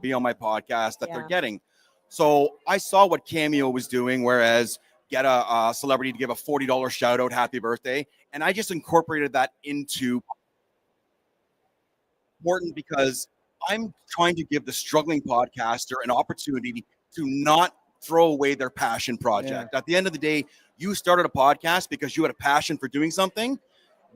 be on my podcast that they're getting. So I saw what Cameo was doing, whereas get a celebrity to give a $40 shout out, happy birthday. And I just incorporated that into important because I'm trying to give the struggling podcaster an opportunity to not throw away their passion project. At the end of the day, you started a podcast because you had a passion for doing something.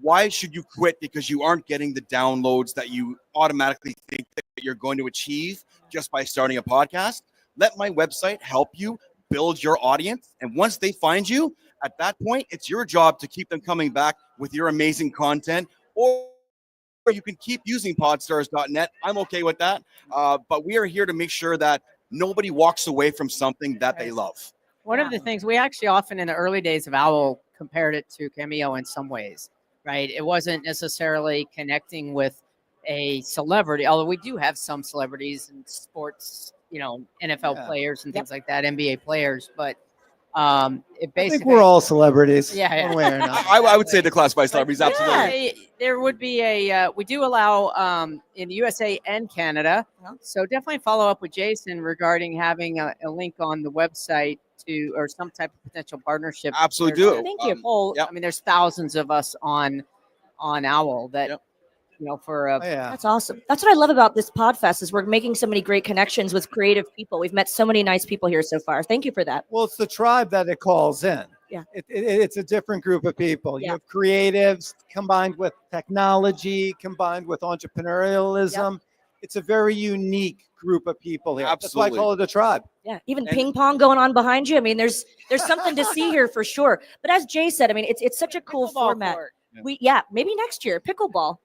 Why should you quit because you aren't getting the downloads that you automatically think that you're going to achieve just by starting a podcast? Let my website help you build your audience. And once they find you, at that point, it's your job to keep them coming back with your amazing content, or you can keep using podstars.net. I'm okay with that. But we are here to make sure that nobody walks away from something that they love. One of the things we actually often in the early days of Owwll compared it to Cameo in some ways, right? It wasn't necessarily connecting with a celebrity, although we do have some celebrities in sports, NFL players and things like that, NBA players, but it basically, I think we're all celebrities. Yeah. One way or another. I would say to classify celebrities, absolutely. There would be we do allow in the USA and Canada. So definitely follow up with Jason regarding having a link on the website or some type of potential partnership. Absolutely do. Thank you. I mean, there's thousands of us on Owwll that, That's awesome. That's what I love about this Podfest is we're making so many great connections with creative people. We've met so many nice people here so far. Thank you for that. Well, it's the tribe that it calls in. Yeah. It's a different group of people. You have creatives combined with technology, combined with entrepreneurialism. It's a very unique group of people here. Absolutely. That's why I call it a tribe. Yeah, even ping pong going on behind you. I mean, there's something to see here for sure. But as Jay said, I mean, it's such a cool format. Court. Maybe next year, pickleball.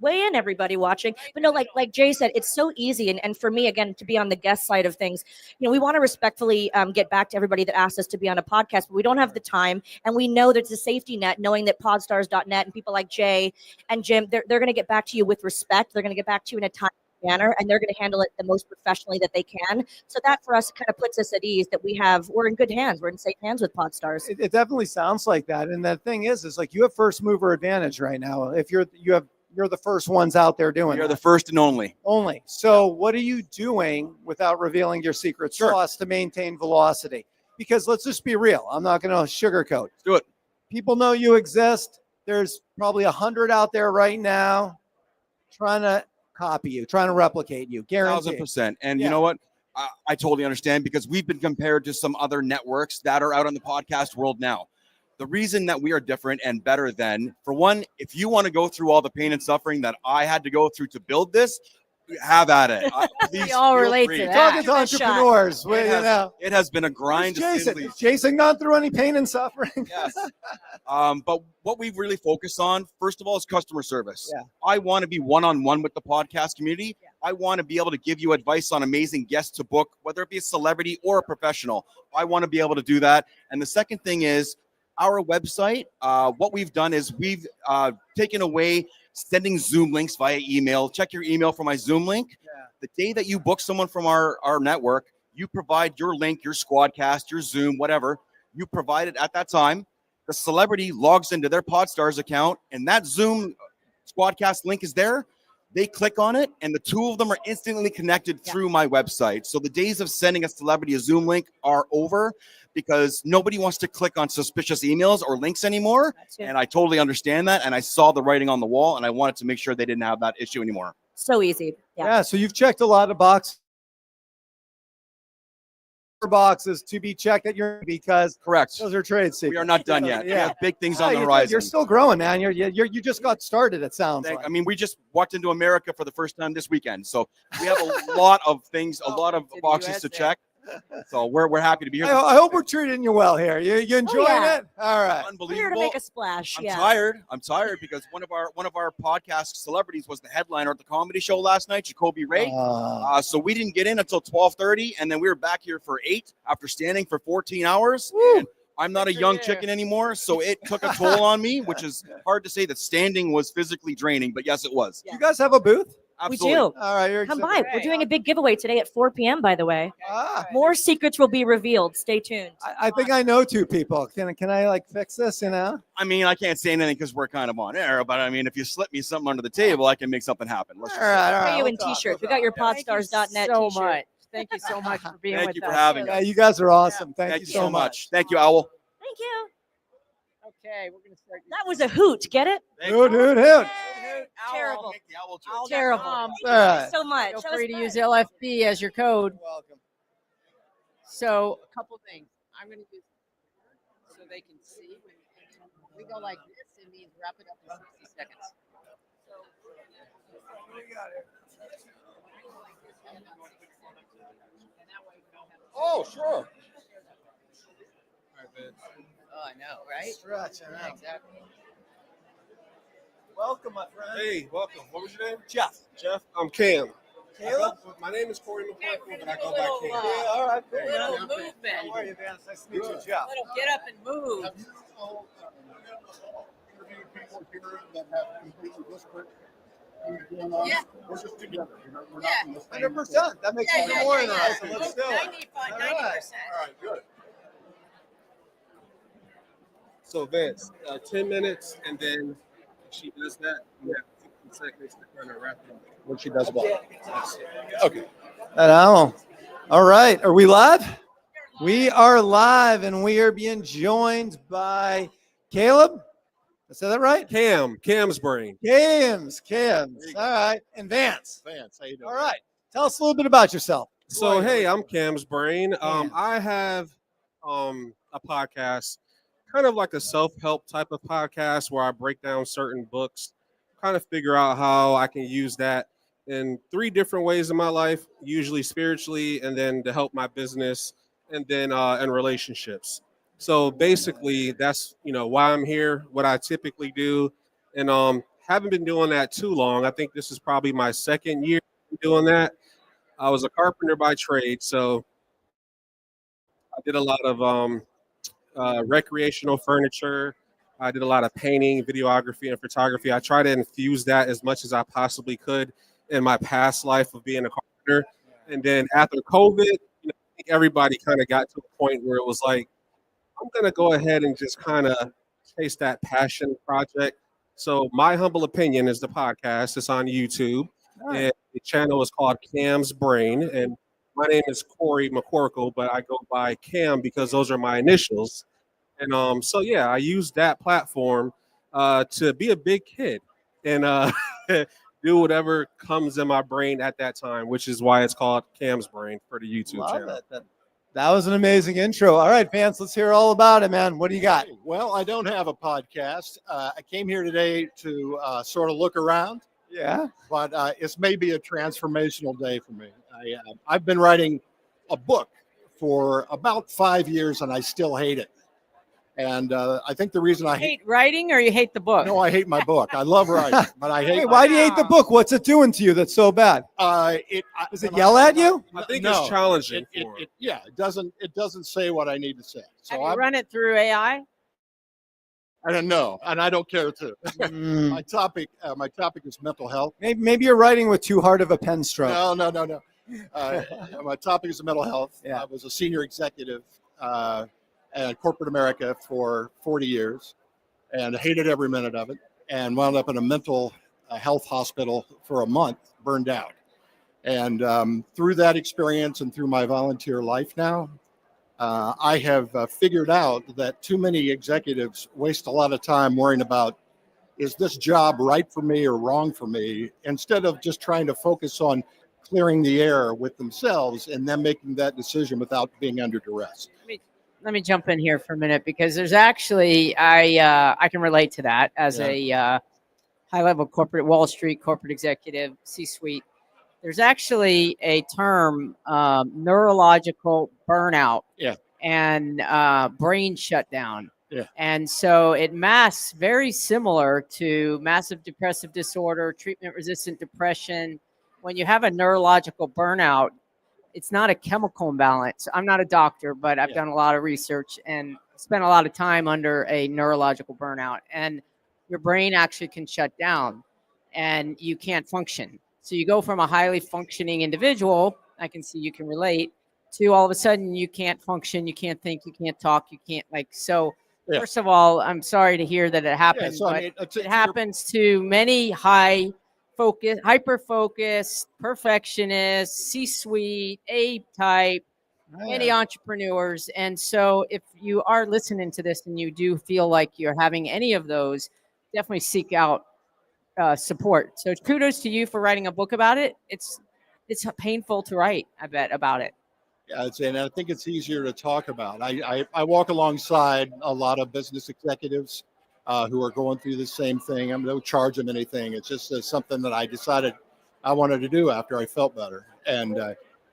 Weigh in, everybody watching. But no, like Jay said, it's so easy. And for me, again, to be on the guest side of things, we want to respectfully get back to everybody that asked us to be on a podcast, but we don't have the time. And we know there's a safety net, knowing that podstars.net and people like Jay and Jim, they're going to get back to you with respect. They're going to get back to you in a timely manner, and they're going to handle it the most professionally that they can. So that for us kind of puts us at ease that we're in good hands. We're in safe hands with Podstars. It definitely sounds like that. And the thing is like you have first mover advantage right now. If you're the first ones out there doing it. You're the first and only. So what are you doing without revealing your secret sauce to maintain velocity? Because let's just be real. I'm not going to sugarcoat. Let's do it. People know you exist. There's probably 100 out there right now trying to copy you, trying to replicate you. Guaranteed. 1,000%. And you know what? I totally understand because we've been compared to some other networks that are out in the podcast world now. The reason that we are different and better than, for one, if you want to go through all the pain and suffering that I had to go through to build this, have at it. We all relate to that. Talking to entrepreneurs. It has been a grind. Jason gone through any pain and suffering? Yes. But what we really focus on, first of all, is customer service. Yeah. I want to be one-on-one with the podcast community. I want to be able to give you advice on amazing guests to book, whether it be a celebrity or a professional. I want to be able to do that. And the second thing is, our website, what we've done is we've taken away sending Zoom links via email. Check your email for my Zoom link. The day that you book someone from our network, you provide your link, your Squadcast, your Zoom, whatever. You provide it at that time. The celebrity logs into their Podstars account, and that Zoom Squadcast link is there. They click on it, and the two of them are instantly connected through my website. So the days of sending a celebrity a Zoom link are over because nobody wants to click on suspicious emails or links anymore. And I totally understand that. And I saw the writing on the wall, and I wanted to make sure they didn't have that issue anymore. So easy. Yeah. So you've checked a lot of boxes to be checked at your because correct. Those are trade secrets. We are not done yet. We have big things on the horizon. You're still growing, man. You just got started. It sounds like. I mean, we just walked into America for the first time this weekend, so we have a lot of things, a lot of boxes to check. So we're happy to be here. I hope we're treating you well here. You enjoying it? All right. Unbelievable. We're here to make a splash. I'm tired because one of our podcast celebrities was the headliner at the comedy show last night, Jacoby Ray. So we didn't get in until 12:30, and then we were back here for 8 after standing for 14 hours. And I'm not a young chicken anymore, so it took a toll on me, which is hard to say that standing was physically draining, but yes, it was. You guys have a booth? Absolutely. We do. All right, you're Come excited. by. We're doing a big giveaway today at 4 p.m., by the way. Ah, More secrets will be revealed. Stay tuned. I think I know two people. Can I like fix this? You know? I mean, I can't say anything because we're kind of on air, but I mean, if you slip me something under the table, I can make something happen. Let's just say. all Pay you we'll in talk, t-shirts. we'll We got your talk. podstars.net so t-shirt. much. Thank you so much for being Thank with you us. for having Yeah, us. you guys are awesome. Thank Thank you so much. much. Thank you, Owwll. Thank you. Okay, we're gonna start. That was a hoot. Get it? Hoot, hoot, hoot. Yay. Terrible. Make the Owwll joke. Terrible. Owl.com. Thank you All right. guys so much. Feel That was free to fun. use LFB as your code. Welcome. So a couple things. I'm going to use so they can see. When we go like this, it means wrap it up in 60 seconds. Oh, sure. Oh, I know, right? Stretch, I know. Exactly. Welcome, my friend. Hey, welcome. What was your name? Jeff. Jeff. I'm Cam. Caleb? My name is Corey McCorkle, but I go Little, by Cam. Yeah, all right. Cool. Little man. movement. How are you, man? Nice to meet you, Jeff. Little get up and move. Have you all interviewed people here that have completely disparate things going on? Yeah. We're just together. We're Yeah. not in the same 100%. That makes it even more interesting. Let's do it. 90%. All right. All right, good. So, Vince, 10 minutes, and then she does that. You have 15 seconds to kind of wrap it up. When she does what? Okay. Hello. All right. Are we live? We are live, and we are being joined by Caleb. Did I say that right? Cam's brain. Cams. All right. And Vance. Vance, how you doing? All right. Tell us a little bit about yourself. So, hey, I'm Cam's brain. Cam. I have a podcast, kind of like a self-help type of podcast where I break down certain books, kind of figure out how I can use that in 3 different ways in my life, usually spiritually, and then to help my business, and then in relationships. So basically, that's why I'm here, what I typically do, and haven't been doing that too long. I think this is probably my 2nd year doing that. I was a carpenter by trade, so I did a lot of recreational furniture. I did a lot of painting, videography, and photography. I try to infuse that as much as I possibly could in my past life of being a carpenter. And then after COVID, I think everybody kind of got to a point where it was like, I'm going to go ahead and just kind of chase that passion project. So my humble opinion is the podcast. It's on YouTube. And the channel is called Cam's Brain. And my name is Corey McCorkle, but I go by Cam because those are my initials. And so, yeah, I use that platform to be a big kid and do whatever comes in my brain at that time, which is why it's called Cam's Brain for the YouTube Love channel. it. That was an amazing intro. All right, Vance, let's hear all about it, man. What do you got? Well, I don't have a podcast. I came here today to sort of look around, Yeah. but it's maybe a transformational day for me. I've been writing a book for about 5 years, and I still hate it. And I think the reason I hate Hate writing or you hate the book? no, I hate my book. I love writing, but I hate. Wait, why do you hate the book? What's it doing to you that's so bad? Does it yell at you? I think No, it's challenging for him. it doesn't say what I need to say. Have So you I run it through AI? don't know, and I don't care to. Mm, My topic is mental health. maybe you're writing with too hard of a pen stroke. No. My topic is mental health. Yeah. I was a senior executive at corporate America for 40 years, and hated every minute of it, and wound up in a mental health hospital for a month, burned out. And through that experience and through my volunteer life now, I have figured out that too many executives waste a lot of time worrying about, is this job right for me or wrong for me, instead of just trying to focus on clearing the air with themselves and then making that decision without being under duress. Let me jump in here for a minute because there's actually I can relate to that as a high level corporate Wall Street corporate executive, C-suite. There's actually a term, neurological burnout, and brain shutdown. Yeah. And so it masks very similar to massive depressive disorder, treatment resistant depression. When you have a neurological burnout, it's not a chemical imbalance. I'm not a doctor, but I've done a lot of research and spent a lot of time under a neurological burnout. And your brain actually can shut down and you can't function. So you go from a highly functioning individual, I can see you can relate, to all of a sudden you can't function, you can't think, you can't talk, you can't so. Yeah. First of all, I'm sorry to hear that it happened, so, I but mean, it happens to many hyper focused, perfectionists, C-suite, A-type, many entrepreneurs. And so if you are listening to this and you do feel like you're having any of those, definitely seek out support. So kudos to you for writing a book about it. It's painful to write, I bet, about it. Yeah, and I think it's easier to talk about. I walk alongside a lot of business executives who are going through the same thing. I'm no charge them anything. It's just something that I decided I wanted to do after I felt better. And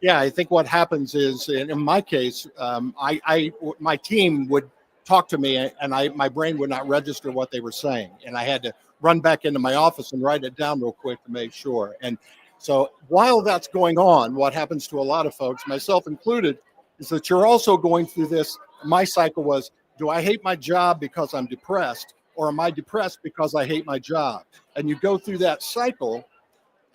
yeah, I think what happens is, in my case, my team would talk to me, and my brain would not register what they were saying, and I had to run back into my office and write it down real quick to make sure. And so while that's going on, what happens to a lot of folks, myself included, is that you're also going through this. My cycle was, do I hate my job because I'm depressed, or am I depressed because I hate my job? And you go through that cycle,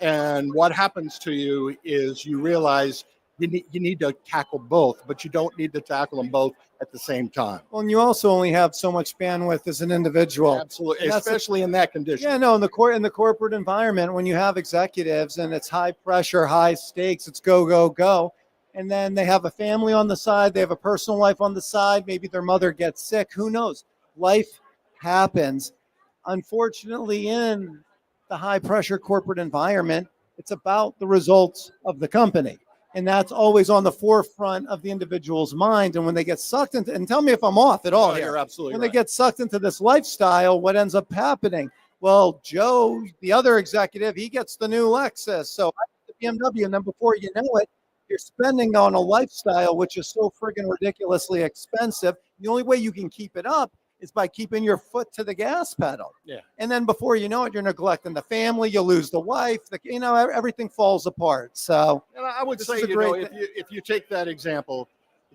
and what happens to you is you realize you need to tackle both, but you don't need to tackle them both at the same time. Well, and you also only have so much bandwidth as an individual. Absolutely, especially in that condition. Yeah, no, in the corporate environment, when you have executives and it's high pressure, high stakes, it's go, go, go. And then they have a family on the side, they have a personal life on the side, maybe their mother gets sick, who knows? Life happens. Unfortunately, in the high pressure corporate environment, it's about the results of the company. And that's always on the forefront of the individual's mind. And when they get sucked into, and tell me if I'm off at all No, here. you're absolutely When right. they get sucked into this lifestyle, what ends up happening? Well, Joe, the other executive, he gets the new Lexus. So I get the BMW, and then before you know it, you're spending on a lifestyle which is so friggin' ridiculously expensive. The only way you can keep it up is by keeping your foot to the gas pedal. Yeah. And then before you know it, you're neglecting the family, you lose the wife, everything falls apart. So And I would This say, is a you know, great if you take that example,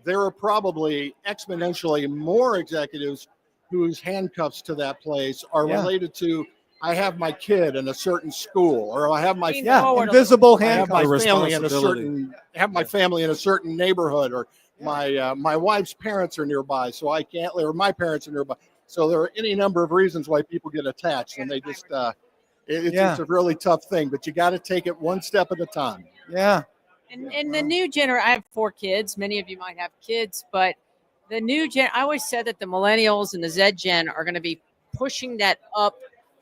there are probably exponentially more executives whose handcuffs to that place are Yeah. related to, I have my kid in a certain school, or I have my Lean yeah, forward a invisible I have my handcuffs. family in a responsibility. certain neighborhood, or my wife's parents are nearby, so I can't, or my parents are nearby. So there are any number of reasons why people get attached, and they just it's a really tough thing. But you got to take it one step at a time. Yeah. And the new generation, I have 4 kids. Many of you might have kids, but the new gen, I always said that the millennials and the Z gen are going to be pushing that up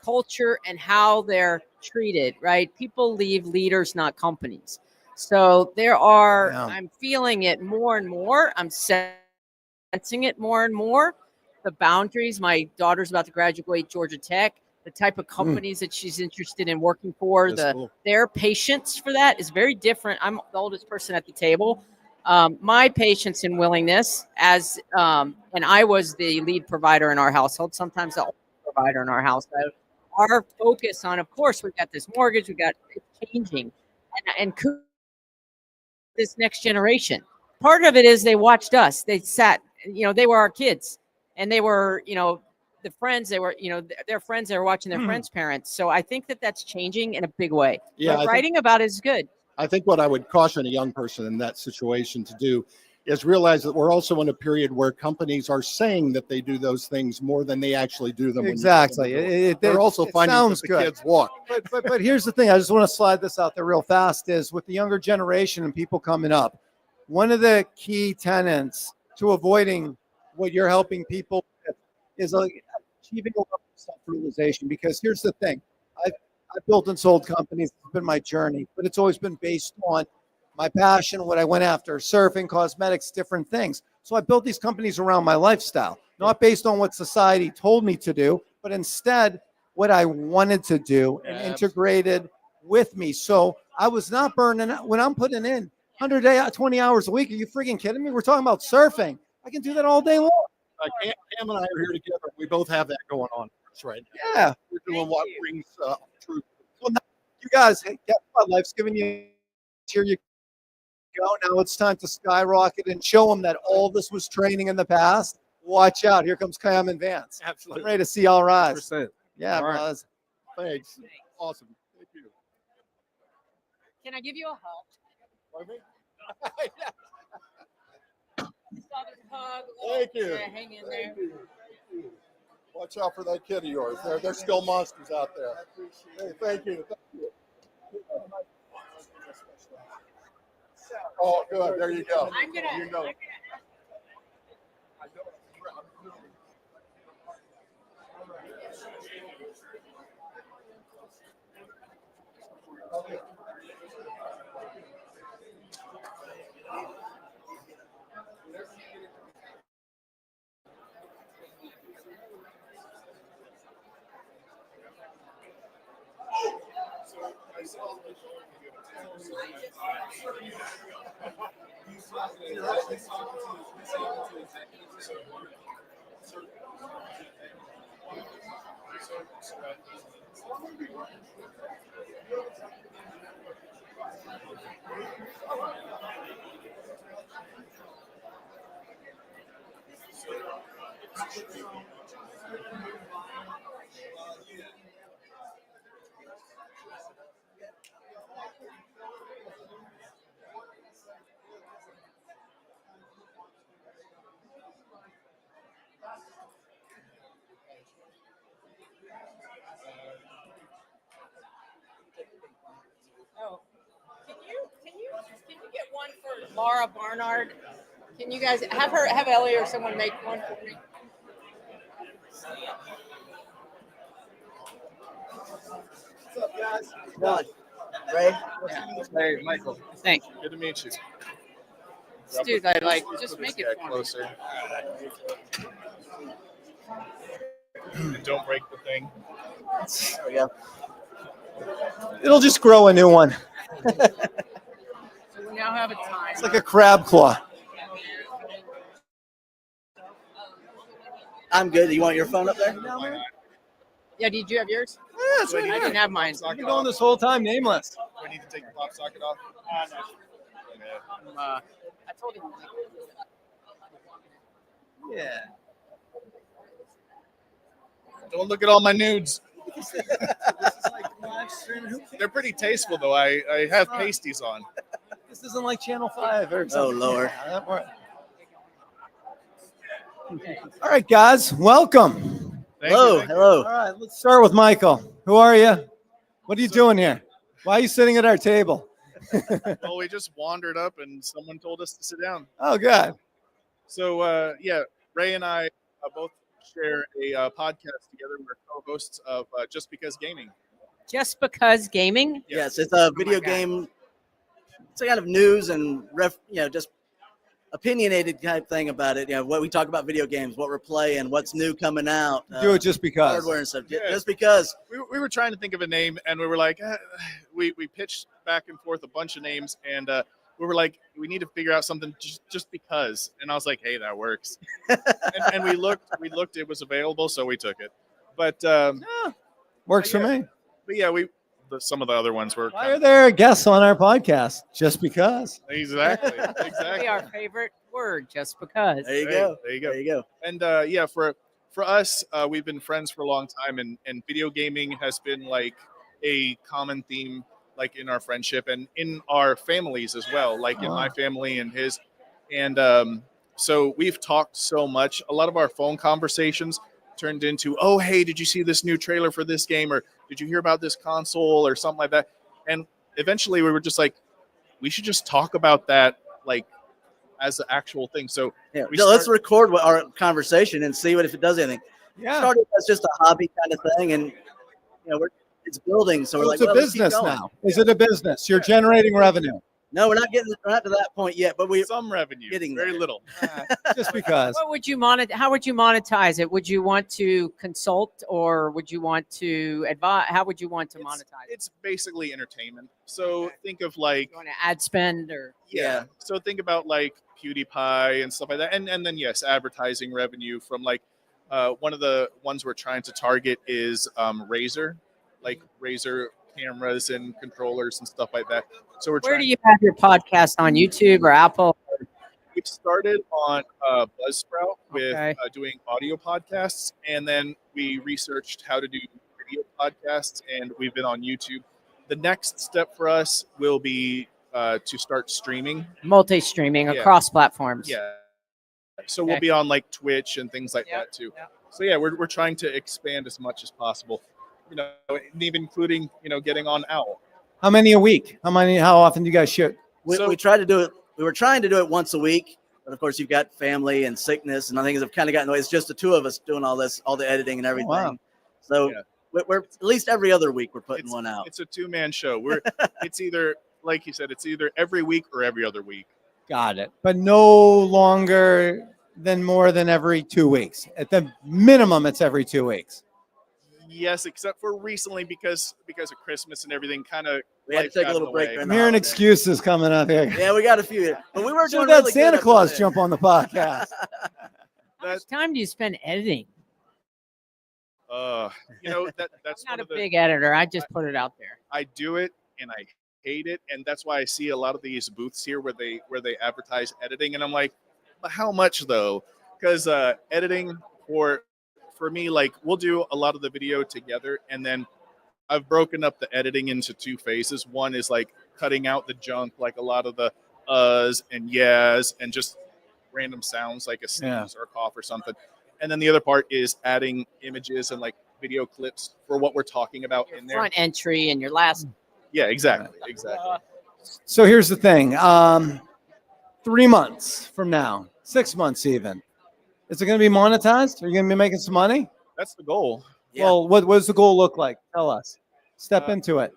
culture and how they're treated, right? People leave leaders, not companies. So there are, Yeah. I'm feeling it more and more. I'm sensing it more and more. The boundaries, my daughter's about to graduate Georgia Tech, the type of companies that she's interested in working for, That's cool. their patience for that is very different. I'm the oldest person at the table. My patience and willingness as, and I was the lead provider in our household, sometimes the only provider in our household. Our focus on, of course, we've got this mortgage, it's changing, and this next generation. Part of it is they watched us. They sat, they were our kids, and they were, the friends. They were, their friends. They were watching their friends' parents. So I think that that's changing in a big way. Yeah, But writing about it is good. I think what I would caution a young person in that situation to do is realize that we're also in a period where companies are saying that they do those things more than they actually do them. Exactly. They're also it finding sounds that the good. kids walk. But here's the thing. I just want to slide this out there real fast is with the younger generation and people coming up, one of the key tenets to avoiding what you're helping people with is achieving a level of self-realization. Because here's the thing. I've built and sold companies. It's been my journey, but it's always been based on my passion, what I went after, surfing, cosmetics, different things. So I built these companies around my lifestyle, not based on what society told me to do, but instead what I wanted to do and integrated with me. So I was not burning out. When I'm putting in 120 hours a week, are you freaking kidding me? We're talking about surfing. I can do that all day long. Cam and I are here together. We both have that going on for us right now. Yeah. We're doing what brings truth. Well, now, you guys, hey, guess what? Life's giving you, here you go. Now it's time to skyrocket and show them that all this was training in the past. Watch out. Here comes Cam and Vance. Absolutely. I'm ready to see y'all rise. 100%. Yeah, All right. Buzz. Thanks. Awesome. Thank you. Can I give you a hug? Thank you. Yeah, hang in there. Watch out for that kid of yours. They're still monsters out there. Hey, thank you. Oh, good. There you go. I'm gonna. You know. Oh, can you get one for Laura Barnard? Can you guys have Ellie or someone make one for me? What's up, guys? Really? Ray? Hey, Michael. Thanks. Good to meet you. Dude, I like just make it for me. Closer. Don't break the thing. There we go. It'll just grow a new one. So we now have a time. It's like a crab claw. I'm good. You want your phone up there? Yeah, did you have yours? Yeah, it's right I here. didn't have mine. I've been going this whole time nameless. Do I need to take the pop socket off? I told him. Yeah. Don't look at all my nudes. They're pretty tasteful, though. I have pasties on. This isn't like Channel 5 or Oh, something. Lord. All right, guys, welcome. Thank Hello. you, thank you. Hello. All right, let's start with Michael. Who are you? What are you doing here? Why are you sitting at our table? Well, we just wandered up and someone told us to sit down. Oh, good. So, yeah, Ray and I both share a podcast together. We're co-hosts of Just Because Gaming. Just because gaming? Yes, it's a video God. game. It's a kind of news and just opinionated type thing about it. What we talk about video games, what we're playing, what's new coming out. Do it just because. Hardware and stuff. Yeah. Just because. We were trying to think of a name, and we were like, we pitched back and forth a bunch of names, and we were like, we need to figure out something just because. And I was like, hey, that works. and we looked, it was available, so we took it. But Works for me. but yeah, some of the other ones were Why are there guests on our podcast? Just because. exactly. Our favorite word, just because. There you go. There you go. There you go. And yeah, for us, we've been friends for a long time, and video gaming has been like a common theme, like in our friendship and in our families as well, like in my family and his. And so we've talked so much. A lot of our phone conversations turned into, oh, hey, did you see this new trailer for this game? Or did you hear about this console or something like that? And eventually we were just like, we should just talk about that like as the actual thing. So Yeah. we Let's record our conversation and see if it does anything. Yeah. Started as just a hobby kind of thing, and it's building. So we're So like, it's a well, let's keep business going. now. Is it a business? You're generating revenue. No, we're not to that point yet, but we some revenue, getting very there. little. Just because. What would you how would you monetize it? Would you want to consult or would you want to advise? How would you want to monetize it? It's basically entertainment. So think of like, You want to ad spend or yeah. So think about like PewDiePie and stuff like that. And then yes, advertising revenue from like one of the ones we're trying to target is Razer, like Razer cameras and controllers and stuff like that. So we're where trying. do you have your podcast on YouTube or Apple? We started on Buzzsprout with Okay. doing audio podcasts, and then we researched how to do video podcasts, and we've been on YouTube. the next step for us will be to start streaming. Multi-streaming Yeah. across platforms. Yeah. So we'll be on like Twitch and things like that too. So yeah, we're trying to expand as much as possible. You know, and even including, you know, getting on Owwll. How many a week? How often do you guys shoot? So- We try to do it. We were trying to do it once a week, but of course you've got family and sickness and other things have kind of gotten away. It's just the two of us doing all this, all the editing and everything. wow. So Yeah. we're at least every other week we're putting one out. It's a two-man show. It's either, like you said, it's either every week or every other week. Got it. But no longer than more than every 2 weeks. At the minimum, it's every 2 weeks. Yes, except for recently because of Christmas and everything. Kind of We had to take a little break. during I'm the hearing holidays. excuses coming up here. Yeah, we got a few, but we were Should doing have had really Santa good up Claus to jump on the podcast. How much time do you spend editing? You know that's I'm one not a of the, big editor. I just put it out there. I do it and I hate it, and that's why I see a lot of these booths here where they advertise editing, and I'm like, but how much though? Because editing for me, like we'll do a lot of the video together, and then I've broken up the editing into two phases. One is like cutting out the junk, like a lot of the uhs and yes, and just random sounds like a sneeze or a cough or something. And then the other part is adding images and like video clips for what we're talking about in there. Front entry and your last. Yeah, exactly. So here's the thing. 3 months from now, 6 months even, is it going to be monetized? Are you going to be making some money? That's the goal. Yeah. Well, what does the goal look like? Tell us. Step into it.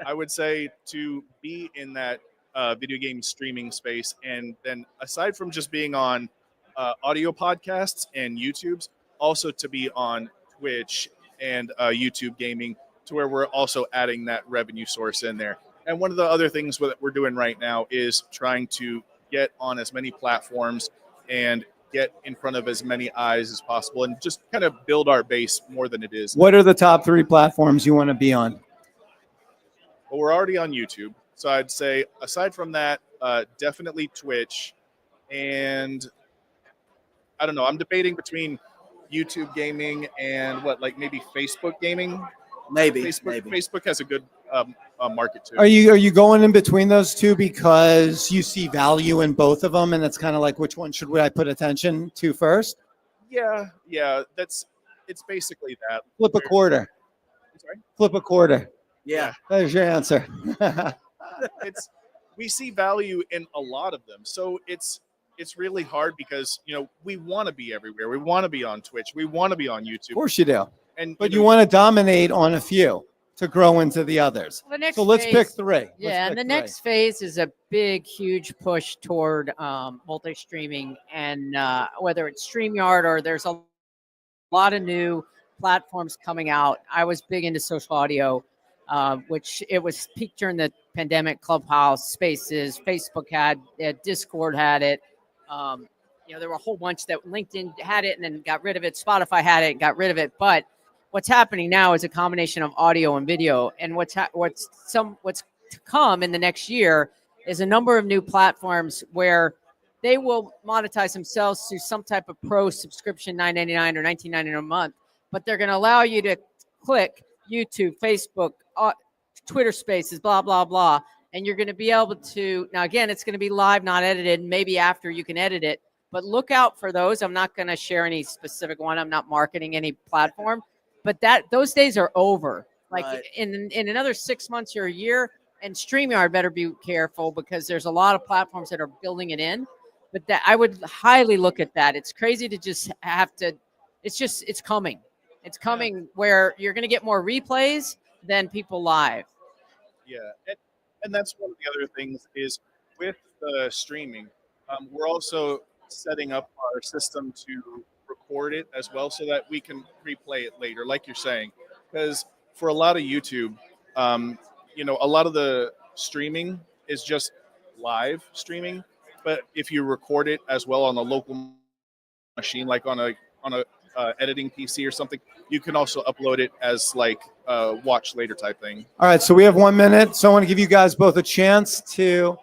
I would say to be in that video game streaming space, and then aside from just being on audio podcasts and YouTubes, also to be on Twitch and YouTube gaming, to where we're also adding that revenue source in there. And one of the other things that we're doing right now is trying to get on as many platforms and get in front of as many eyes as possible, and just kind of build our base more than it is. What are the top 3 platforms you want to be on? Well, we're already on YouTube, so I'd say aside from that, definitely Twitch, and I don't know. I'm debating between YouTube gaming and maybe Facebook gaming. Maybe. Facebook has a good market too. Are you going in between those two because you see value in both of them, and it's kind of like, which one should I put attention to first? Yeah. It's basically that. Flip a quarter. Sorry? Flip a quarter. Yeah. There's your answer. We see value in a lot of them, so it's really hard because we want to be everywhere. We want to be on Twitch. We want to be on YouTube. Of course you do. But you you want to dominate on a few to grow into the others. The next So let's phase- pick 3. Yeah, and the next phase is a big, huge push toward multi-streaming, and whether it's StreamYard or there's a lot of new platforms coming out. I was big into social audio, which it was peaked during the pandemic. Clubhouse, Spaces, Facebook had it, Discord had it. There were a whole bunch that LinkedIn had it and then got rid of it. Spotify had it and got rid of it. But what's happening now is a combination of audio and video. And what's to come in the next year is a number of new platforms where they will monetize themselves through some type of pro subscription, $9.99 or $19.99 a month. But they're going to allow you to click YouTube, Facebook, Twitter Spaces, blah, blah, blah. And you're going to be able to, now again, it's going to be live, not edited. Maybe after you can edit it, but look out for those. I'm not going to share any specific one. I'm not marketing any platform, but those days are over. Like Right. in another 6 months or a year, and StreamYard better be careful because there's a lot of platforms that are building it in, but that I would highly look at that. It's crazy to just have to, it's coming. It's coming where you're going to get more replays than people live. Yeah, and that's one of the other things is with the streaming, we're also setting up our system to record it as well so that we can replay it later, like you're saying. Because for a lot of YouTube, a lot of the streaming is just live streaming. But if you record it as well on a local machine, like on a editing PC or something, you can also upload it as like a watch later type thing. All right, so we have 1 minute. So I want to give you guys both a chance to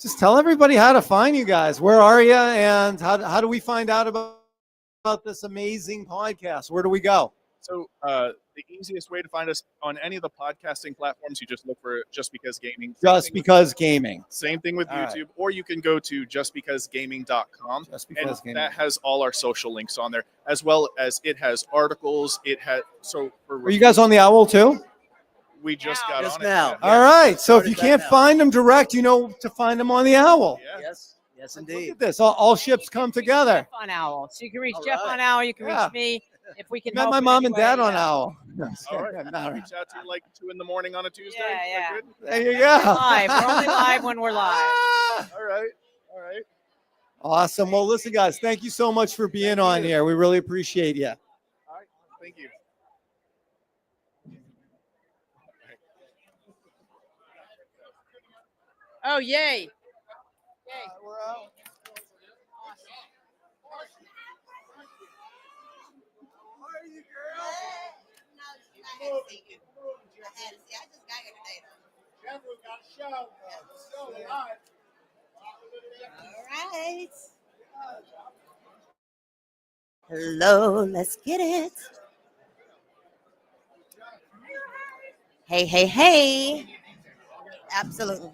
just tell everybody how to find you guys. Where are you, and how do we find out about this amazing podcast? Where do we go? So the easiest way to find us on any of the podcasting platforms, you just look for Just Because Gaming. Just Because Gaming. Same thing with All right. YouTube, or you can go to justbecausegaming.com. Just And Because Gaming. that has all our social links on there, as well as it has articles. It has Are you guys on the Owwll too? we just got Just on now. it. All right. So if Started you that can't now. find them direct, you know to find them on the Owwll. Yeah. Yes, Look indeed. at this. All ships come together. Jeff on Owwll. So you can reach All Jeff right. on Owwll. You can Yeah. reach me if we can Met help my in mom any and dad way, on yeah. Owwll. All right. Not Reach out to you like 2 a.m. on a Tuesday. Yeah, Is that yeah. good? There you go. Live. We're only live when we're live. Ah! All right. All right. Awesome. Well, listen, guys, thank you so much for being on here. We really appreciate you. All right. Thank you. Oh, yay. Right. Hello, let's get it. Hey, hey, hey. Absolutely.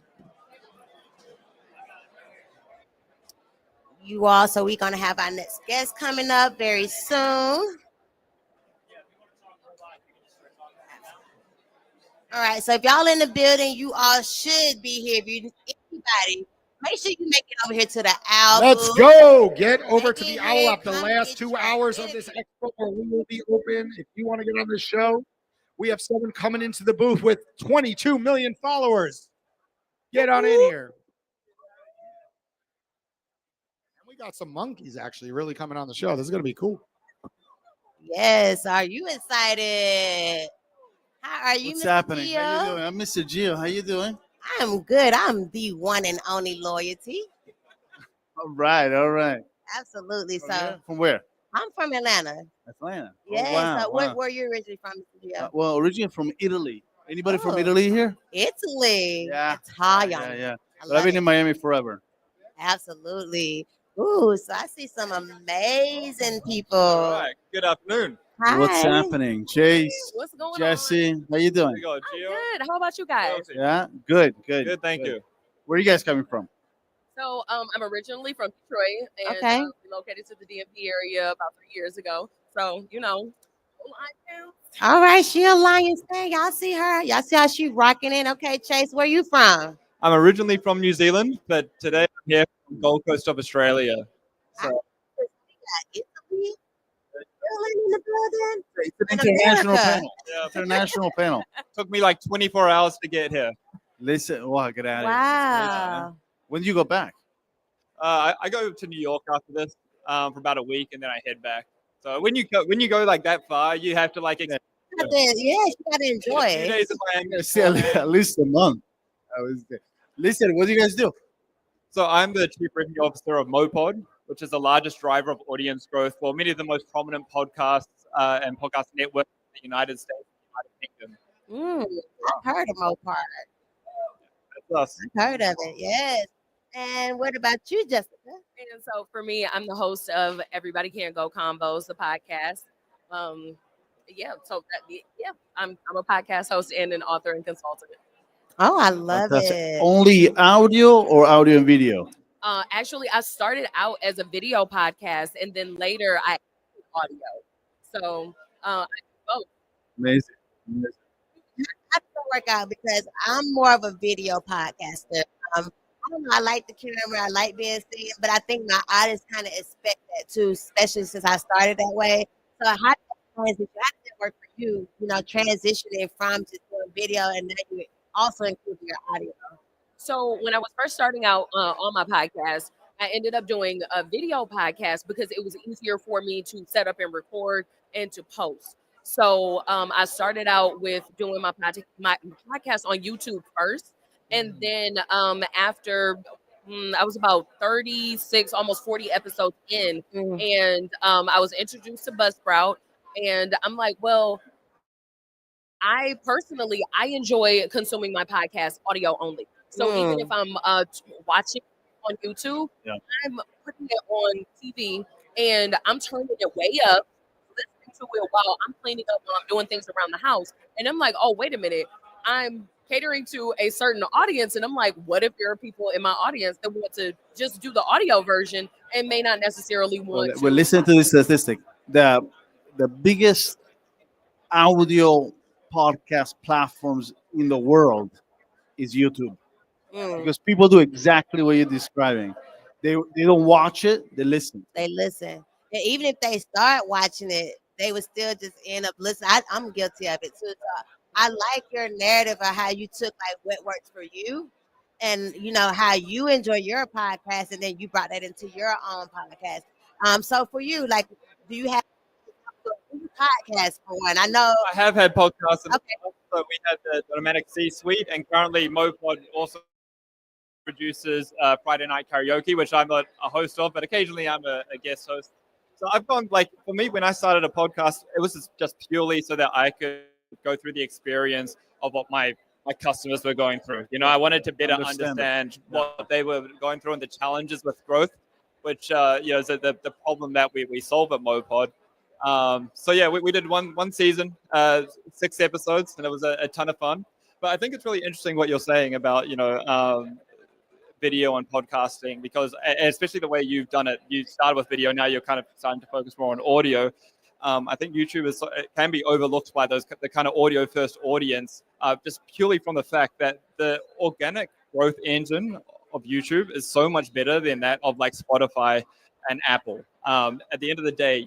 You all, so we're going to have our next guest coming up very soon. All right, so if y'all in the building, you all should be here. If you anybody, make sure you make it over here to the Owwll. Let's go. Get over Make to the it Owwll here. Up. The Come last get 2 your hours of this expo where we will be open. If you want to get on the show, we have someone coming into the booth with 22 million followers. Get on in here. And we got some monkeys actually really coming on the show. This is going to be cool. Yes, are you excited? How are you, What's Mr. happening? Gio? How you doing? I'm Mr. Gio. How you doing? I'm good. I'm the one and only loyalty. All right, all right. Absolutely. From So here? From where? I'm from Atlanta. Atlanta. Yes. Oh, wow, So wow. where you originally from, Mr. Gio? Well, originally from Italy. Anybody from Oh. Italy here? Italy. Yeah. Italian. Yeah. I But love I've been it. in Miami forever. Absolutely. Ooh, so I see some amazing people. All right. Good afternoon. Hi. What's happening? Chase, What's going on? Jesse, how you doing? There you go, Gio. Good. How about you guys? Yeah, good. Good, thank you. Where are you guys coming from? So I'm originally from Detroit and Okay. relocated to the DMV area about 3 years ago. So, All right, she a Lions fan. Y'all see her. Y'all see how she rocking it. Okay, Chase, where you from? I'm originally from New Zealand, but today I'm here from Gold Coast of Australia. So Italy? Italy in the building? It's an In international America. panel. International panel. took me like 24 hours to get here. Listen, wow, get out of here. Wow. When do you go back? I go to New York after this for about a week, and then I head back. So when you go like that far, you have to like You gotta enjoy a few it. days in Miami. See, at least a month. I was there. Listen, what do you guys do? So I'm the chief revenue officer of Mopod, which is the largest driver of audience growth for many of the most prominent podcasts and podcast networks in the United States and the United Kingdom. I've heard of Mopar. That's us. I've heard of it, yes. And what about you, Jessica? and so for me, I'm the host of Everybody Can Go Combos, the podcast. I'm a podcast host and an author and consultant. Oh, I love That's it. only audio or audio and video? Actually, I started out as a video podcast, and then later I added audio. So I do both. Amazing. I don't work out because I'm more of a video podcaster. I don't know. I like the camera. I like being seen, but I think my audience kind of expect that too, especially since I started that way. So how did that work for you? You know, transitioning from just doing video and then you also include your audio. So when I was first starting out on my podcast, I ended up doing a video podcast because it was easier for me to set up and record and to post. So I started out with doing my podcast on YouTube first. And then after I was about 36, almost 40 episodes in, and I was introduced to Buzzsprout. And I'm like, well, I personally enjoy consuming my podcast audio only. So even if I'm watching on YouTube, I'm putting it on TV and I'm turning it way up, listening to it while I'm cleaning up, while I'm doing things around the house. And I'm like, oh, wait a minute. I'm catering to a certain audience. And I'm like, what if there are people in my audience that want to just do the audio version and may not necessarily want to? Well, listen to this statistic. The biggest audio podcast platforms in the world is YouTube, because people do exactly what you're describing. They don't watch it, they listen. They listen. And even if they start watching it, they would still just end up listening. I'm guilty of it too. So I like your narrative of how you took like what works for you and how you enjoy your podcast, and then you brought that into your own podcast. So for you, like, do you have a podcast for one? I know I have had podcasts. In the Okay. past, so we had the Automatic C-Suite, and currently MoPod also produces Friday Night Karaoke, which I'm not a host of, but occasionally I'm a guest host. So I've gone, like, for me, when I started a podcast, it was just purely so that I could go through the experience of what my customers were going through. I wanted to better understand what they were going through and the challenges with growth, which is the problem that we solve at MoPod. So yeah, we did one season, 6 episodes, and it was a ton of fun. But I think it's really interesting what you're saying about video and podcasting, because especially the way you've done it, you started with video, now you're kind of starting to focus more on audio. I think YouTube it can be overlooked by the kind of audio first audience, just purely from the fact that the organic growth engine of YouTube is so much better than that of like Spotify and Apple. At the end of the day,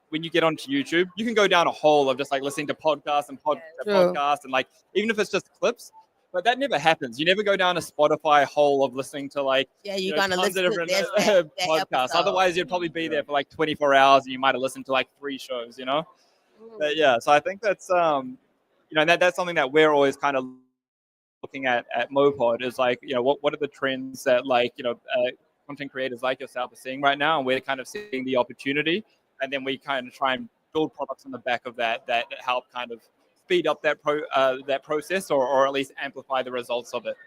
when you get onto YouTube, you can go down a hole of just like listening to podcasts and podcasts, and like even if it's just clips. But that never happens. You never go down a Spotify hole of listening to like you're gonna tons listen of to different that podcasts. episode. Otherwise, you'd probably be there for like 24 hours, and you might have listened to like 3 shows. But yeah, so I think that's that's something that we're always kind of looking at MoPod is like what are the trends that content creators like yourself are seeing right now, and we're kind of seeing the opportunity, and then we kind of try and build products on the back of that help kind of speed up that process or at least amplify the results of it.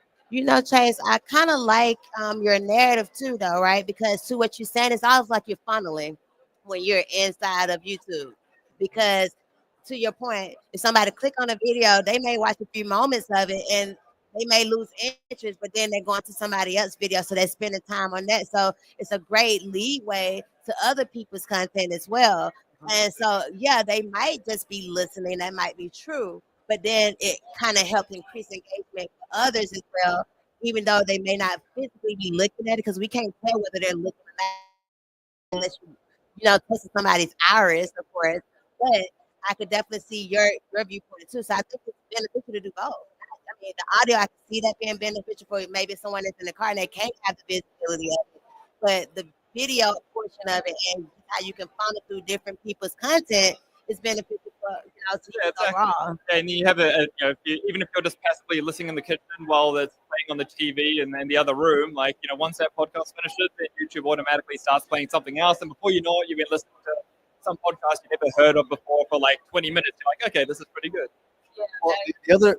Chase, I kind of like your narrative too, though, right? Because to what you're saying, it's almost like you're funneling when you're inside of YouTube. Because to your point, if somebody click on a video, they may watch a few moments of it and they may lose interest, but then they're going to somebody else's video, so they're spending time on that. So it's a great leeway to other people's content as well. And so, yeah, they might just be listening. That might be true. But then it kind of helps increase engagement for others as well, even though they may not physically be looking at it, because we can't tell whether they're looking at it unless touch somebody's iris, of course. But I could definitely see your viewpoint too. So I think it's beneficial to do both. I mean, the audio, I can see that being beneficial for maybe someone that's in the car and they can't have the visibility of it. But the video portion of it and how you can funnel through different people's content is beneficial for overall. And you have even if you're just passively listening in the kitchen while it's playing on the TV and in the other room, once that podcast finishes, then YouTube automatically starts playing something else, and before you know it, you've been listening to some podcast you never heard of before for like 20 minutes. You're like, okay, this is pretty good. Well,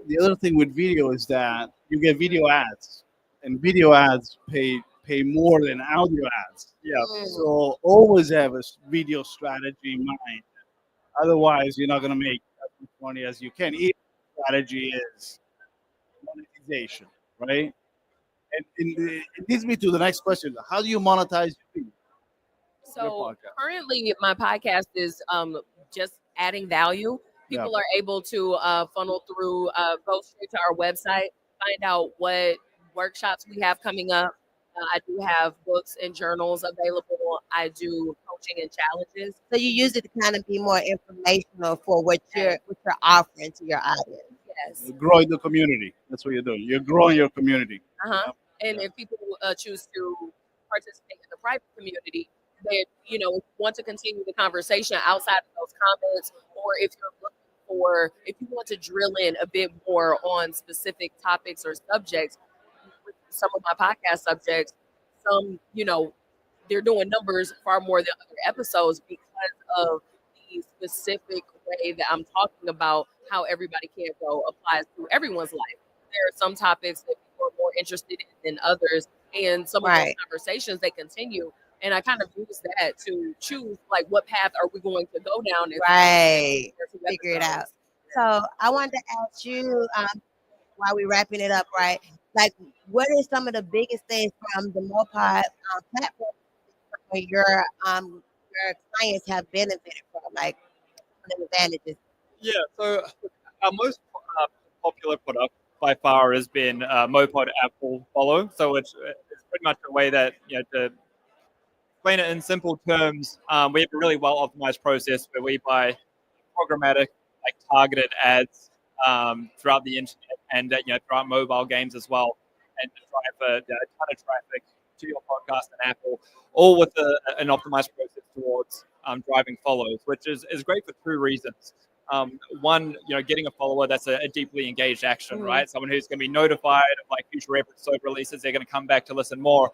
the other thing with video is that you get video ads, and video ads pay more than audio ads. So always have a video strategy in mind. Otherwise, you're not going to make as much money as you can. If the strategy is monetization, right? And it leads me to the next question: how do you monetize your video? So currently, my podcast is just adding value. People are able to funnel through, go straight to our website, find out what workshops we have coming up. I do have books and journals available. I do coaching and challenges. So you use it to kind of be more informational for what you're offering to your audience. Yes. You're growing the community. That's what you're doing. You're growing your community. And if people choose to participate in the private community, they want to continue the conversation outside of those comments, or if you're looking if you want to drill in a bit more on specific topics or subjects, some of my podcast subjects, they're doing numbers far more than other episodes because of the specific way that I'm talking about how everybody can't go applies to everyone's life. There are some topics that people are more interested in than others, and some of those conversations they continue And I kind of use that to choose like what path are we going to go down and Right. see Figure it out. episodes. So I wanted to ask you, while we're wrapping it up, right? Like, what are some of the biggest things from the Mopod platform where your clients have benefited from, like the advantages? Yeah, so our most popular product by far has been Mopod Apple Follow. So it's pretty much a way that, to explain it in simple terms, we have a really well optimized process where we buy programmatic, like targeted ads throughout the internet and throughout mobile games as well, and to drive a ton of traffic to your podcast and Apple, all with an optimized process towards driving follows, which is great for two reasons. One, getting a follower that's a deeply engaged action, right? Someone who's going to be notified of like future episode releases, they're going to come back to listen more.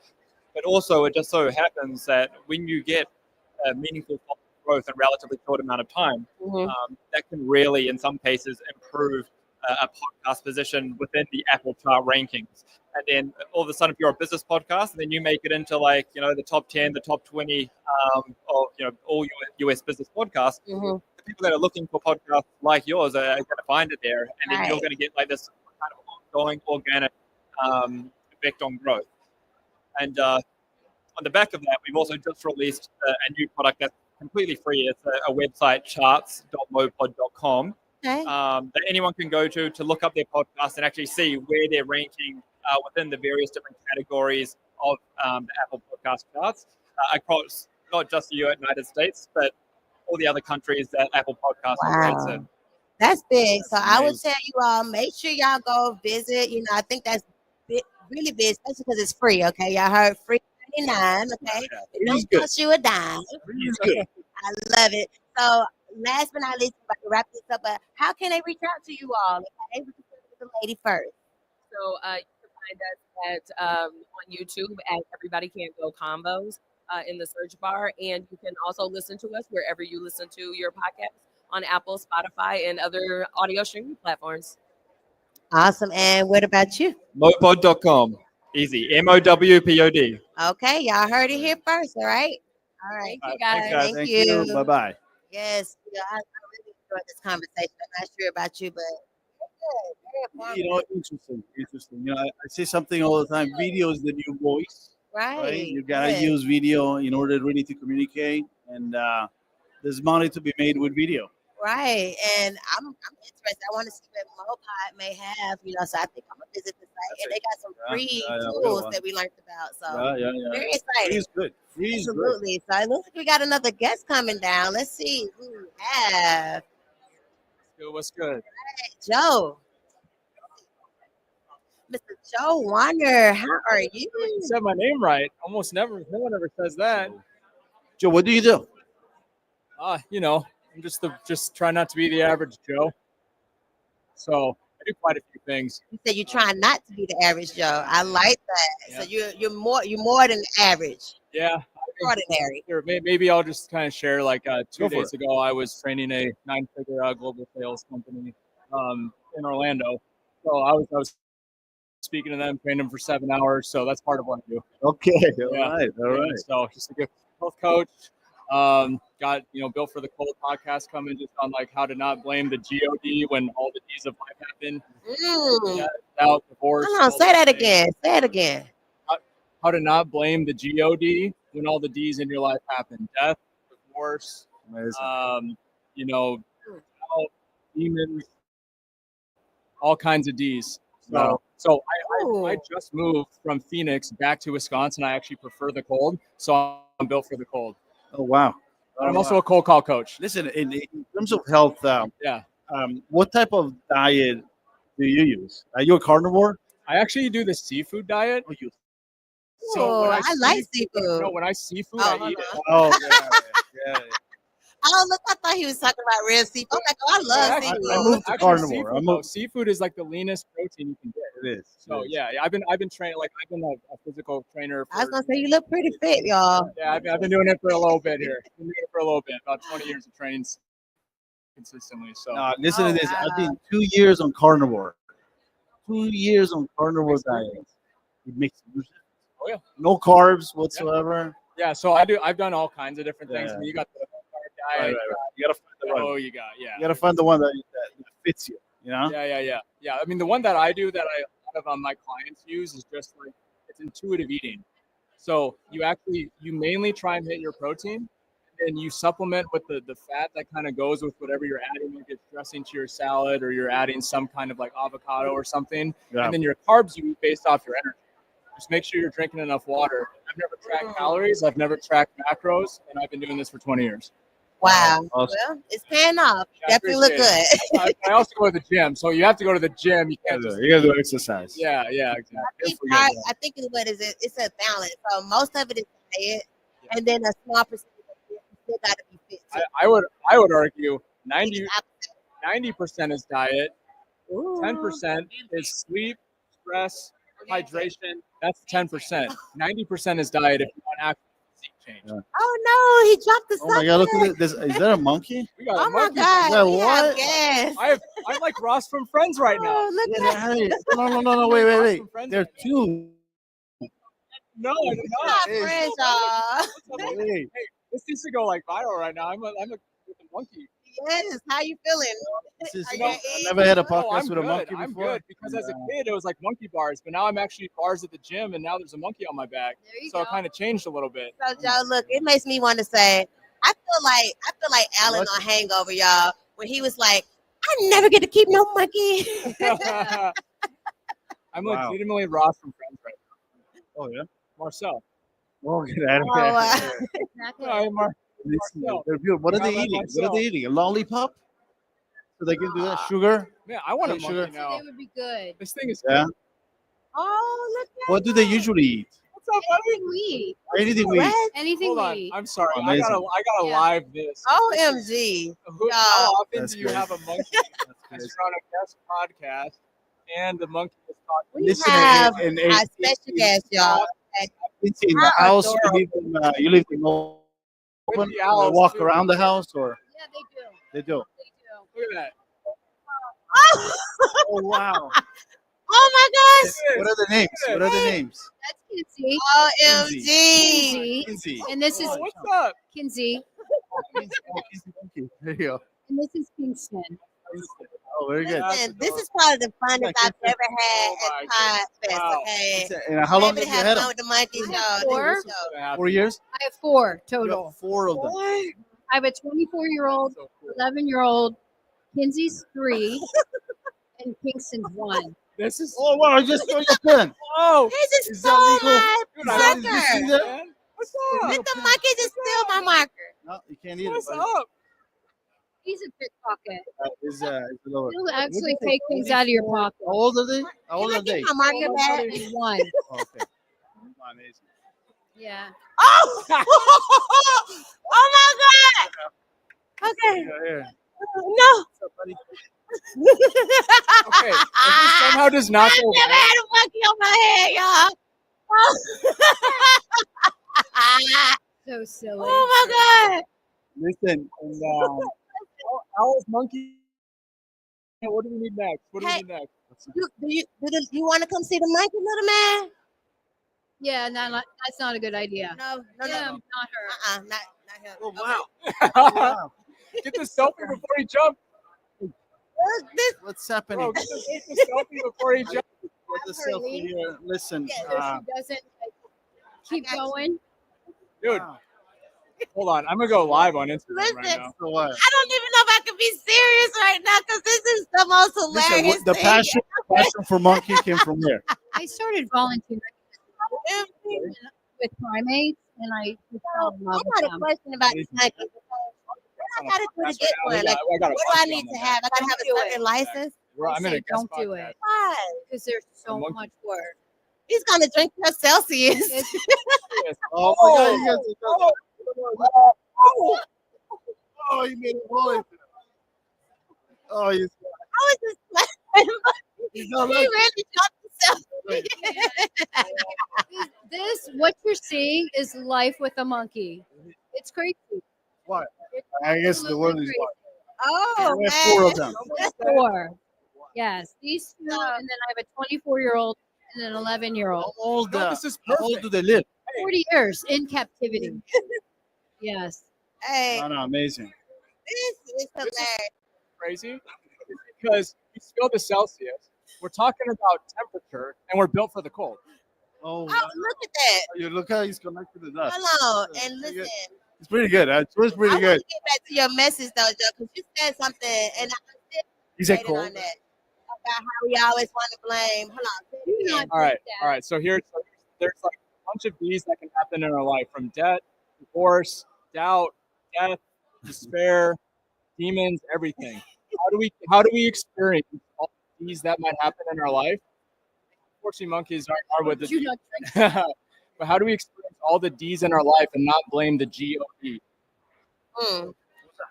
But also, it just so happens that when you get a meaningful growth in a relatively short amount of time, that can really, in some cases, improve a podcast position within the Apple chart rankings. And then all of a sudden, if you're a business podcast, and then you make it into like, the top 10, the top 20 of, all US business podcasts, the people that are looking for podcasts like yours are going to find it there. And then you're going to get like this kind of ongoing organic effect on growth. And on the back of that, we've also just released a new product that's completely free. It's a website, charts.mopod.com, that anyone can go to look up their podcast and actually see where they're ranking within the various different categories of the Apple podcast charts across not just the United States, but all the other countries that Apple Podcasts operates in. That's big. So I would tell you all, make sure y'all go visit. I think that's really big, especially because it's free. Okay, y'all heard free 99. Okay, it don't cost you a dime. I love it. So last but not least, about to wrap this up. But how can they reach out to you all? Okay, we can start with the lady first. So you can find us at on YouTube at Everybody Can't Go Combos in the search bar, and you can also listen to us wherever you listen to your podcast on Apple, Spotify, and other audio streaming platforms. Awesome. And what about you? Mopod.com. Easy. MOWPOD. Okay, y'all heard it here first. All right. All right. Thank you, guys. Thank you. Bye bye. Yes, I really enjoyed this conversation. I'm not sure about you, but very informative. Interesting. I say something all the time. Video is the new voice. Right. You gotta use video in order really to communicate, and there's money to be made with video. Right, and I'm interested. I want to see what Mopod may have, so I think I'm gonna visit the site, and they got some free tools that we learned about. So very excited. Free is good. Free is good. Absolutely. So it looks like we got another guest coming down. Let's see who we have. What's good? Right, Joe. Mr. Joe Warner, how are you? You said my name right. Almost never. No one ever says that. Joe, what do you do? I'm just trying not to be the average Joe. So I do quite a few things. You said you're trying not to be the average Joe. I like that. Yeah. So you're more than average. Yeah. Extraordinary. Here, maybe I'll just kind of share. Like 2 days ago, I was training a 9-figure global sales company in Orlando. So I was speaking to them, training them for 7 hours. So that's part of what I do. Okay. All right. So just a good health coach. Got Built for the Cold podcast coming just on like how to not blame the God when all the D's of life happen. Doubt, divorce. Hold on, say that again. Say it again. How to not blame the God when all the D's in your life happen. Death, divorce, health, demons, all kinds of D's. So I just moved from Phoenix back to Wisconsin. I actually prefer the cold, so I'm built for the cold. Oh, wow. But I'm also a cold call coach. Listen, in terms of health, what type of diet do you use? Are you a carnivore? I actually do the seafood diet. So I like seafood. No, when I seafood, I eat it. Oh, yeah. Oh, look, I thought he was talking about real seafood. I'm like, I love seafood. I moved to carnivore. Seafood is like the leanest protein you can get. It is. So yeah, I've been training. Like I've been a physical trainer. I was gonna say you look pretty fit, y'all. Yeah, I've been doing it for a little bit here. About 20 years of training consistently. So listen to this. I did 2 years on carnivore. 2 years on carnivore diet. It makes Oh yeah. No carbs whatsoever. Yeah, so I've done all kinds of different things. Yeah. I mean, you got the Right, diet. right, right. You gotta find the one. Oh, you got You gotta find the one that fits you. You know. Yeah. I mean, the one that I do that a lot of my clients use is just like it's intuitive eating. So you mainly try and hit your protein, and you supplement with the fat that kind of goes with whatever you're adding. You get dressing to your salad, or you're adding some kind of like avocado or something, Yeah. and then your carbs you eat based off your energy. Just make sure you're drinking enough water. I've never tracked calories. I've never tracked macros, and I've been doing this for 20 years. Wow. Awesome. Well, it's paying off. Yeah, I Definitely look appreciate good. I also go to the gym, so you have to go to the gym. You can't just You gotta do exercise. Yeah, exactly. I think what is it? It's a balance. So most of it is diet, and then a small percentage of it still got to be fit. Too. I would argue 90% is diet, 10% is sleep, stress, hydration. That's 10%. 90% is diet if you want actual physique change. Yeah. Oh no, he dropped the. Oh my God! Look at this. Is that a monkey? We got Oh a my monkey. God! Yeah, we have what? guests. I'm like Ross from Friends right now. Oh, look Yeah, at hey, no, wait. There are two. No, I'm not not. friends, y'all. Hey, this needs to go like viral right now. I'm a with a monkey. Yes, how you feeling? This is, Are you I eating? never had a Oh, podcast I'm with a good. monkey I'm before. good because as a kid it was like monkey bars, but now I'm actually bars at the gym, and now there's a monkey on my back. So it kind of changed a little bit. So Joe, look, it makes me want to say, I feel like Alan on Hangover, y'all, when he was like, I never get to keep no monkey. I'm Wow. legitimately Ross from Friends right now. Oh yeah. Marcel. Oh, get out of Oh, here. Exactly. Hi, Listen, they're beautiful. What are they Guy like eating? What myself. are they eating? A lollipop? So they can do that? Sugar? Man, I want a Hey, monkey sugar. now. They would be good. This thing is Yeah. Oh, look at What do they usually eat? What's up, buddy? Anything we eat. Anything we eat. Anything Hold we on. eat. I'm sorry. Amazing. I gotta Yeah. live this. OMG. How often That's do you great. have a monkey that's on a guest podcast and the monkey is talking? We Listen, have and our special guest, y'all. it's in the How house. adorable. You leave them open. With the They owls, walk too. around the house, or Yeah, they do. they do. Look at that. Oh wow! Oh my gosh. What are the names? What are the names? That's Kinsey. OMG. Kinsey. Kinsey. And this is Oh, what's up? Kinsey. There you go. And this is Kingston. Oh, very good. Listen, this is probably the funnest I've ever had Oh my at Podfest, Wow. okay? And how long Maybe have you have had fun them? with the monkeys, I have y'all. four. This is so- 4 years. I have four You have total. 4 of them. I have a 24-year-old, So cool. 11-year-old, Kinsey's 3, and Kingston's 1. This is. Oh wow! I just saw your pen. Oh, He just Is stole that legal? my dude, I Is this in marker. there? man. What's Let up? the monkey just steal my marker. No, you can't eat it. What's buddy. up? He's a pickpocket. It's lower. He'll actually take things out of your pocket. How old are they? How old Can I are they? get my marker back? And 1. Oh, okay. Amazing. Yeah. Oh! Oh my God! Okay. Here. No. Okay. If this somehow does not I've go never viral, had a monkey on my head, y'all. Oh, So silly. oh my God. Listen, and, Owl's monkey. What do we need next? What do we Hey. need next? You want to come see the monkey, little man? Yeah, that's not a good idea. No, Yeah, no. not her. Not him. oh wow! Get the selfie before he jumps. What's happening? Bro, get the selfie before he jumps. What the selfie here? Listen, So she doesn't keep going. Dude, hold on. I'm going to go live on Instagram right Listen. now. so what? I don't even know if I can be serious right now because this is the most Listen, hilarious the thing. passion for monkey came from where? I started volunteering with primates, and I just fell in love I with got a them. question about this monkey. What I gotta do to get one? Like, I got a what do I monkey need on to the have? I gotta have a Do it. certain license. I'm in a say guest don't do podcast. it Why? because there's so monkey. much work. He's gonna drink your Celsius. It's, Oh my God! You guys oh, you made a hole. Oh, you. I was just like, He's he not like really dropped himself. this what you're seeing is life with a monkey. It's crazy. what? It's I guess the word is absolutely what? Oh We have man. 4 of them. crazy. 4. Yes, these 2, and then I have a 24-year-old and an 11-year-old. How old? No, this is How old perfect. do they live? 40 years in captivity. Yes. Hey, No, amazing. this is hilarious. Crazy because we spilled the Celsius. We're talking about temperature, and we're built for the cold. Oh, Oh, look at that. you look how he's connected to that. Hold on and listen. It's pretty good. It's pretty I good. want to get back to your message though, Joe, because you said something, and I He said stated cold. on that about how we always want to blame. Hold on. Say it again. All right. So there's like a bunch of D's that can happen in our life, from debt, divorce, doubt, death, despair, demons, everything. How do we experience all these that might happen in our life? Unfortunately, monkeys are with the but how do we experience all the D's in our life and not blame the G-O-D?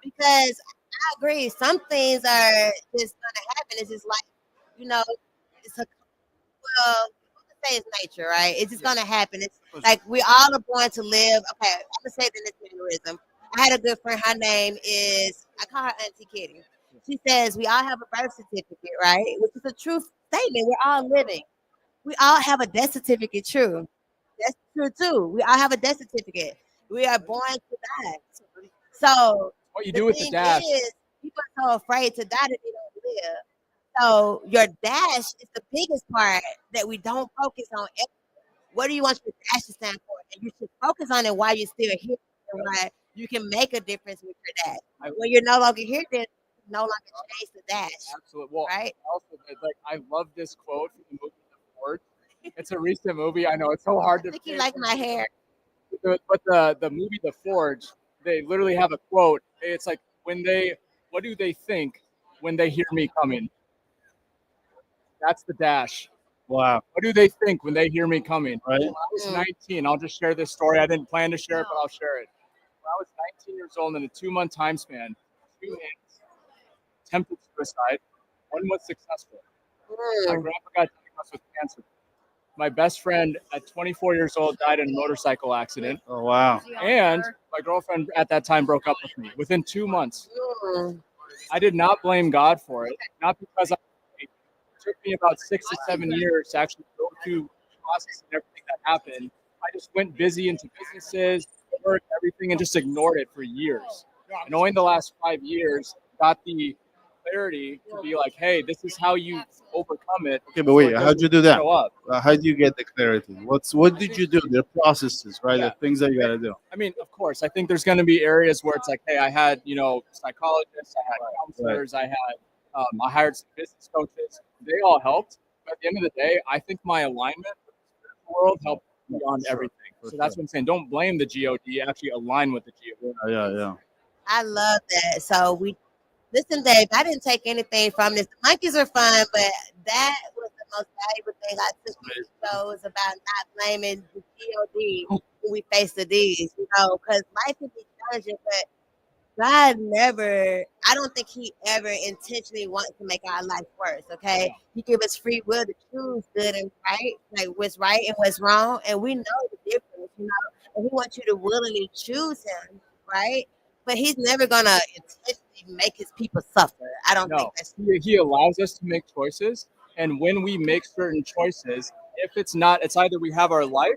Because I agree, some things are just gonna happen. It's just like, it's a say it's nature, right? It's just gonna happen. It's like we all are born to live. Okay, I'm gonna say it in this mannerism. I had a good friend. Her name is, I call her Auntie Kitty. She says we all have a birth certificate, right? Which is a true statement. We're all living. We all have a death certificate. True. That's true too. We all have a death certificate. We are born to die. So what you do with the dash? People are so afraid to die that they don't live. So your dash is the biggest part that we don't focus on. What do you want your dash to stand for? And you should focus on it while you're still here, and why you can make a difference with your dash. When you're no longer here, then you no longer chase the dash. Absolutely. Well, right? Also, I love this quote from the movie The Forge. It's a recent movie. I know it's so hard to. I think you like my hair. But the movie The Forge, they literally have a quote. It's like, what do they think when they hear me coming? That's the dash. Wow. What do they think when they hear me coming? Right. When I was 19, I'll just share this story. I didn't plan to share it, but I'll share it. When I was 19 years old, in a 2-month time span, 2 hands attempted suicide. One was successful. My grandpa got diagnosed with cancer. My best friend at 24 years old died in a motorcycle accident. Oh, wow. And my girlfriend at that time broke up with me within 2 months. I did not blame God for it. Not because it took me about 6 to 7 years to actually go through the process and everything that happened. I just went busy into businesses, work, everything, and just ignored it for years. And only in the last 5 years got the clarity to be like, hey, this is how you overcome it. Okay, but wait, how'd you do that? Show up. How do you get the clarity? What did you do? The processes, right? The things that you got to do. I mean, of course, I think there's going to be areas where it's like, hey, I had, psychologists, I had counselors, I had, I hired some business coaches. They all helped. But at the end of the day, I think my alignment with the spiritual world helped beyond everything. So that's what I'm saying. Don't blame the G-O-D. Actually align with the G-O-D. Yeah. I love that. So listen, Dave, I didn't take anything from this. The monkeys are fun, but that was the most valuable thing I took from the show, was about not blaming the G-O-D when we face the D's, because life can be challenging, but God I don't think he ever intentionally wants to make our life worse, okay? He give us free will to choose good and right, like what's right and what's wrong, and we know the difference, and he wants you to willingly choose him, right? But he's never going to intentionally make his people suffer. I don't think that's true. He allows us to make choices, and when we make certain choices, if it's either we have our life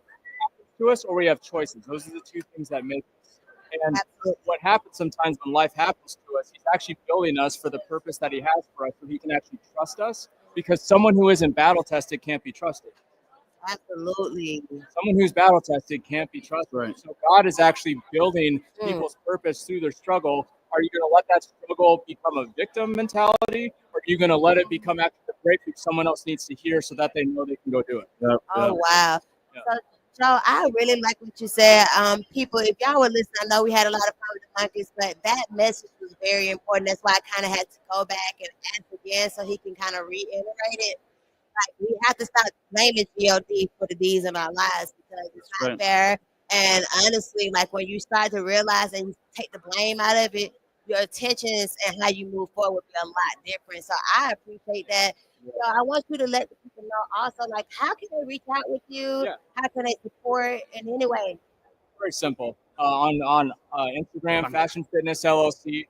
to us or we have choices. Those are the two things that make us. And what happens sometimes when life happens to us, he's actually building us for the purpose that he has for us, so he can actually trust us, because someone who isn't battle tested can't be trusted. Absolutely. Someone who's battle tested can't be trusted. Right. So God is actually building people's purpose through their struggle. Are you going to let that struggle become a victim mentality, or are you going to let it become actually the breakthrough someone else needs to hear so that they know they can go do it? Oh, wow. Yeah. So, Joe, I really like what you said. People, if y'all were listening, I know we had a lot of fun with the monkeys, but that message was very important. That's why I kind of had to go back and ask again so he can kind of reiterate it. Like, we have to stop blaming G-O-D for the D's in our lives, because it's not fair. And honestly, like, when you start to realize and you take the blame out of it, your intentions and how you move forward will be a lot different. So I appreciate that. I want you to let the people know also, like, how can they reach out with you? Yeah. How can they support in any way? Very simple. On Instagram, Fashion Fitness LLC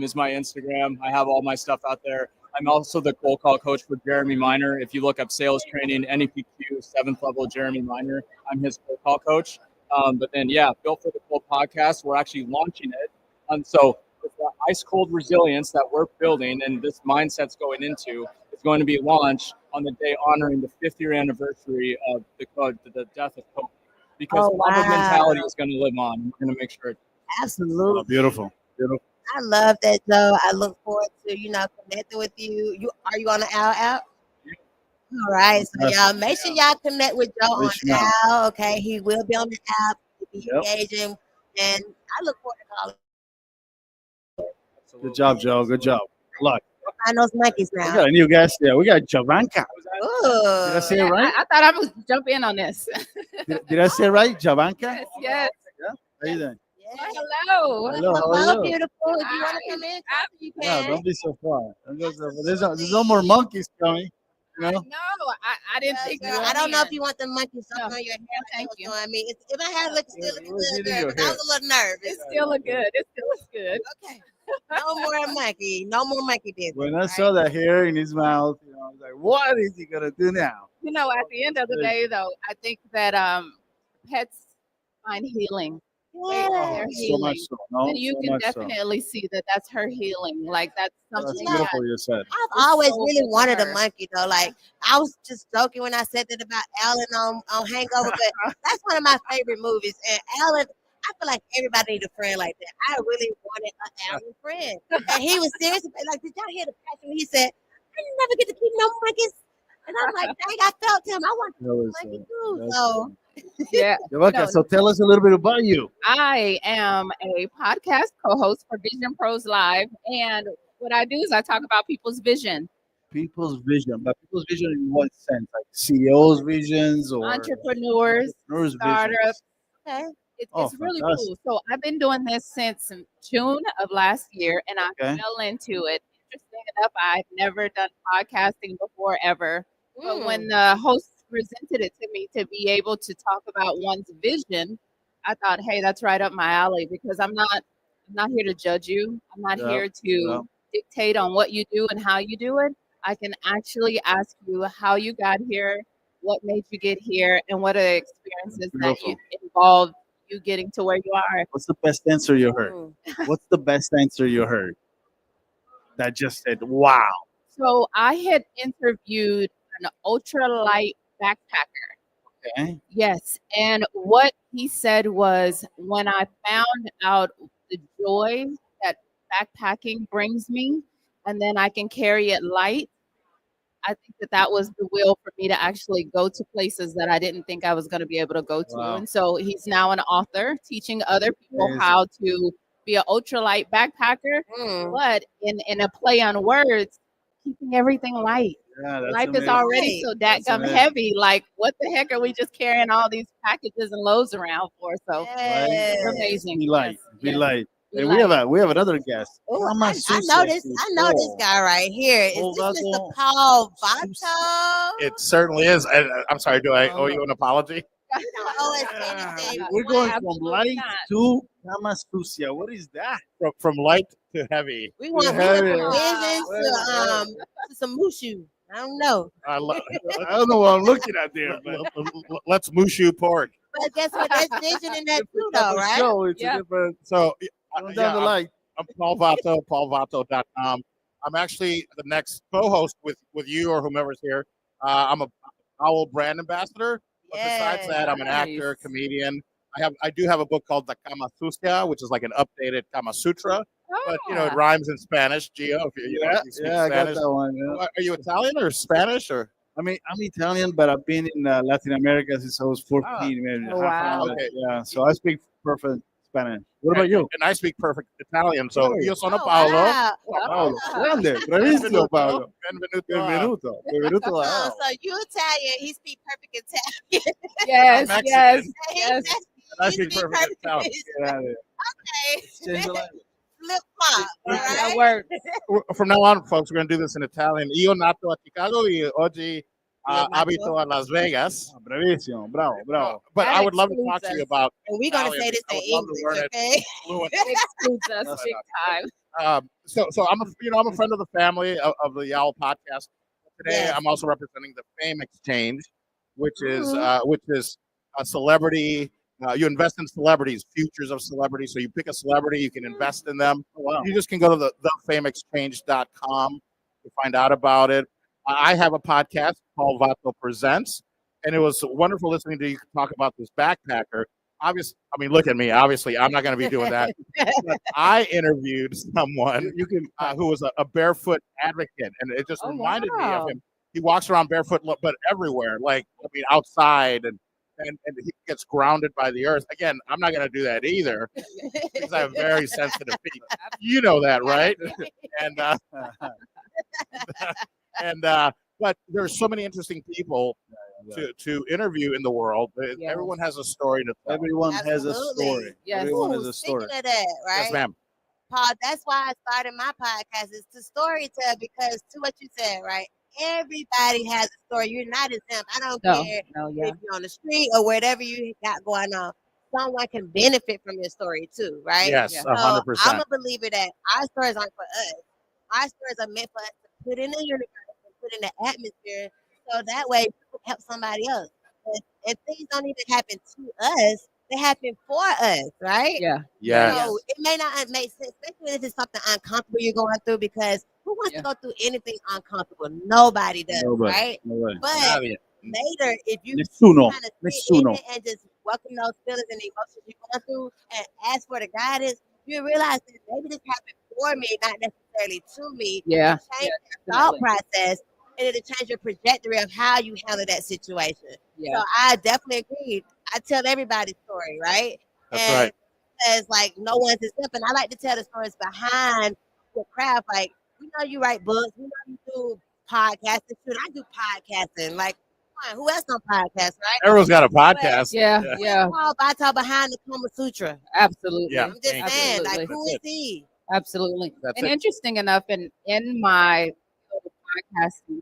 is my Instagram. I have all my stuff out there. I'm also the cold call coach for Jeremy Miner. If you look up sales training, NEPQ, 7th level Jeremy Miner, I'm his cold call coach. But then, yeah, Built for the Cold podcast, we're actually launching it. And so with the ice cold resilience that we're building and this mindset's going into, it's going to be launched on the day honoring the 50th anniversary of the death of Kobe. Because love mentality is going to live on. We're going to make sure. Absolutely. Oh, beautiful. Beautiful. I love that, Joe. I look forward to, connecting with you. Are you on the Owwll app? All right. So y'all make sure y'all connect with Joe on Owwll. Okay. He will be on the app. He'll be engaging. And I look forward to calling. Good job, Joe. Good job. Good luck. Find those monkeys We now. got a new guest there. We got Javanka. Ooh. Did I say it right? I thought I was jump in on this. Did I say it right? Javanka? Yes, yes. Yeah. How you doing? Hello. Hello, how are you? Beautiful. If you want to come in, you Yeah, can. don't be so far. There's no more monkeys coming. You know? No, I didn't think. Girl, I don't know if you want the monkeys up on your hair. Thank you. I mean, if my hair looks still looking good, girl, but I was a little nervous. It still look good. It still looks good. Okay. No more monkey. No more monkey business. When I saw that hair in his mouth, I was like, what is he gonna do now? You know, at the end of the day, though, I think that pets find healing. Yeah. They're So healing. much so. No, And you so can much so. definitely see that that's her healing. Like that's That's something beautiful you said. I've always so really good wanted for a her. monkey though. Like I was just joking when I said that about Alan on Hangover, but that's one of my favorite movies. And Alan, I feel like everybody need a friend like that. I really wanted an Alan friend, and he was serious. Like, did y'all hear the passion? He said, "I didn't never get to keep no monkeys," and I'm like, "Dang, I felt him. I want That was, a monkey too." So. Yeah. Javanka, so tell us a little bit about you. I am a podcast co-host for Vision Pros Live, and what I do is I talk about people's vision, People's vision, but people's vision in what sense? Like CEOs' visions or entrepreneurs, visions? startups. Okay. Oh, It's really fantastic. cool. So I've been doing this since June of last year, and I Okay. fell into it. Interesting enough, I've never done podcasting before ever. But when the host presented it to me to be able to talk about one's vision, I thought, hey, that's right up my alley because I'm not here to judge you. I'm not Yep, here to yep. dictate on what you do and how you do it. I can actually ask you how you got here, what made you get here, and what are the experiences that you involved you getting to where you are. What's the best answer you heard? What's the best answer you heard? That just said, wow. So I had interviewed an ultralight backpacker. Okay. Yes. And what he said was when I found out the joy that backpacking brings me, and then I can carry it light, I think that was the will for me to actually go to places that I didn't think I was going to be able to go to. Wow. And so he's now an author teaching other people Amazing. how to be an ultralight backpacker, but in a play on words, keeping everything light. Yeah, that's Life is amazing. already so That's dadgum amazing. heavy. Like, what the heck are we just carrying all these packages and loads around for? So it's amazing. Be light. Yes, Be yes. light. Be Hey, light. we have another guest. Oh, Mama I Susie. know this. I know this guy right here. Is Hold this on, Mr. hold on. Paul Vato? It certainly is. I'm sorry. Do I owe you an apology? You don't owe us anything. We're going from light to Mama Susia. What is that? From light to heavy. We went from visions to some mushu. I don't know. I don't know what I'm looking at there, but let's mushu pork. But guess what? There's vision in that too, though, right? show. It's a different. So Going down the light. I'm Paul Vato, paulvato.com. I'm actually the next co-host with you or whomever's here. I'm a Owwll brand ambassador. But besides that, I'm an actor, comedian. I do have a book called The Kama Sutra, which is like an updated Kama Sutra. But it rhymes in Spanish. Gio, if you speak I got Spanish. that one. Yeah. Are you Italian or Spanish or? I mean, I'm Italian, but I've been in Latin America since I was 14. Maybe. Oh, wow. Okay. Yeah, so I speak perfect Spanish. What about you? And I speak perfect Italian. So Oh, io sono wow. Paolo. Paolo. Grande. Bravissimo, Paolo. Benvenuto. Benvenuto. Benvenuto. Oh, so you Italian? He speak perfect Italian. Yes, Mexican. yes, He yes. I he speak speak perfect Italian. Okay. Change the language. Flip flop. That Right? works. From now on, folks, we're going to do this in Italian. Io nato a Chicago e oggi abito a Las Vegas. Bravissimo. Bravo, bravo. But That I would love to excludes talk to you us. about And we're gonna Italian. say this I in would love to learn English, it okay? fluently. It excludes us big time. So I'm a friend of the family of the Owwll podcast. Today, Yes. I'm also representing the Fame Exchange, which is a celebrity You invest in celebrities, futures of celebrities. So you pick a celebrity, you can invest in them. Oh, wow. You just can go to the thefameexchange.com to find out about it. I have a podcast called Vato Presents, and it was wonderful listening to you talk about this backpacker. Obviously, I mean, look at me. Obviously, I'm not going to be doing that. But I interviewed someone who was a barefoot advocate, and it just reminded me of him. He walks around barefoot, but everywhere, like I mean, outside, and he gets grounded by the earth. Again, I'm not going to do that either because I have very sensitive feet. You know that, right? And but there's so many interesting people to interview in the world. Everyone has a story to tell. Everyone has a story. Yes. Everyone Ooh, has a story. Speaking of that, right? Yes, ma'am. Paul, that's why I started my podcast is to storytell because to what you said, right? Everybody has a story. You're not exempt. I don't care if you're on the street or whatever you got going on. Someone can benefit from your story too, right? Yes, So 100%. I'm a believer that our stories aren't for us. Our stories are meant for us to put in the universe and put in the atmosphere so that way we can help somebody else. And things don't even happen to us, they happen for us, right? Yeah. Yes. So it may not make sense, especially if it's something uncomfortable you're going through, because who wants to go through anything uncomfortable? Nobody does, right? Nobody. But later, if you Nessuno. kind of sit in it and just welcome those feelings and emotions you're going through and ask for the guidance, you realize that maybe this happened for me, not necessarily to me. Yeah. It change your thought process, and it'll change your trajectory of how you handle that situation. Yeah. So I definitely agree. I tell everybody's story, right? That's right. Because like no one's exempt, and I like to tell the stories behind your craft. Like we know you write books, we know you do podcasting too. And I do podcasting. Like, come on, who else on podcast, right? Everyone's got a podcast. I talk behind the Kama Sutra. Absolutely. Yeah. I'm just saying, like, who is he? Absolutely. That's and it. interesting enough, in my podcasting,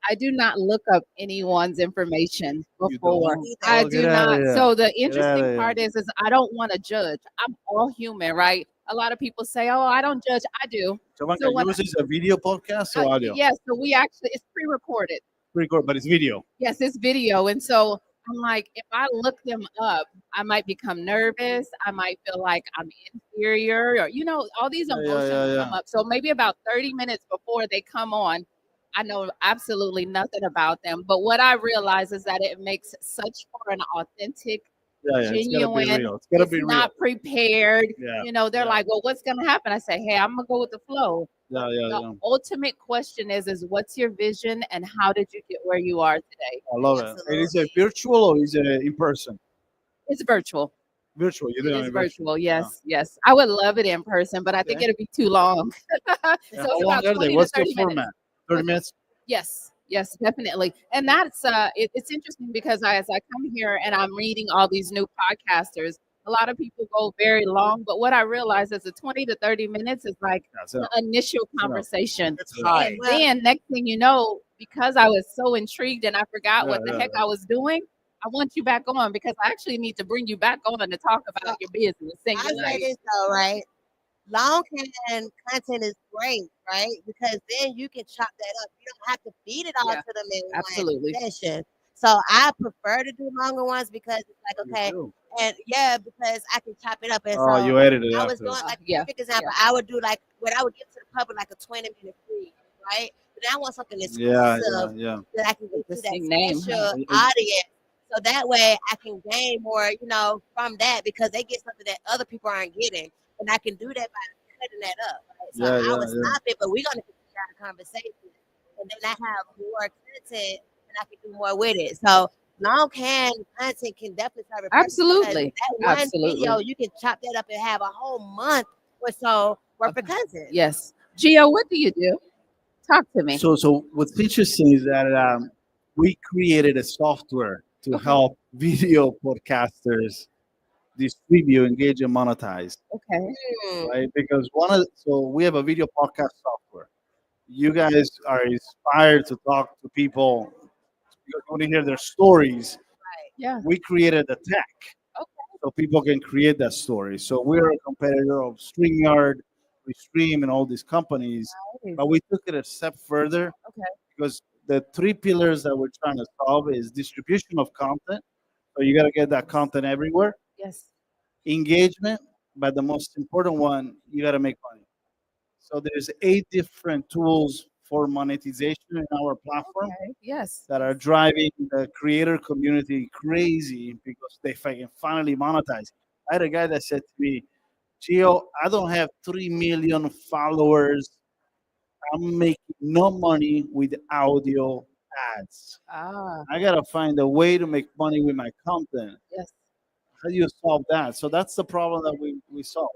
I do not look up anyone's information before. I Oh, do get outta not. here. So the Get outta interesting here. part is I don't want to judge. I'm all human, right? A lot of people say, "Oh, I don't judge." I do. So when yours is a video podcast or audio? Yes. So we actually it's pre-recorded. Record, but it's video. Yes, it's video. And so I'm like, if I look them up, I might become nervous. I might feel like I'm inferior or, all these emotions come up. So maybe about 30 minutes before they come on, I know absolutely nothing about them. But what I realize is that it makes such for an authentic, genuine. It's gotta be real. It's gotta be real. Not prepared. Yeah. They're like, well, what's going to happen? I say, hey, I'm going to go with the flow. The ultimate question is what's your vision and how did you get where you are today? I love it. And is it virtual or is it in person? It's virtual. Virtual. You do It is virtual. Yes, yes. I would love it in person, but I think it'll be too long. So How it's long about are 20 they? to What's the 30 minutes. format? 30 minutes? Yes, yes, definitely. And that's it's interesting because as I come here and I'm reading all these new podcasters, a lot of people go very long, but what I realize is the 20 to 30 minutes is like the initial conversation. It's high. And then next thing you know, because I was so intrigued and I forgot what the heck I was doing, I want you back on because I actually need to bring you back on to talk about your business. I say this though, right? Long content is great, right? Because then you can chop that up. You don't have to feed it all to them in absolutely. one session. So I prefer to do longer ones because it's like, okay, and because I can chop it up. And Oh, so you edited it I was after. doing like a perfect example. I would do like what I would give to the public like a 20-minute free, right? But I want something exclusive that I can get to that name. special audience. So that way I can gain more, from that because they get something that other people aren't getting. And I can do that by cutting that up. Right? So I would stop it, but we're going to continue our conversation. And then I have more content and I can do more with it. So long content can definitely serve a purpose. Absolutely. That one video, you can chop that up and have a whole month or so worth of content. Yes. Gio, what do you do? Talk to me. So what's interesting is that we created a software to help video podcasters distribute, engage, and monetize. Okay. Right? Because we have a video podcast software. You guys are inspired to talk to people. You want to hear their stories. Right. Yeah. We created the tech. Okay. So people can create that story. So we're a competitor of StreamYard, Restream, and all these companies. Nice. But we took it a step further. Okay. Because the three pillars that we're trying to solve is distribution of content. So you got to get that content everywhere. Yeah. Yes. Engagement, but the most important one, you got to make money. So there's 8 different tools for monetization in our platform Okay. Yes. that are driving the creator community crazy because they can finally monetize. I had a guy that said to me, Gio, I don't have 3 million followers. I'm making no money with audio ads. Ah. I gotta find a way to make money with my content. Yes. How do you solve that? So that's the problem that we solve.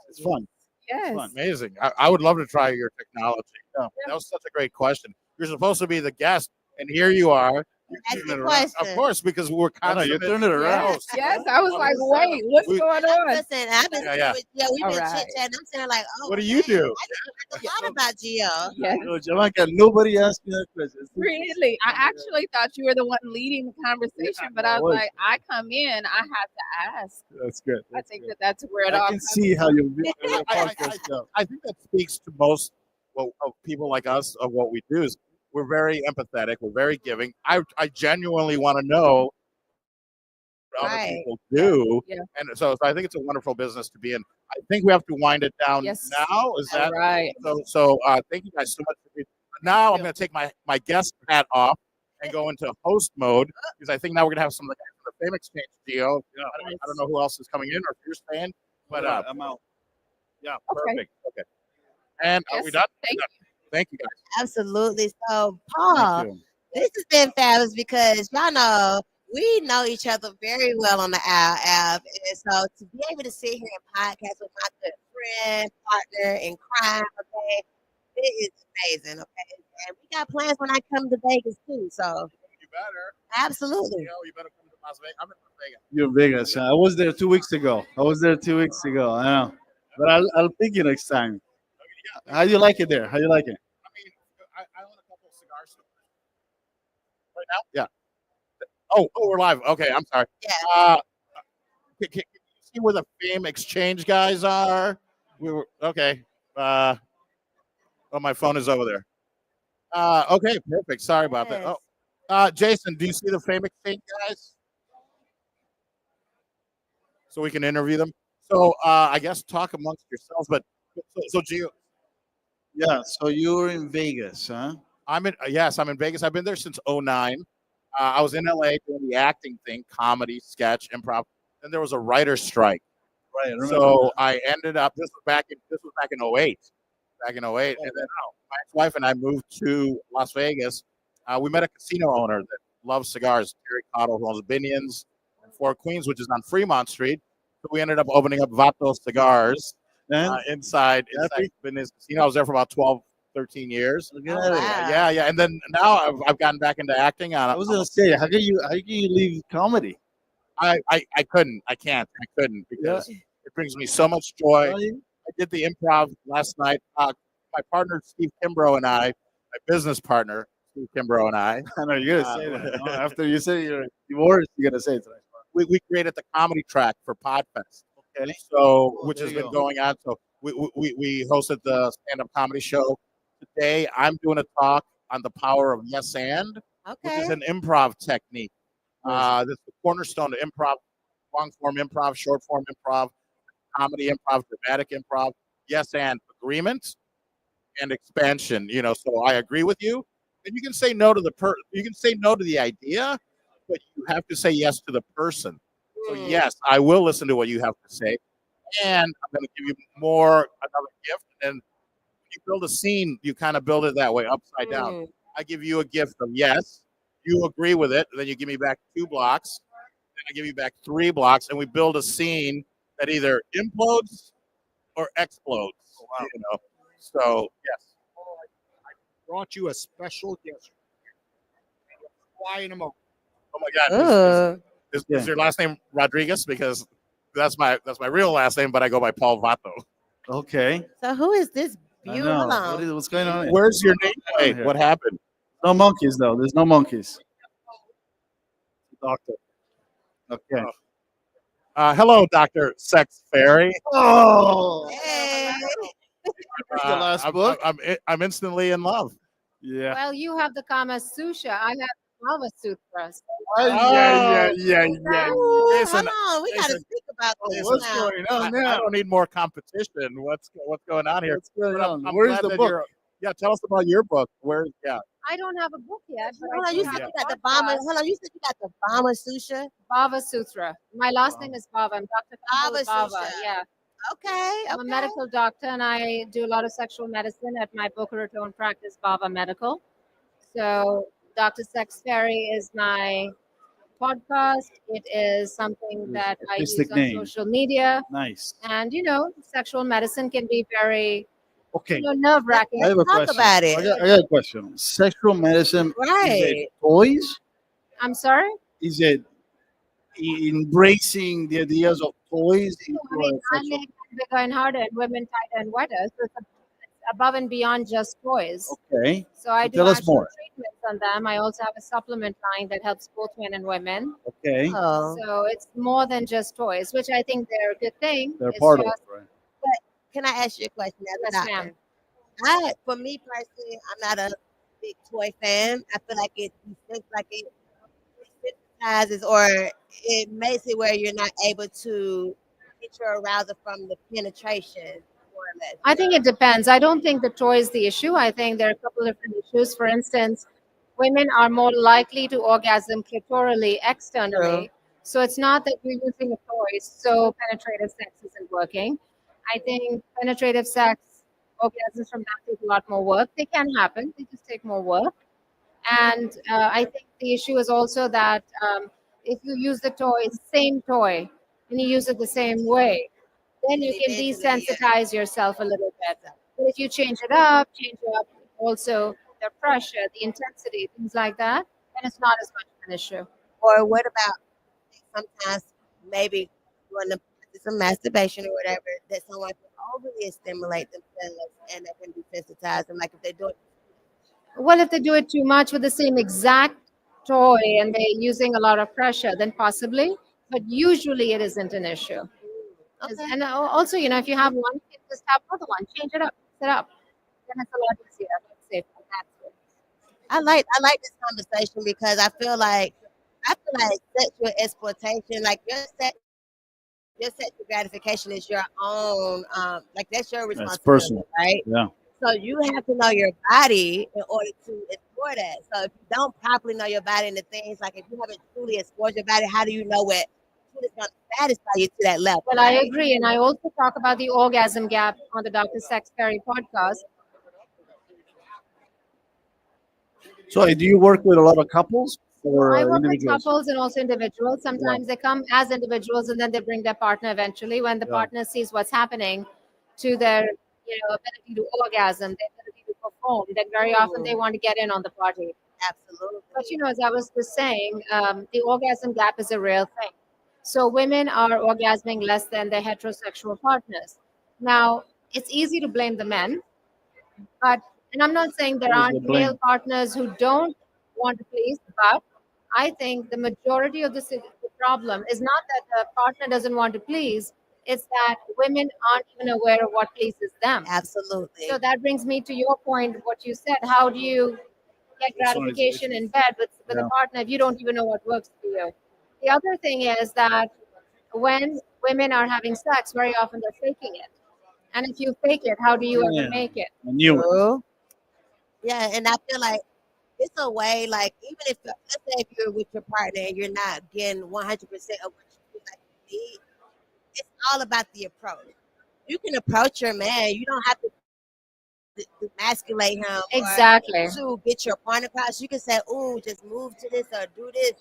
It's fun. Yes. Fun. Amazing. I would love to try your technology. Yeah. That was such a great question. You're supposed to be the guest, and here you are. You're That's turning the it around. Of question. course, because we're I know, you're consummate turning it around. hosts. Yes. I was like, wait, what's We- going on? Listen, I've been Yeah. we've All been right. chit chatting. I'm saying like, oh, What do you dang, do? I just learned a lot about Gio. Yes. Yo, Jamaica, nobody asked me that question. Really, I actually thought you were the one leading the conversation, but I I was was. like, I come in, I have to ask. That's good. I think that's where it I all can comes see how your I- podcast goes. I think that speaks to most of people like us of what we do is we're very empathetic, we're very giving. I genuinely want to know what other Right. people do, Yeah. and so I think it's a wonderful business to be in. I think we have to wind it down Yes. now. Is All that right. so? Thank you guys so much for being. Now I'm going to take my guest hat off and go into host mode because I think now we're going to have some of the guys from the Fame Exchange deal. I don't know who else is coming in or if you're staying, but I'm out. yeah, Okay. perfect. Okay. And are we Yes, done? thank We're done. Thank you guys. Absolutely. So, Paul, Thank you. this has been fabulous because y'all know we know each other very well on the Owwll app. And so to be able to sit here and podcast with my good friend, partner in crime, okay, it is amazing, okay? And we got plans when I come to Vegas too. So You better. absolutely. You better come to Las Vegas. I'm in Las Vegas. You're in Vegas. I was there 2 weeks ago. I know. But I'll pick you next time. How do you like it there? How do you like it? I mean, I own a couple of cigar stores. Right now? Yeah. Oh, we're live. Okay, I'm sorry. Yeah. Can you see where the Fame Exchange guys are? We were okay. Oh, my phone is over there. Okay, perfect. Sorry about that. Yes. Oh, Jason, do you see the Fame Exchange guys? So we can interview them. So I guess talk amongst yourselves. But so Gio, Yeah. So you're in Vegas, huh? I'm in Vegas. I've been there since 2009. I was in LA doing the acting thing, comedy, sketch, improv. Then there was a writer's strike. Right. I remember So that. I ended up. This was back in 2008. Back in 2008, and then my ex-wife and I moved to Las Vegas. We met a casino owner that loves cigars, Terry Cottle, who owns Binions in Fort Queens, which is on Fremont Street. So we ended up opening up Vato Cigars inside Binions Casino. I was there for about 12, 13 years. Look at it. Yeah. And then now I've gotten back into acting. I was gonna say, how can you leave comedy? I couldn't. I can't. I couldn't because it brings me so much joy. I did the improv last night. My partner Steve Kimbrough and I, my business partner Steve Kimbrough and I. I know you're gonna say that. No, after you say you're divorced, you're gonna say it. We created the comedy track for Podfest. Okay. So which there has you been go. going on. So we hosted the stand-up comedy show. Today I'm doing a talk on the power of yes and, which is an improv technique. That's the cornerstone of improv, long form improv, short form improv, comedy improv, dramatic improv, yes and agreement and expansion. So I agree with you. And you can say no to you can say no to the idea, but you have to say yes to the person. So yes, I will listen to what you have to say. And I'm going to give you another gift. And when you build a scene, you kind of build it that way, upside down. I give you a gift of yes, you agree with it, and then you give me back 2 blocks, then I give you back 3 blocks, and we build a scene that either implodes or explodes. So yes. I brought you a special gift. Flying them over. Oh my God! Is your last name Rodriguez? Because that's my real last name, but I go by Paul Vato. Okay. So who is this I beautiful? know. What's going on? Where's your name? Hey, here? what happened? No monkeys though. There's no monkeys. Doctor. Okay. Hello, Dr. Sex Fairy. Oh. Hey. Your last book? I'm instantly in love. Yeah. Well, you have the Kama Sutra. I have Kama Sutras. Yeah. Hold Listen, on, we got to listen, speak about this What's now. going on I now? don't need more competition. What's going on here? What's going But on? I'm Where's glad the that book? you're. Yeah, tell us about your book. Yeah. I don't have a book yet, but Hold I on, do you have said a you got the Bama. podcast, Hold on, you said you got the Bama Susha. Bava Sutra. My last name is Bava. I'm Dr. Baba Bava. Susha. Yeah. Okay, I'm a okay. medical doctor and I do a lot of sexual medicine at my Boca Raton practice, Bava Medical. So Dr. Sex Fairy is my podcast. It is something that I use Artistic on name. social media. Nice. And, sexual medicine can be very, Okay. nerve-wracking. I have a Talk question. about it. I got a question. Sexual medicine, is Right. it toys? I'm sorry? Is it embracing the ideas of toys into I mean, a I sexual? make men bigger and harder and women tighter and wetter. So it's above and beyond just toys. Okay. So I So do tell us actual more. treatments on them. I also have a supplement line that helps both men and women. Okay. Oh, So it's more than just toys, which I think they're a good thing. They're It's part of just, it, right? but can I ask you a question as a Yes, doctor? ma'am. For me personally, I'm not a big toy fan. I feel like it desensitizes or it makes it where you're not able to get your arousal from the penetration, more or less. I think it depends. I don't think the toy is the issue. I think there are a couple of different issues. For instance, women are more likely to orgasm clitorally externally. So it's not that you're using a toy, so penetrative sex isn't working. I think penetrative sex, orgasms from that take a lot more work. They can happen, they just take more work. And I think the issue is also that if you use the toy, same toy, and you use it the same way, then you can desensitize yourself a little bit. But if you change up also the pressure, the intensity, things like that, then it's not as much of an issue. Or what about sometimes maybe doing some masturbation or whatever that someone can overly stimulate themselves and that can desensitize them, like if they do it. Well, if they do it too much with the same exact toy and they're using a lot of pressure, then possibly. But usually it isn't an issue. And also, if you have one, you can just have another one, change it up, mix it up. Then it's a lot easier. Let's say from that way. I like this conversation because I feel like sexual exploitation, like your sexual gratification is your own, like that's your That's responsibility, personal. right? Yeah. So you have to know your body in order to explore that. So if you don't properly know your body and the things, like if you haven't truly explored your body, how do you know what is going to satisfy you to that level? Well, I agree. And I also talk about the orgasm gap on the Dr. Sex Fairy podcast. So do you work with a lot of couples or I work with individuals? couples and also individuals. Sometimes they come as individuals and then they bring their partner eventually. When the partner sees what's happening to their ability to orgasm, their ability to perform, then very often they want to get in on the party. Absolutely. But as I was just saying, the orgasm gap is a real thing. So women are orgasming less than their heterosexual partners. Now, it's easy to blame the men, and I'm not saying there aren't male partners who don't want to please, but I think the majority of the problem is not that the partner doesn't want to please, it's that women aren't even aware of what pleases them. Absolutely. So that brings me to your point, what you said. How do you get gratification in bed with a partner if you don't even know what works for you? The other thing is that when women are having sex, very often they're faking it. And if you fake it, how do you ever make it? I knew it. Yeah, and I feel like it's a way, like even if let's say if you're with your partner and you're not getting 100% of what you like to need, it's all about the approach. You can approach your man. You don't have to emasculate him. Exactly. Or to get your point across, you can say, "Ooh, just move to this or do this,"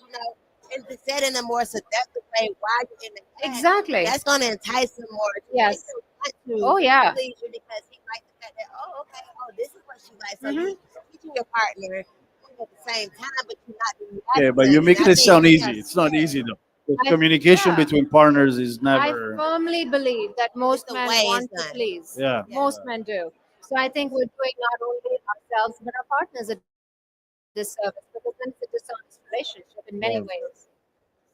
and to say it in a more seductive way while you're in the act. Exactly. That's going to entice him more. Yes. Oh yeah. Please you because he likes the fact that this is what she likes. So you're teaching your partner at the same time, but you're not. Yeah, but you're making it sound easy. It's not easy though. The communication between partners is never. I firmly believe that most men want to please. Yeah. Most men do. So I think we're doing not only ourselves but our partners a disservice because then it's a dishonest relationship in many ways.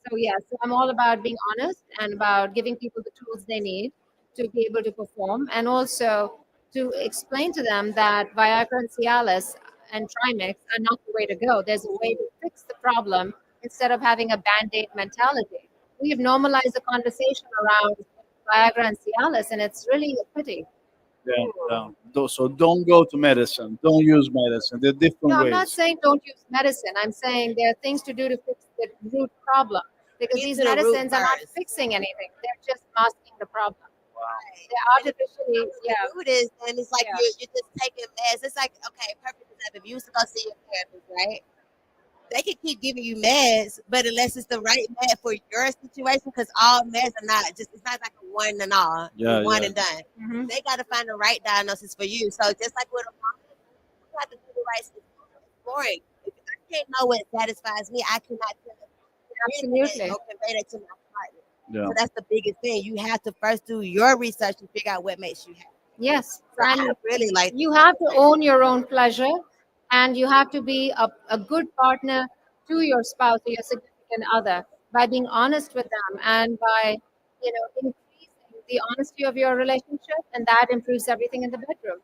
So so I'm all about being honest and about giving people the tools they need to be able to perform, and also to explain to them that Viagra and Cialis and Trimix are not the way to go. There's a way to fix the problem instead of having a band-aid mentality. We have normalized the conversation around Viagra and Cialis, and it's really a pity. Yeah, yeah. So don't go to medicine. Don't use medicine. There are different No, I'm ways. not saying don't use medicine. I'm saying there are things to do to fix the root problem, because Get these to the root medicines are not first. fixing anything. They're just masking the problem. They're artificially, yeah. The root is, and it's like Yeah. you're just taking meds. It's like, okay, perfect example. If you used to go see your therapist, right? They can keep giving you meds, but unless it's the right med for your situation, because all meds are not just, it's not like a one and all, Yeah, one yeah. and done. They got to find the right diagnosis for you. So just like with a mom, you have to do the right exploring. If I can't know what satisfies me, I cannot tell Absolutely. or convey that to my partner. Yeah. So that's the biggest thing. You have to first do your research and figure out what makes you happy. Yes, So I and really like you have to own your own pleasure, and you have to be a good partner to your spouse or your significant other by being honest with them and by, increasing the honesty of your relationship, and that improves everything in the bedroom.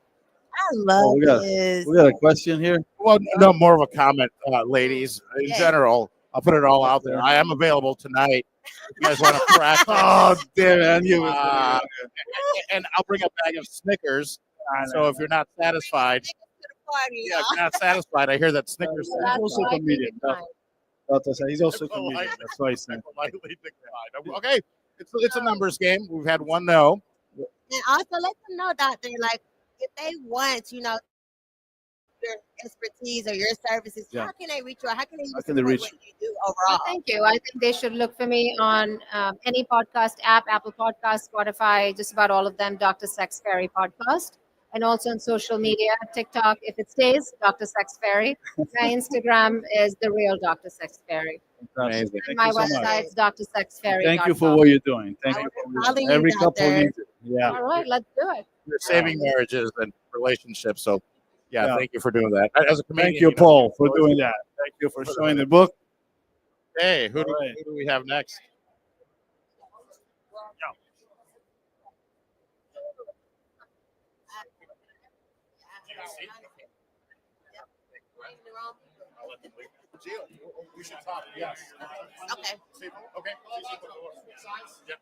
I love we got a question here. Well, no, more of a comment, ladies. In Yeah. general, I'll put it all out there. I am available tonight. If you guys want to practice. Oh, damn it. I knew it was Uh, and I'll bring a bag of Snickers. So if you're not satisfied, party, if you're not satisfied, I hear that Snickers. He's also a comedian. Dr. Say, he's also a comedian. That's why he's saying. Politely declined. Okay, it's a numbers game. We've had one no. And also let them know, doctor, like if they want, your expertise or your services, Yeah. how can they reach you? How can they, How can they reach what you do Well, overall? thank you. I think they should look for me on any podcast app, Apple Podcast, Spotify, just about all of them, Dr. Sex Fairy Podcast. And also on social media, TikTok, if it stays, Dr. Sex Fairy. My Instagram is The Real Dr. Sex Fairy. Amazing. And Thank my you so much. website's drsexfairy.com. Thank you for what you're doing. Thank you for following you, every couple Doctor. needs it. Yeah. All right, let's do it. You're saving marriages and relationships. So, Yeah. thank you for doing that. As a comedian, Thank you, know, Paul, for always- doing that. Thank you for showing the book. Hey, who All right. do we have next? We should talk. Yes. Okay. Okay. Yep.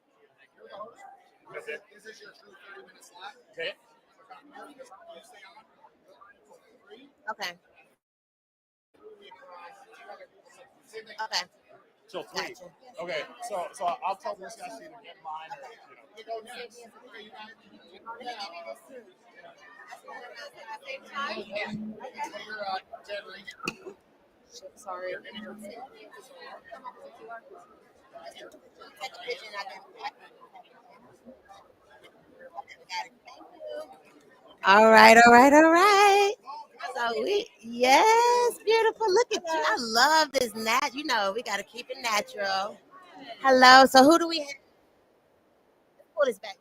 Is this your true 30-minute slot? Okay. Okay. Okay. So three. Gotcha. Okay. So I'll tell this guy to get mine. Sorry. All right, all right, all right. So yes, beautiful. Look at you. I love this we got to keep it natural. Hello. So who do we have? Pull this back.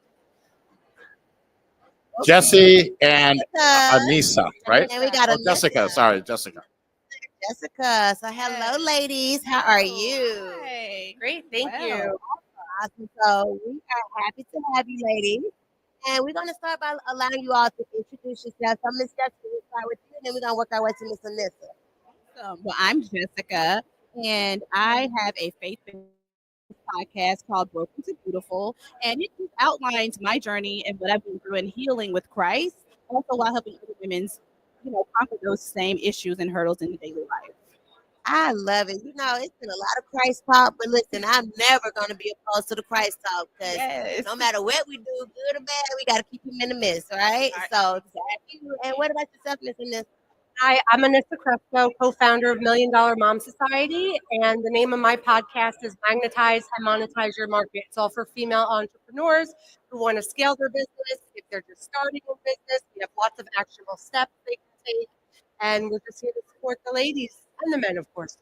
Jesse and Jessica. Anissa, right? And we got Oh, Jessica. Sorry, Jessica. Jessica. So hello, ladies. How are you? Hey, great. Thank you. Awesome. So we are happy to have you, ladies. And we're going to start by allowing you all to introduce yourself. So Miss Jessica, we'll start with you, and then we're going to work our way to Miss Anissa. Well, I'm Jessica, and I have a faith-based podcast called Broken to Beautiful, and it just outlines my journey and what I've been through in healing with Christ, also while helping other women, conquer those same issues and hurdles in the daily life. I love it. It's been a lot of Christ talk, but listen, I'm never going to be opposed to the Christ talk because Yes. no matter what we do, good or bad, we got to keep him in the midst, right? So, exactly. And what about yourself, Miss Anissa? Hi, I'm Anissa Crespo, co-founder of $1 Million Mom Society, and the name of my podcast is Magnetize and Monetize Your Market. It's all for female entrepreneurs who want to scale their business. If they're just starting a business, we have lots of actionable steps they can take, and we're just here to support the ladies and the men, of course.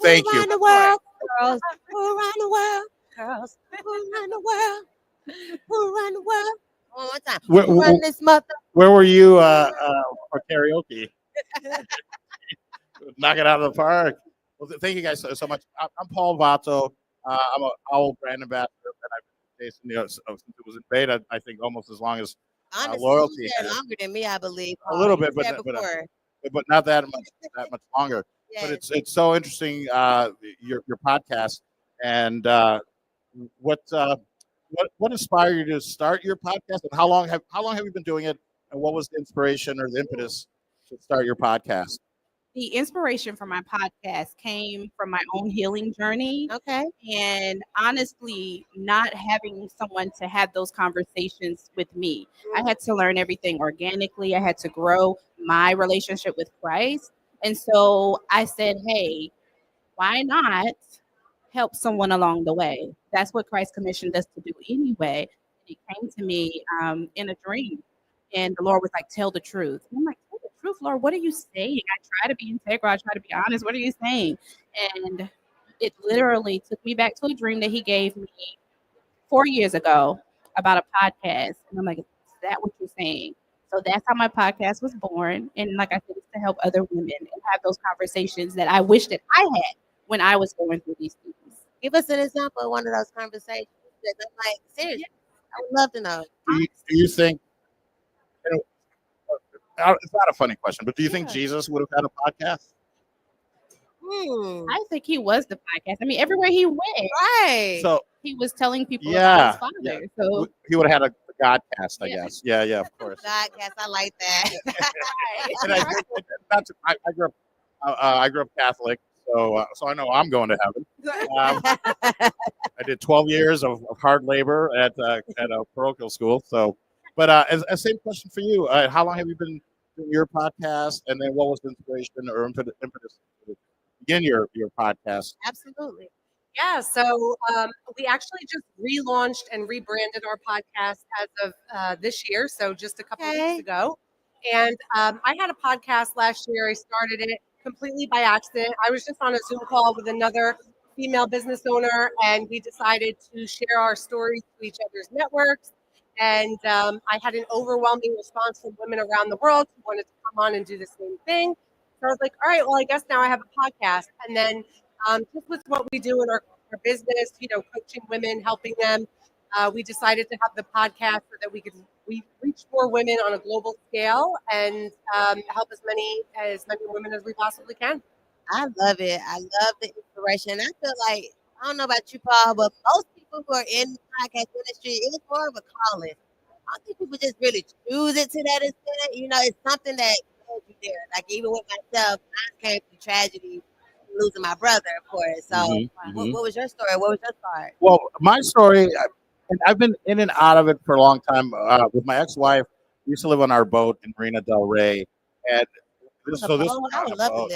Thank Who you. around the world, girls? Who around the world, girls? Who around the world? Who around the world? One more time. Where- Who run this mother? Where were you for karaoke? Knock it out of the park. Well, thank you guys so much. I'm Paul Vato. I'm a Owwll brand ambassador, and I've been chasing since it was in beta. I think almost as long as Honestly, loyalty. you said longer than me, I believe. A little Paul. bit, You said but before. but not that much longer. But it's so interesting, your podcast, and what inspired you to start your podcast, and how long have you been doing it, and what was the inspiration or the impetus to start your podcast? The inspiration for my podcast came from my own healing journey. Okay. And honestly, not having someone to have those conversations with me. I had to learn everything organically. I had to grow my relationship with Christ. And so I said, hey, why not help someone along the way? That's what Christ commissioned us to do anyway. It came to me in a dream. And the Lord was like, tell the truth. And I'm like, tell the truth, Lord, what are you saying? I try to be integral. I try to be honest. What are you saying? And it literally took me back to a dream that he gave me 4 years ago about a podcast. And I'm like, is that what you're saying? So that's how my podcast was born. And like I said, it's to help other women and have those conversations that I wish that I had when I was going through these things. Give us an example of one of those conversations. That I'm like, seriously, I would love to know. Do you think? It's not a funny question, but do you think Jesus would have had a podcast? I think he was the podcast. I mean, everywhere he went, right? So he was telling people about his father. yeah. So He would have had a Godcast, I guess. Yeah, of course. Godcast, I like that. And I grew up Catholic, so I know I'm going to heaven. I did 12 years of hard labor at a parochial school. So, but as same question for you. How long have you been doing your podcast? And then what was the inspiration or impetus to begin your podcast? Absolutely. Yeah, so we actually just relaunched and rebranded our podcast as of this year, so just a couple of weeks ago. And I had a podcast last year. I started it completely by accident. I was just on a Zoom call with another female business owner, and we decided to share our stories to each other's networks. And I had an overwhelming response from women around the world who wanted to come on and do the same thing. So I was like, all right, well, I guess now I have a podcast. And then just with what we do in our business, coaching women, helping them, we decided to have the podcast so that we could reach more women on a global scale and help as many women as we possibly can. I love it. I love the inspiration. I feel like, I don't know about you, Paul, but most people who are in the podcast industry, it's more of a calling. I don't think people just really choose it to that extent. It's something that goes you there. Like even with myself, I came through tragedy, losing my brother, of course. So what was your story? What was your start? Well, my story, and I've been in and out of it for a long time. With my ex-wife, we used to live on our boat in Marina Del Rey, and I would love to live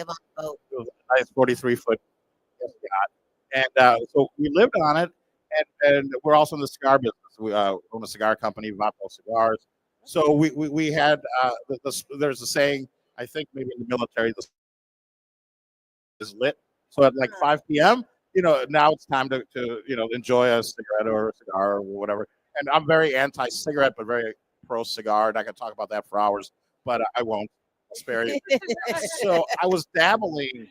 on a boat. It was a nice 43-foot yacht, and so we lived on it, and we're also in the cigar business. We own a cigar company, Vapo Cigars. So we had there's a saying, I think maybe in the military, the is lit. So at like 5 p.m., now it's time to enjoy a cigarette or a cigar or whatever. And I'm very anti-cigarette, but very pro-cigar, and I can talk about that for hours, but I won't. I'll spare you. So I was dabbling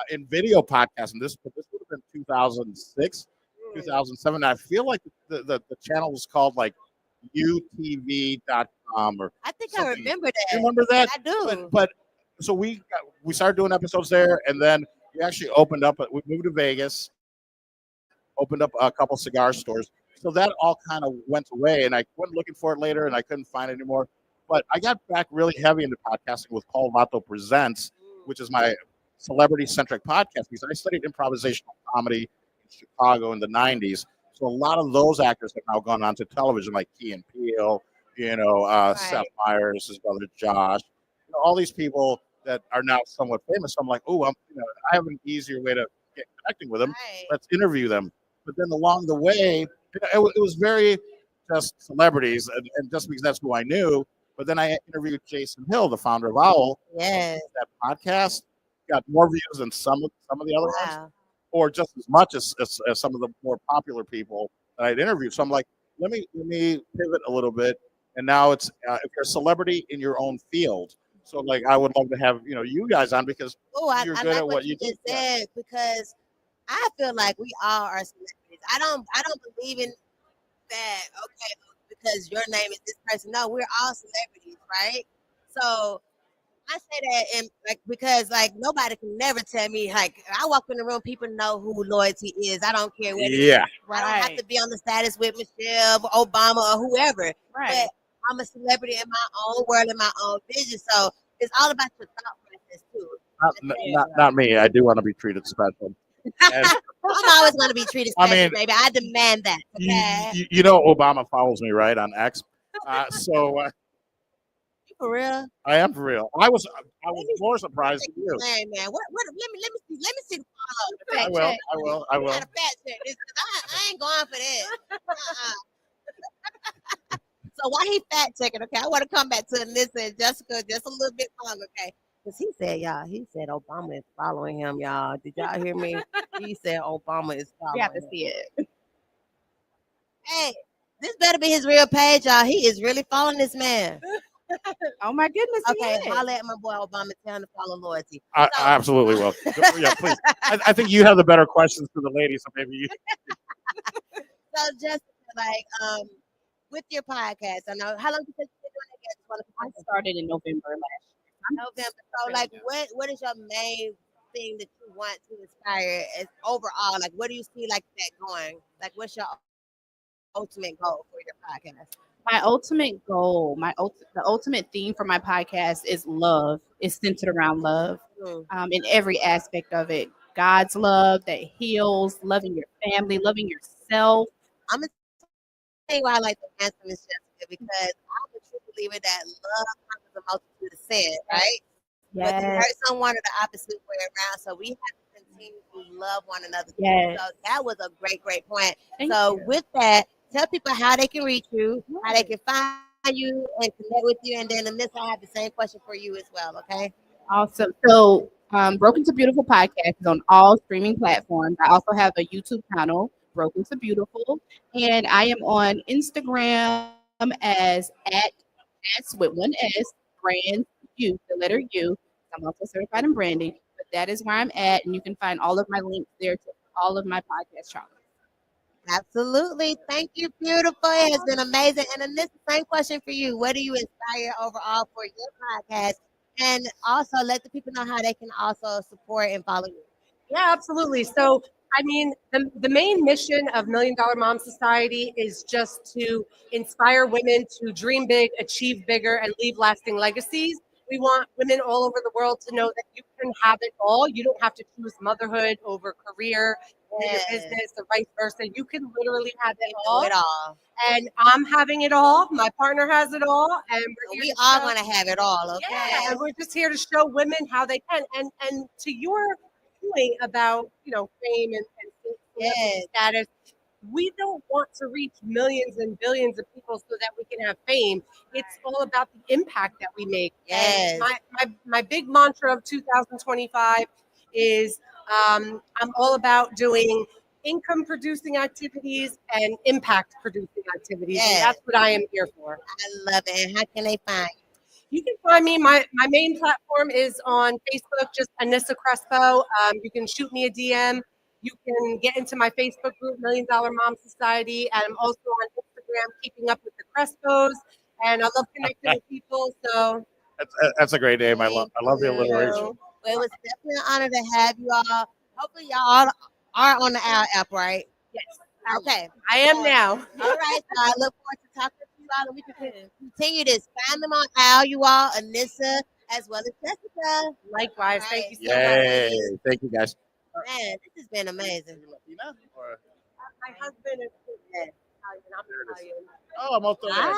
in video podcasting. This would have been 2006, 2007. I feel like the channel was called like utv.com or I think something. I remember that. You remember that? I do. But so we started doing episodes there, and then we actually opened up. We moved to Vegas, opened up a couple cigar stores. So that all kind of went away, and I went looking for it later, and I couldn't find it anymore. But I got back really heavy into podcasting with Paul Vato Presents, which is my celebrity-centric podcast, because I studied improvisational comedy in Chicago in the 90s. So a lot of those actors have now gone on to television, like Key and Peele, Seth Meyers, his brother Josh, all these people that are now somewhat famous. So I'm like, I have an easier way to get connecting with them. Let's interview them. But then along the way, it was very just celebrities, and just because that's who I knew. But then I interviewed Jason Hill, the founder of Owwll. Yes. That podcast got more views than some of the other ones, or just as much as some of the more popular people that I'd interviewed. So I'm like, let me pivot a little bit. And now it's if you're a celebrity in your own field. So like I would love to have you guys on because you're good like at what you just do. said, because I feel like we all are celebrities. I don't believe in that. Okay, because your name is this person. No, we're all celebrities, right? So I say that in, like, because like nobody can never tell me, like, I walk in the room, people know who loyalty is. I don't care what it is. Yeah. I don't have to be on the status with Michelle, Obama, or whoever. But I'm a celebrity in my own world, in my own vision. So it's all about your thought process too. Not me. I do want to be treated special. And I'm always going to be treated I special, mean, baby. I demand that. Okay. you know, Obama follows me, right, on X. So For real? I am for real. I was more surprised than you. Man, what? Let me see the follow. I will. Gotta fact check this 'cause I ain't going for that. So why he fact checking? Okay, I want to come back to Alyssa and Jessica just a little bit longer, okay? Because he said, he said Obama is following him, y'all. Did y'all hear me? He said Obama is following We have to him. see it. Hey, this better be his real page, y'all. He is really following this man. Oh my goodness. Okay, holla at my boy Obama, tell him to follow loyalty. I absolutely will. Yeah, please. I think you have the better questions for the ladies, so maybe you. So Jessica, like, with your podcast, I know how long you been doing it? I started in November last year. November. So, like, what is your main thing that you want to inspire as overall? Like, what do you see like that going? Like, what's your ultimate goal for your podcast? My ultimate goal, the ultimate theme for my podcast is love. It's centered around love, in every aspect of it. God's love that heals, loving your family, loving yourself. I'm gonna tell you why I like to answer Miss Jessica, because I'm a true believer that love conquers a multitude of sin, right? But you hurt someone or the opposite way around. So we have to continue to love one another. Yes. So that was a great point. Thank so you. with that, tell people how they can reach you, how they can find you and connect with you. And then Alyssa, I have the same question for you as well, okay? Awesome. So, Broken to Beautiful podcast is on all streaming platforms. I also have a YouTube channel, Broken to Beautiful, and I am on Instagram as at with one S, brand U, the letter U. I'm also certified in branding, but that is where I'm at, and you can find all of my links there to all of my podcast channels. Absolutely. Thank you, beautiful. It has been amazing. And then this same question for you. What do you inspire overall for your podcast? And also let the people know how they can also support and follow you. Yeah, absolutely. So, I mean, the main mission of $1 Million Mom Society is just to inspire women to dream big, achieve bigger, and leave lasting legacies. We want women all over the world to know that you can have it all. You don't have to choose motherhood over career or your business or vice versa. You can literally have it all. And I'm having it all. My partner has it all. And we all want to have it all, okay? Yeah, and we're just here to show women how they can. And to your point about, fame and status, we don't want to reach millions and billions of people so that we can have fame. It's all about the impact that we make. Yes. And my big mantra of 2025 is I'm all about doing income producing activities and impact producing activities. Yes. And that's what I am here for. I love it. And how can they find you? You can find me. My main platform is on Facebook, just Anissa Crespo. You can shoot me a DM. You can get into my Facebook group, $1 Million Mom Society. And I'm also on Instagram, Keeping Up with the Crespos. And I love connecting with people. So That's a great name. I love the alliteration. Well, it was definitely an honor to have you all. Hopefully, y'all are on the Owwll app, right? Yes. Okay. I am now. All right. So I look forward to talking to you all. And we can continue this. Find them on Owwll, you all, Anissa, as well as Jessica. Likewise. Thank you so Yay. much. Thank you, guys. Man, this has been amazing. My husband is Italian. I'm Italian. Oh, molto bene.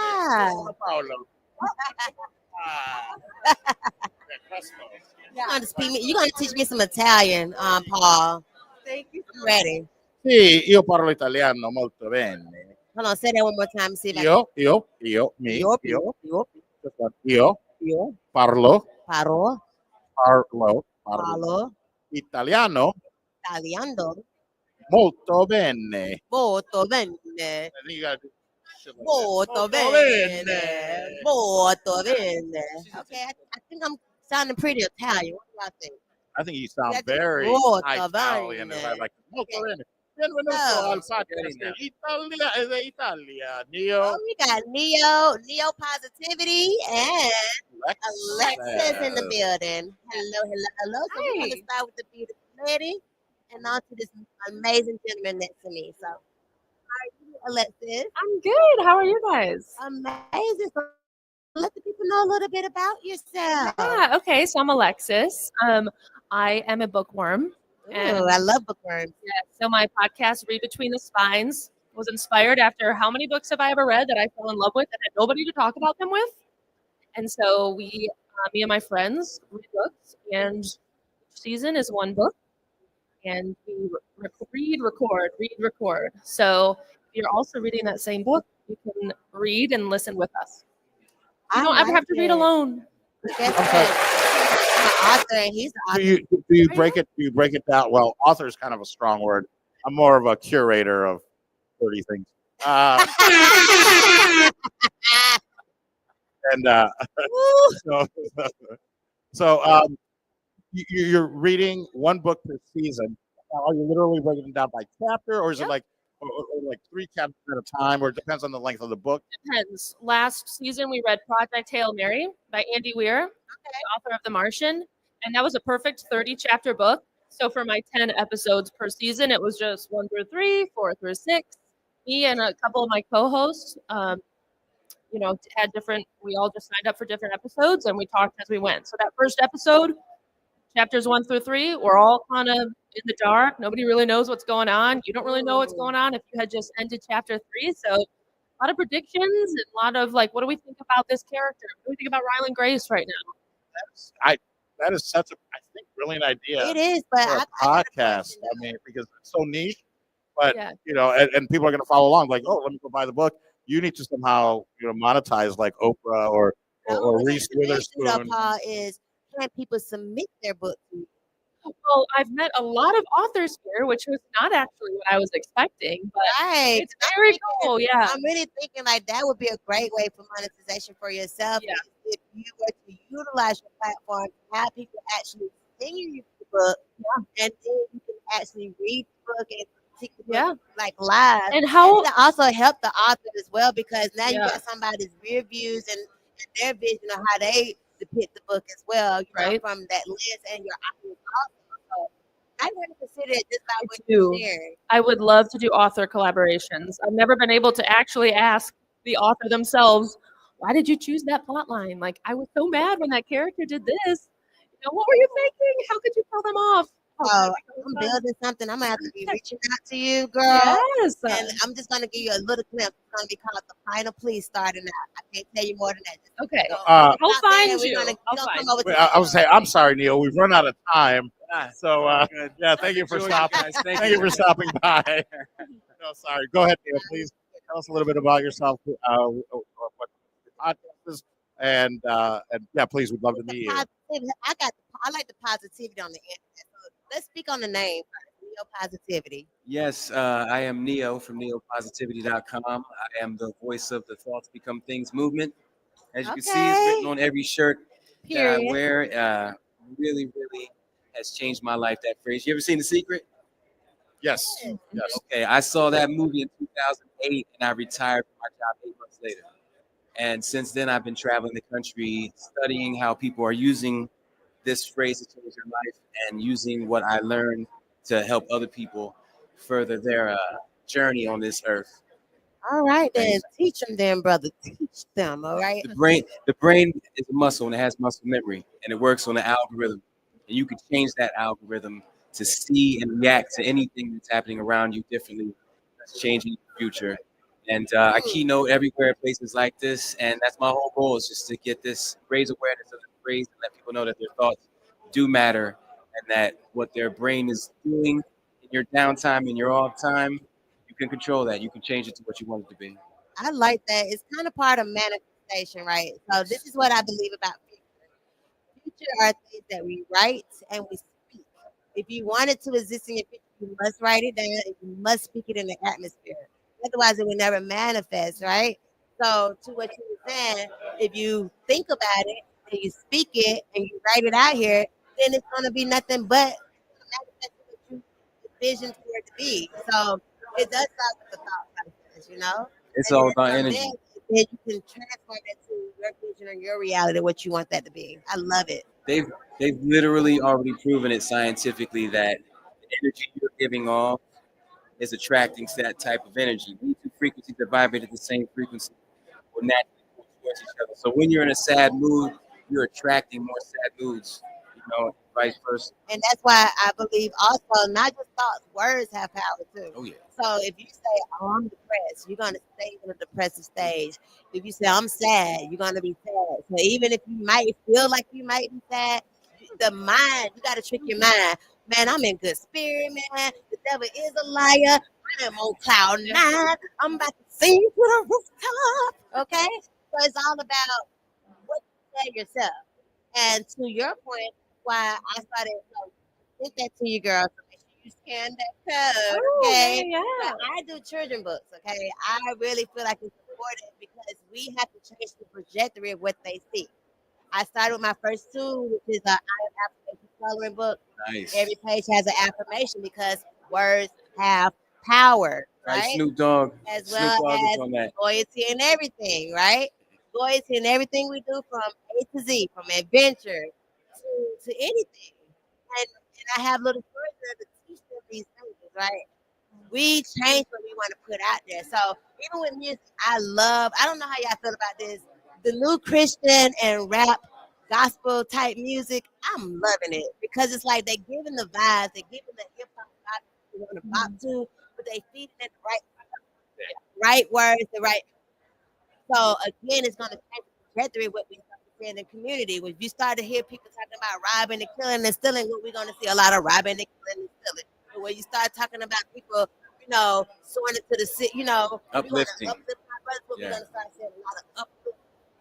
Sono Paolo. You're going to teach me some Italian, Paul. Thank you. I'm ready. Sì, io parlo italiano molto bene. Hold on, say that one more time. See if I Io parlo italiano molto bene. Molto bene. You gotta do shit like that. Molto bene. Molto bene. Okay, I think I'm sounding pretty Italian. What do I think? I think you sound That's very molto Italian. bene. If I like molto bene. Benvenuto al podcast Italia. Neo. Oh, we got Neo Positivity and Alexis in the building. Hello, hello, hello. So we're going to start with the beautiful lady and on to this amazing gentleman next to me. So, how are you, Alexis? I'm good. How are you guys? Amazing. So let the people know a little bit about yourself. Yeah, okay. So I'm Alexis. I am a bookworm. Ooh, I love bookworms. Yeah, so my podcast, Read Between the Spines, was inspired after how many books have I ever read that I fell in love with and had nobody to talk about them with? And so me and my friends read books, and each season is one book, and we read, record. So if you're also reading that same book, you can read and listen with us. You don't ever have to read alone. I'm an author, and he's an author. Do you break it? Do you break it down? Well, author is kind of a strong word. I'm more of a curator of 30 things. You're reading one book per season. Are you literally breaking it down by chapter, or is it like or like 3 chapters at a time, or it depends on the length of the book? Depends. Last season we read Project Hail Mary by Andy Weir, the author of The Martian, and that was a perfect 30-chapter book. So for my 10 episodes per season, it was just 1 through 3, 4 through 6. Me and a couple of my co-hosts, had different. We all just signed up for different episodes, and we talked as we went. So that first episode, chapters 1 through 3, we're all kind of in the dark. Nobody really knows what's going on. You don't really know what's going on if you had just ended chapter 3. So a lot of predictions and a lot of like, what do we think about this character? What do we think about Ryland Grace right now? That is such a, I think, brilliant idea. It is, but for a podcast. I mean, because it's so niche. But Yeah. and people are going to follow along. Like, oh, let me go buy the book. You need to somehow, monetize like Oprah or Reese Witherspoon. Paul, is can people submit their book to you? Well, I've met a lot of authors here, which was not actually what I was expecting, but Right. it's very cool. Yeah. I'm really thinking like that would be a great way for monetization for yourself. Yeah. If you were to utilize your platform to have people actually sing you the book, and then you can actually read the book and critique the book like live. And how- it'll also help the author as well, because now you Yeah. got somebody's reviews and their vision of how they depict the book as well, from that lens, and your audience also. So I want to consider it just by what you're sharing. I would love to do author collaborations. I've never been able to actually ask the author themselves, why did you choose that plot line? Like, I was so mad when that character did this. What were you thinking? How could you tell them off? Oh, I'm building something. I'm gonna have to be reaching out to you, girl. Yes. And I'm just gonna give you a little glimpse. It's gonna be called The Final Plea starting out. I can't tell you more than that. Just okay. I'll find We're you. gonna, I'll find come over Wait, to I was saying, I'm sorry, Neil. We've run out of time. So, good. yeah, thank you for Enjoy you stopping. guys. Thank Thank you you. for stopping by. No, sorry. Go ahead, Neil. Please tell us a little bit about yourself. What your podcast is, and yeah, please, we'd love to meet you. positivity. I like the positivity on the internet. So let's speak on the name first. Neo Positivity. Yes, I am Neo from neopositivity.com. I am the voice of the Thoughts Become Things movement. As you can see, it's written on every shirt that I Period. wear. Really, really has changed my life, that phrase. You ever seen The Secret? Yes. Yes. Okay, I saw that movie in 2008, and I retired from my job 8 months later. And since then, I've been traveling the country, studying how people are using this phrase to change their life and using what I learned to help other people further their journey on this earth. All right, then teach them, then, brother. Teach them. All right. The brain is a muscle, and it has muscle memory, and it works on an algorithm. And you can change that algorithm to see and react to anything that's happening around you differently. That's changing your future. And I keynote everywhere at places like this, and that's my whole goal, is just to get this, raise awareness of the phrase, and let people know that their thoughts do matter, and that what their brain is doing in your downtime, in your off time, you can control that. You can change it to what you want it to be. I like that. It's kind of part of manifestation, right? So this is what I believe about future. Future are things that we write and we speak. If you want it to exist in your future, you must write it down and you must speak it in the atmosphere. Otherwise, it will never manifest, right? So to what you were saying, if you think about it and you speak it and you write it out here, then it's going to be nothing but manifesting what you envision for it to be. So it does start with the thought process, you know? It's And all then about from energy. there, then you can transform it to your vision or your reality, what you want that to be. I love it. They've literally already proven it scientifically that the energy you're giving off is attracting to that type of energy. These two frequencies that vibrate at the same frequency will naturally pull towards each other. So when you're in a sad mood, you're attracting more sad moods, vice versa. And that's why I believe also not just thoughts, words have power too. Oh yeah. So if you say, "Oh, I'm depressed," you're gonna stay in a depressive stage. If you say, "I'm sad," you're gonna be sad. So even if you might feel like you might be sad, the mind, you gotta trick your mind. Man, I'm in good spirit, man. The devil is a liar. I am on cloud nine. I'm about to sing to the rooftop. Okay? So it's all about what you tell yourself. And to your point, why I started, sent that to you, girl. So make sure you scan that code, okay? Yeah. But I do children books, okay? I really feel like it's important because we have to change the trajectory of what they see. I started with my first two, which is an affirmation coloring book. Nice. Every page has an affirmation because words have power, Right, right? Snoop Dogg. As Snoop well Dogg is as on that. loyalty and everything, right? Loyalty in everything we do from A to Z, from adventure to anything. And I have little stories there to teach them these things, right? We change what we want to put out there. So even with music, I don't know how y'all feel about this. The new Christian and rap gospel type music, I'm loving it because it's like they're giving the vibes, they're giving the hip hop vibes you want to pop to, but they feed it the right words, the right. So again, it's going to change the trajectory of what we start to see in the community. If you start to hear people talking about robbing and killing and stealing, what we're going to see a lot of robbing and killing and stealing. But when you start talking about people, soaring into the city, Uplifting. uplift my brothers, what we're Yeah. going to start seeing a lot of uplift,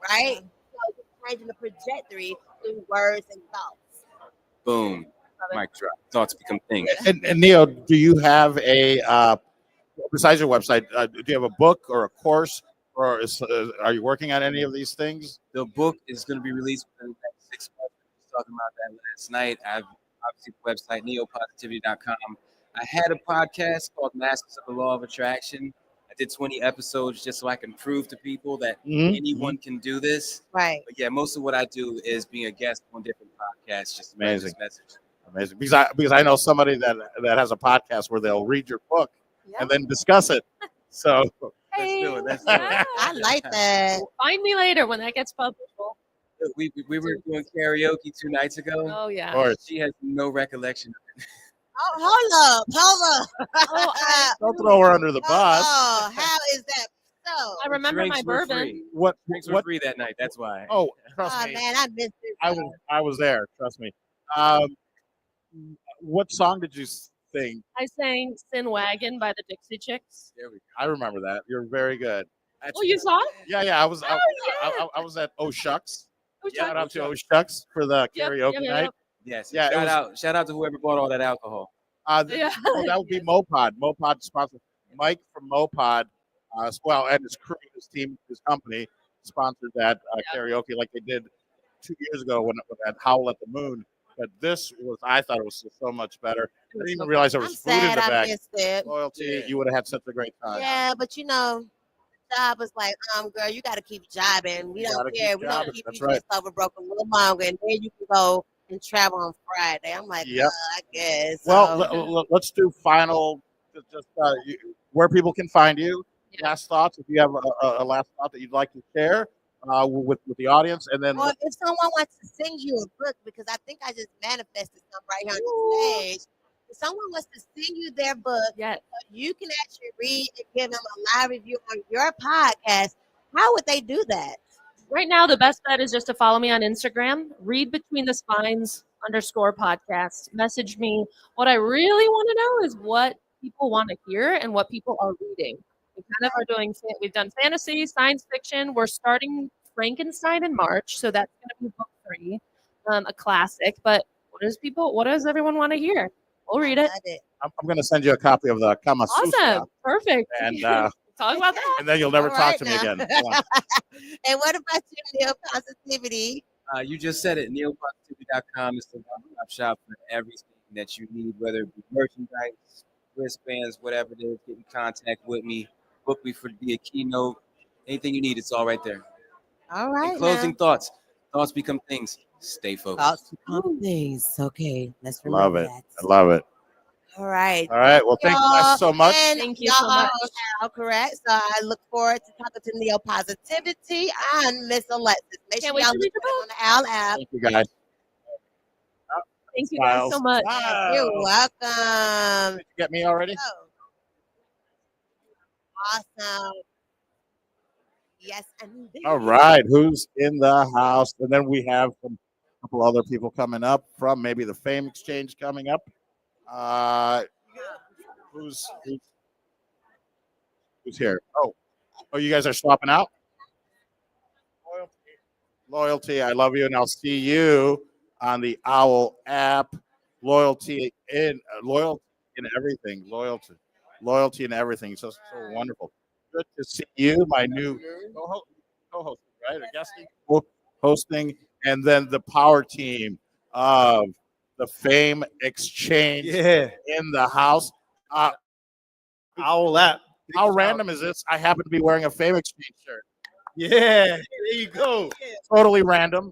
right? So just changing the trajectory through words and thoughts. Boom. Mic drop. Thoughts become things. And Neo, do you have besides your website, do you have a book or a course, or are you working on any of these things? The book is going to be released within the next 6 months. We were talking about that last night. I've obviously the website neopositivity.com. I had a podcast called Masters of the Law of Attraction. I did 20 episodes just so I can prove to people that anyone can do this. Right. But yeah, most of what I do is being a guest on different podcasts. Just to Amazing. spread this message. Amazing. Because I know somebody that has a podcast where they'll read your book and then discuss it. So let's do it. Let's do it. I like that. Find me later when that gets published. We were doing karaoke 2 nights ago. Oh, yeah. Of course. She has no recollection of it. Oh, hold up. Don't throw her under the bus. Oh, how is that so? I remember Drinks my were bourbon. free. What Drinks were free that night. That's why. Oh, trust Oh me. man, I missed it. I was there. Trust me. What song did you sing? I sang Sin Wagon by the Dixie Chicks. There we go. I remember that. You're very good. Oh, you saw it? Yeah. I was. I was at Oh Shucks. Shout out to Oh Shucks for the karaoke night. Yes. Yeah. Shout out to whoever bought all that alcohol. That would be Mopod. Mopod sponsored. Mike from Mopod, and his crew, his team, his company sponsored that karaoke like they did 2 years ago when at Howl at the Moon. But I thought it was so much better. I didn't even realize there was food in the sad I back. missed it. Loyalty, you would have had such a great time. Yeah, but job was like, girl, you gotta keep jobbing. We don't Gotta care. keep We don't jobbing. keep That's you right. just over broke a little longer, and then you can go and travel on Friday. I'm like, Yep. I guess. Well, let's do final. Where people can find you. Last thoughts. If you have a last thought that you'd like to share with the audience, and then or if someone wants to send you a book, because I think I just manifested something right here on the stage. If someone wants to send you their book, you can actually read and give them a live review on your podcast. How would they do that? Right now, the best bet is just to follow me on Instagram, read between the spines _podcast. Message me. What I really want to know is what people want to hear and what people are reading. We've done fantasy, science fiction. We're starting Frankenstein in March, so that's going to be book 3, a classic. But what does everyone want to hear? We'll read it. I'm going to send you a copy of the Kama Sutra. Awesome. Perfect. And talk about that. and then you'll never All talk right to me now. again. Come on. And what about you, Neil Positivity? You just said it. neopositivity.com is the one-stop shop for everything that you need, whether it be merchandise, wristbands, whatever it is. Get in contact with me. Book me for to be a keynote Anything you need, it's all right there. All right. And closing now. thoughts. Thoughts become things. Stay focused. Thoughts become things. Okay, let's Love remember it. that. I love it. All right. All right. Well, thank you guys Y'all. so much. And Thank you y'all so much. are correct. So I look forward to talking to Neo Positivity and Miss Alexis. Make Can't sure wait y'all to look read for your them on the Owl app. Thank you guys. Thank you guys so much. Yes, you're welcome. Did you get me already? Awesome. Yes, indeed. All right. Who's in the house? And then we have a couple other people coming up from maybe the Fame Exchange coming up. Who's here? Oh, you guys are swapping out? Loyalty. I love you, and I'll see you on the Owwll app. Loyalty in everything. Loyalty in everything. So wonderful. Good to see you, my new co-host, right? A guesting, hosting, and then the power team of the Fame Exchange in the house. Owwll app. How random is this? I happen to be wearing a Fame Exchange shirt. Yeah, there you go. Totally random.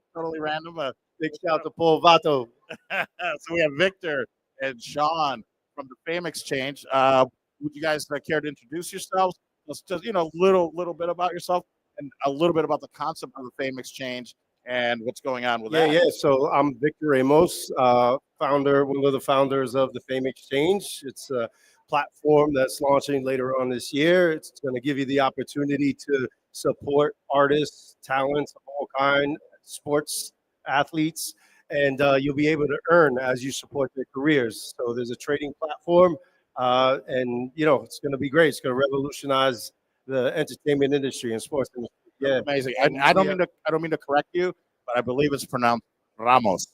Big shout to Paul Vato. So we have Victor and Sean from the Fame Exchange. Would you guys care to introduce yourselves? Just a little bit about yourself and a little bit about the concept of the Fame Exchange and what's going on with that. Yeah. So I'm Victor Ramos, one of the founders of the Fame Exchange. It's a platform that's launching later on this year. It's going to give you the opportunity to support artists, talents of all kind, sports athletes, and you'll be able to earn as you support their careers. So there's a trading platform, and it's going to be great. It's going to revolutionize the entertainment industry and sports industry. Yeah, Amazing. I don't mean to correct you, but I believe it's pronounced Ramos.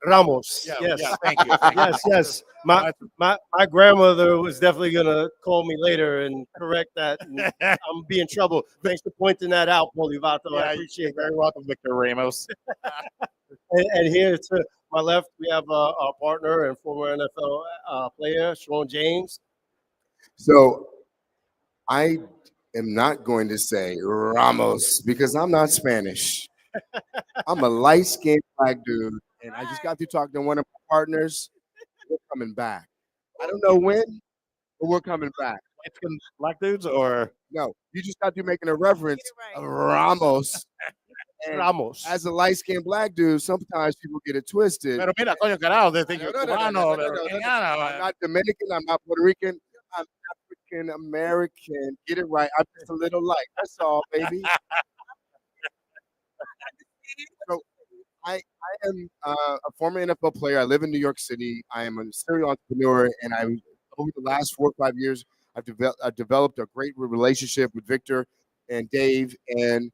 Ramos. Yeah, Yes. yeah, thank you. Yes. My grandmother was definitely gonna call me later and correct that. And I'm be in trouble. Thanks for pointing that out, Polivato. I appreciate it. Very welcome, Victor Ramos. And here to my left, we have our partner and former NFL player, Sean James. So I am not going to say Ramos because I'm not Spanish. I'm a light-skinned black dude, and I just got through talking to one of my partners. We're coming back. I don't know when, but we're coming back. Light-skinned black dudes, or no? You just got through making a reference of Ramos. And Ramos. As a light-skinned black dude, sometimes people get it twisted. Pero mira, coño, carajo, they think No, you're no, cubano, no. mexicano. I'm not Dominican. I'm not Puerto Rican. I'm African American. Get it right. I'm just a little light. That's all, baby. So I am a former NFL player. I live in New York City. I am a serial entrepreneur, and over the last 4 or 5 years, I've developed a great relationship with Victor and Dave, and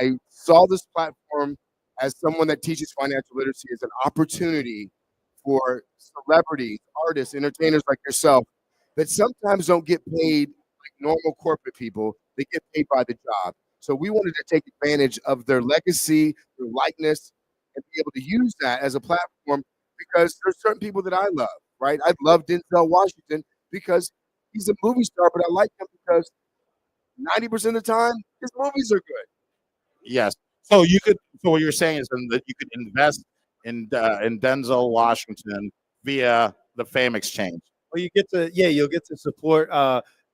I saw this platform as someone that teaches financial literacy as an opportunity for celebrities, artists, entertainers like yourself that sometimes don't get paid like normal corporate people. They get paid by the job. So we wanted to take advantage of their legacy, their likeness, and be able to use that as a platform because there's certain people that I love, right? I love Denzel Washington because he's a movie star, but I like him because 90% of the time, his movies are good. Yes. So what you're saying is that you could invest in Denzel Washington via the Fame Exchange. Well, you'll get to support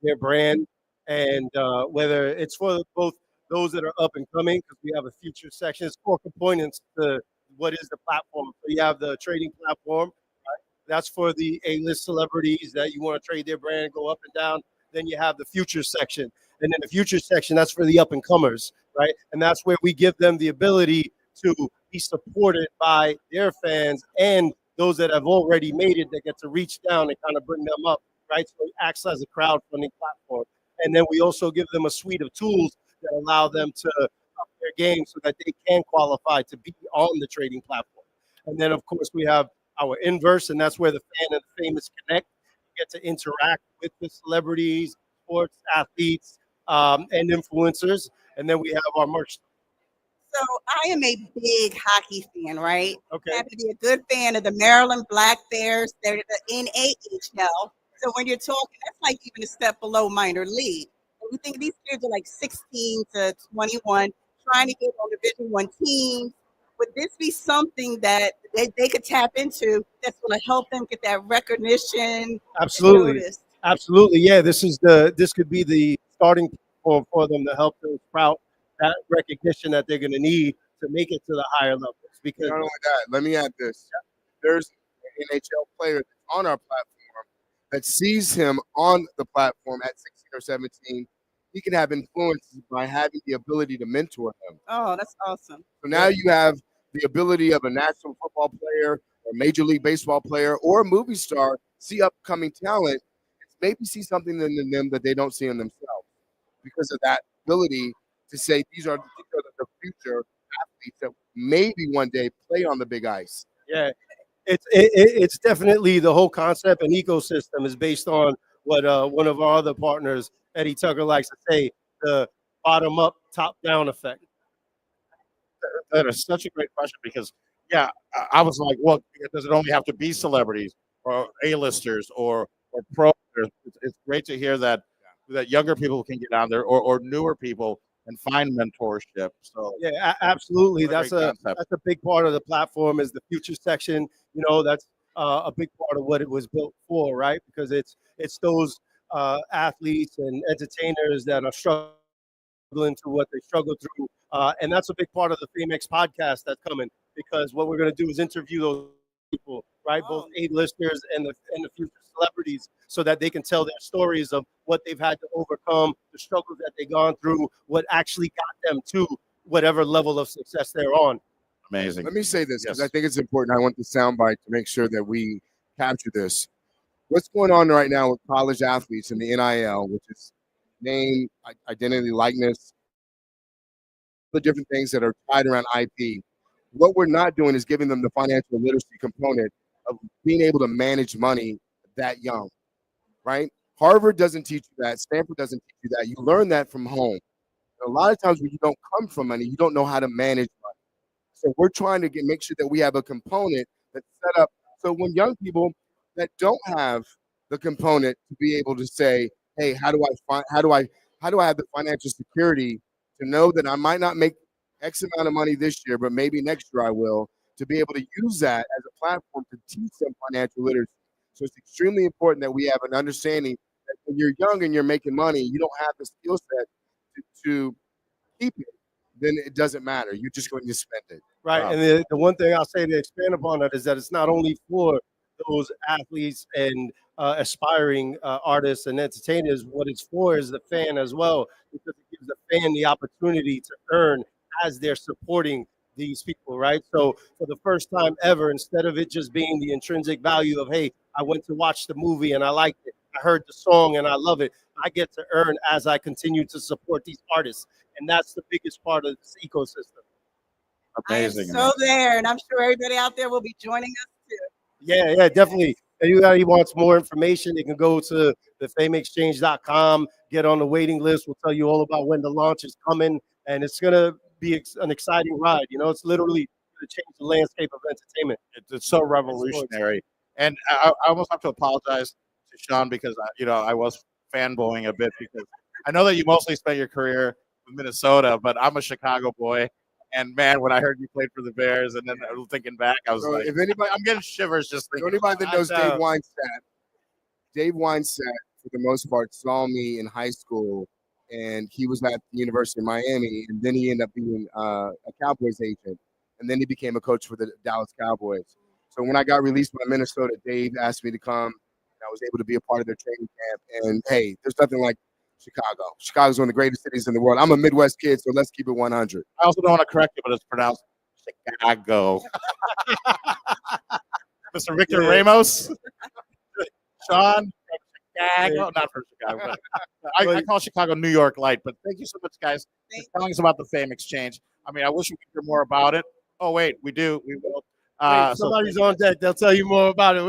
their brand, and whether it's for both those that are up and coming, because we have a feature section. It's 4 components to what is the platform. So you have the trading platform. Right? That's for the A-list celebrities that you want to trade their brand, go up and down. Then you have the future section. And then the future section, that's for the up and comers, right? And that's where we give them the ability to be supported by their fans and those that have already made it that get to reach down and kind of bring them up, right? So it acts as a crowdfunding platform. And then we also give them a suite of tools that allow them to up their game so that they can qualify to be on the trading platform. And then, of course, we have our inverse, and that's where the fan and the famous connect. You get to interact with the celebrities, sports athletes, and influencers. And then we have our merch. So I am a big hockey fan, right? Okay. I happen to be a good fan of the Maryland Black Bears. They're the NAHL. So when you're talking, that's like even a step below minor league. You think these kids are like 16 to 21, trying to get on Division One teams. Would this be something that they could tap into that's going to help them get that recognition? Absolutely. Noticed? Absolutely. Yeah, this could be the starting point for them to help them sprout that recognition that they're going to need to make it to the higher levels. Because Not only that, let me add this. There's an NHL player that's on our platform that sees him on the platform at 16 or 17. He can have influence by having the ability to mentor him. Oh, that's awesome. So now you have the ability of a national football player, or Major League Baseball player, or a movie star see upcoming talent, maybe see something in them that they don't see in themselves because of that ability to say these are the future athletes that maybe one day play on the big ice. yeah, it's definitely the whole concept and ecosystem is based on what one of our other partners, Eddie Tucker, likes to say, the bottom up, top down effect. That is such a great question because, yeah, I was like, well, does it only have to be celebrities or A-listers or pro? It's great to hear that younger people can get on there or newer people and find mentorship. So Yeah, absolutely. what a great concept. That's a big part of the platform is the future section. You know, that's a big part of what it was built for, right? Because it's those athletes and entertainers that are struggling through what they struggle through, and that's a big part of the FameX podcast that's coming. Because what we're going to do is interview those people, right? Both A-listers and the future celebrities, so that they can tell their stories of what they've had to overcome, the struggles that they've gone through, what actually got them to whatever level of success they're on. Amazing. Let me say this because I think it's important. I want the soundbite to make sure that we capture this. What's going on right now with college athletes in the NIL, which is name, identity, likeness, the different things that are tied around IP. What we're not doing is giving them the financial literacy component of being able to manage money that young, right? Harvard doesn't teach you that. Stanford doesn't teach you that. You learn that from home. A lot of times when you don't come from money, you don't know how to manage money. So we're trying to make sure that we have a component that's set up so when young people that don't have the component to be able to say, hey, how do I have the financial security to know that I might not make X amount of money this year, but maybe next year I will, to be able to use that as a platform to teach them financial literacy. So it's extremely important that we have an understanding that when you're young and you're making money, you don't have the skill set to keep it, then it doesn't matter. You're just going to spend it. Right. Wow. And the one thing I'll say to expand upon that is that it's not only for those athletes and aspiring artists and entertainers. What it's for is the fan as well, because it gives the fan the opportunity to earn as they're supporting these people, right? So for the first time ever, instead of it just being the intrinsic value of, hey, I went to watch the movie and I liked it, I heard the song and I love it, I get to earn as I continue to support these artists. And that's the biggest part of this ecosystem. Amazing. So there, and I'm sure everybody out there will be joining us too. Yeah, definitely. Anybody wants more information, they can go to the fameexchange.com, get on the waiting list. We'll tell you all about when the launch is coming, and it's going to be an exciting ride. You know, it's literally going to change the landscape of entertainment. It's so revolutionary. And I almost have to apologize to Sean because, I was fanboying a bit because I know that you mostly spent your career with Minnesota, but I'm a Chicago boy. And man, when I heard you played for the Bears, and then thinking back, I was So like, if anybody, I'm getting shivers just for thinking. anybody that knows Dave Weinstein, for the most part, saw me in high school, and he was at the University of Miami, and then he ended up being a Cowboys agent, and then he became a coach for the Dallas Cowboys. So when I got released by Minnesota, Dave asked me to come. And I was able to be a part of their training camp. And hey, there's nothing like Chicago. Chicago's one of the greatest cities in the world. I'm a Midwest kid, so let's keep it 100. I also don't want to correct you, but it's pronounced Chicago. Mr. Victor Ramos, Sean, Chicago, not from Chicago. But I call Chicago New York Light. But thank you so much, guys, for telling us about the Fame Exchange. I mean, I wish we could hear more about it. Oh wait, we do. We will. Wait, somebody's on deck. They'll tell you more about it.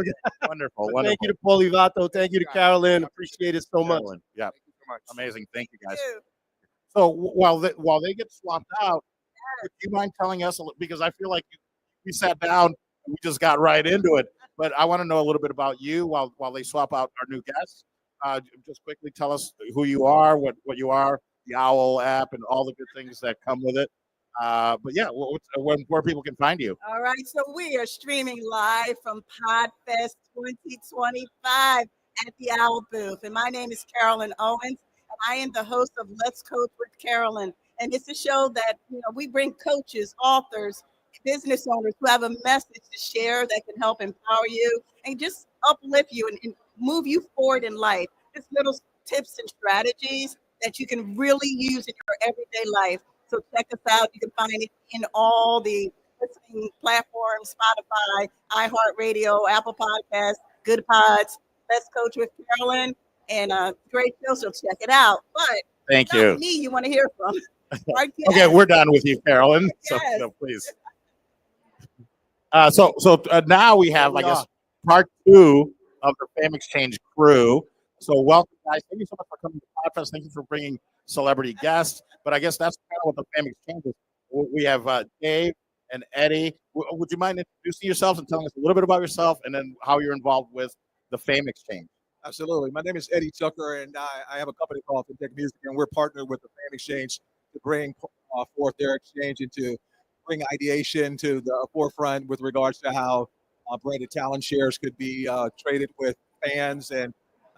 Wonderful, But thank you to Paulie Vato. Thank you to Carolyn. Appreciate it so much. Yeah, amazing. Thank you, guys. So while they get swapped out, would you mind telling us a little, because I feel like we sat down and we just got right into it. But I want to know a little bit about you while they swap out our new guests. just quickly tell us who you are, what you are, the Owwll app, and all the good things that come with it. But yeah, where people can find you. All right, so we are streaming live from Podfest 2025 at the Owwll booth. And my name is Carolyn Owens, and I am the host of Let's Coach with Carolyn. And it's a show that we bring coaches, authors, business owners who have a message to share that can help empower you and just uplift you and move you forward in life. Just little tips and strategies that you can really use in your everyday life. So check us out. You can find it in all the listening platforms, Spotify, iHeartRadio, Apple Podcasts, Good Pods. Let's Coach with Carolyn, and great show, so check it out. But Thank it's not you. me you want to hear from. Our Okay, guest. we're done with you, Carolyn. Yes. So please. So now we have, I guess, part 2 of the Fame Exchange crew. So welcome, guys. Thank you so much for coming to Podfest. Thank you for bringing celebrity guests. But I guess that's kind of what the Fame Exchange is. We have Dave and Eddie. Would you mind introducing yourselves and telling us a little bit about yourself and then how you're involved with the Fame Exchange? Absolutely. My name is Eddie Tucker, and I have a company called Tech Music, and we're partnered with the Fame Exchange to bring forth their exchange and to bring ideation to the forefront with regards to how branded talent shares could be traded with fans and